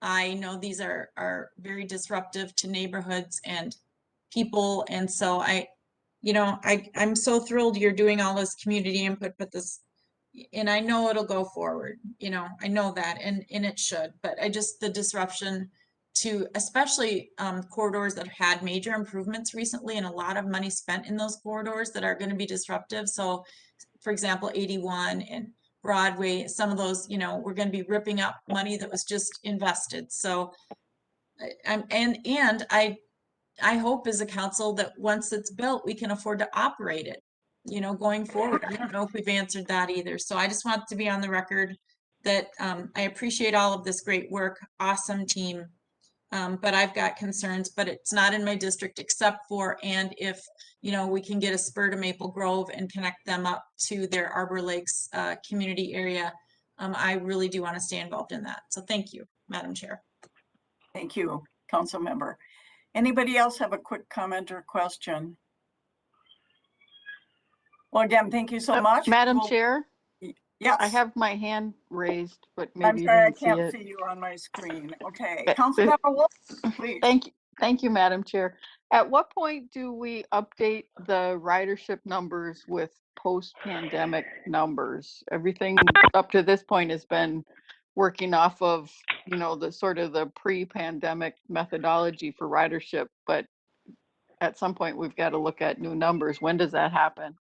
I know these are very disruptive to neighborhoods and people. And so I'm so thrilled you're doing all this community input, but and I know it'll go forward, I know that, and it should, but the disruption to especially corridors that have had major improvements recently, and a lot of money spent in those corridors that are going to be disruptive. So for example, 81 and Broadway, some of those, we're going to be ripping up money that was just invested. So I hope as a council that once it's built, we can afford to operate it, going forward. I don't know if we've answered that either. So I just want to be on the record that I appreciate all of this great work, awesome team, but I've got concerns, but it's not in my district except for, and if, we can get a spur to Maple Grove and connect them up to their Arbor Lakes community area, I really do want to stay involved in that. So thank you, Madam Chair. Thank you, Council Member. Anybody else have a quick comment or question? Well, again, thank you so much. Madam Chair? Yes. I have my hand raised, but maybe I'm sorry, I can't it. see you on my screen. Okay, Councilmember Wolf, please. Thank you, Madam Chair. At what point do we update the ridership numbers with post-pandemic numbers? Everything up to this point has been working off of, the sort of the pre-pandemic methodology for ridership, but at some point we've got to look at new numbers. When does that happen?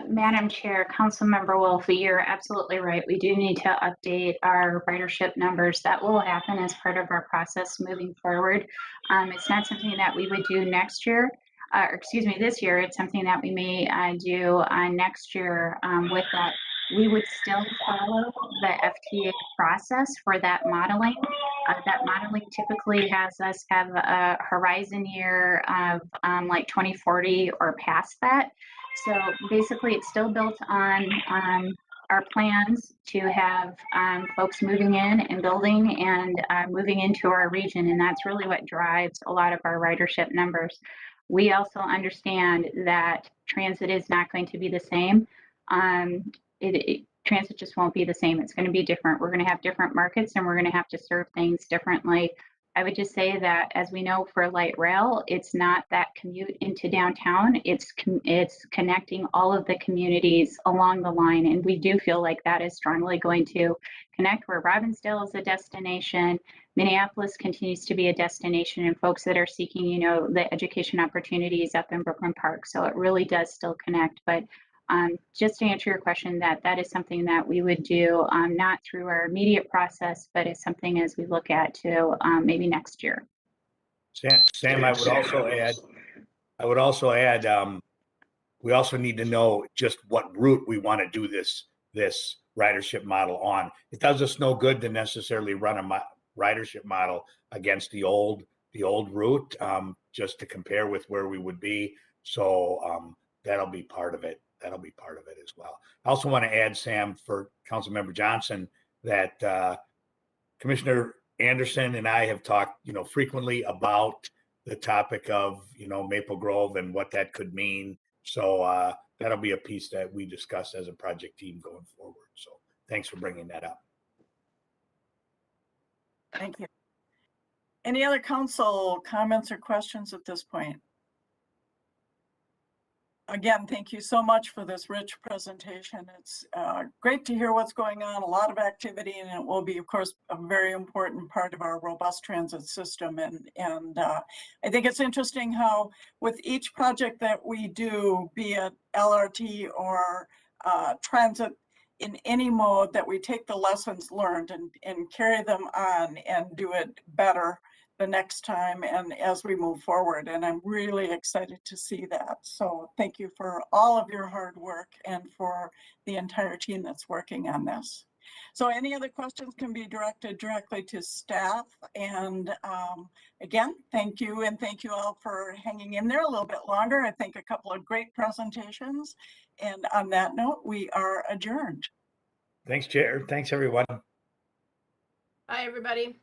Madam Chair, Councilmember Wolf, you're absolutely right. We do need to update our ridership numbers. That will happen as part of our process moving forward. It's not something that we would do next year, this year. It's something that we may do next year. With that, we would still follow the FTA process for that modeling. That modeling typically has us have a horizon year of like 2040 or past that. So basically, it's still built on our plans to have folks moving in and building and moving into our region, and that's really what drives a lot of our ridership numbers. We also understand that transit is not going to be the same. Transit just won't be the same. It's going to be different. We're going to have different markets, and we're going to have to serve things differently. I would just say that, as we know, for light rail, it's not that commute into downtown. It's connecting all of the communities along the line, and we do feel like that is strongly going to connect where Robbinsdale is a destination. Minneapolis continues to be a destination, and folks that are seeking, you know, the education opportunities up in Brooklyn Park. So it really does still connect. But just to answer your question, that is something that we would do, not through our immediate process, but it's something as we look at to maybe next year. Sam, I would also add, we also need to know just what route we want to do this ridership model on. It does us no good to necessarily run a ridership model against the old route, just to compare with where we would be. So that'll be part of it. That'll be part of it as well. I also want to add, Sam, for Councilmember Johnson, that Commissioner Anderson and I have talked, you know, frequently about the topic of, you know, Maple Grove and what that could mean. So that'll be a piece that we discuss as a project team going forward. So thanks for bringing that up. Thank you. Any other council comments or questions at this point? Again, thank you so much for this rich presentation. It's great to hear what's going on, a lot of activity, and it will be, of course, a very important part of our robust transit system. And I think it's interesting how with each project that we do, be it LRT or transit in any mode, that we take the lessons learned and carry them on and do it better the next time and as we move forward. And I'm really excited to see that. So thank you for all of your hard work and for the entire team that's working on this. So any other questions can be directed directly to staff. And again, thank you. And thank you all for hanging in there a little bit longer. I think a couple of great presentations. And on that note, we are adjourned. Thanks, Chair. Thanks, everyone. Bye, everybody.